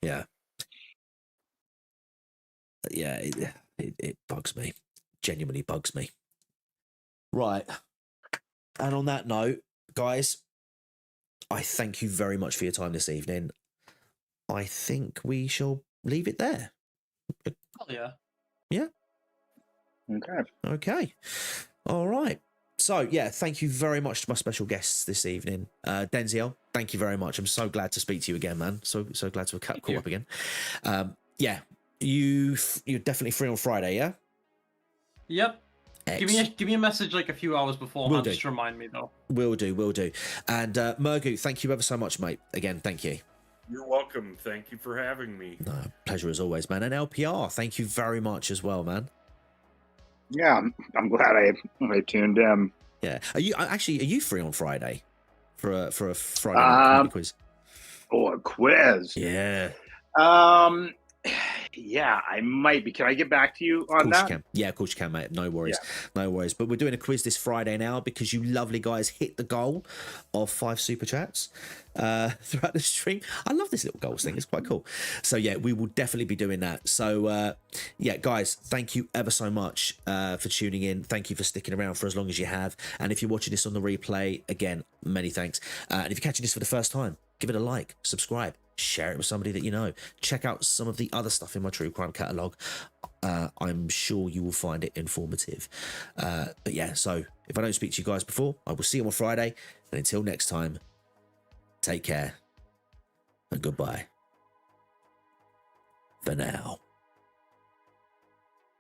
Yeah. Yeah, it bugs me. Genuinely bugs me. Right. And on that note, guys, I thank you very much for your time this evening. I think we shall leave it there. Oh yeah. Yeah. Okay. Okay. All right. So, yeah, thank you very much to my special guests this evening. Denzel, thank you very much. I'm so glad to speak to you again, man. So glad to have caught up again. Yeah, you're definitely free on Friday, yeah? Yep. Give me a message like a few hours beforehand, just to remind me though. Will do. And Murgu, thank you ever so much, mate. Again, thank you. You're welcome. Thank you for having me. No, pleasure as always, man. And LPR, thank you very much as well, man. Yeah, I'm glad I tuned in. Yeah. Are you free on Friday for a Friday night quiz? Oh, a quiz. Yeah. Yeah, I might be. Can I get back to you on that? You can. Yeah, of course you can, mate. No worries. Yeah. No worries. But we're doing a quiz this Friday now because you lovely guys hit the goal of 5 super chats throughout the stream. I love this little goals thing. It's quite cool. So, yeah, we will definitely be doing that. So, yeah, guys, thank you ever so much for tuning in. Thank you for sticking around for as long as you have. And if you're watching this on the replay, again, many thanks. And if you're catching this for the first time, give it a like, subscribe, share it with somebody that you know. Check out some of the other stuff in my true crime catalogue. I'm sure you will find it informative. But yeah, so if I don't speak to you guys before, I will see you on Friday. And until next time, take care and goodbye for now.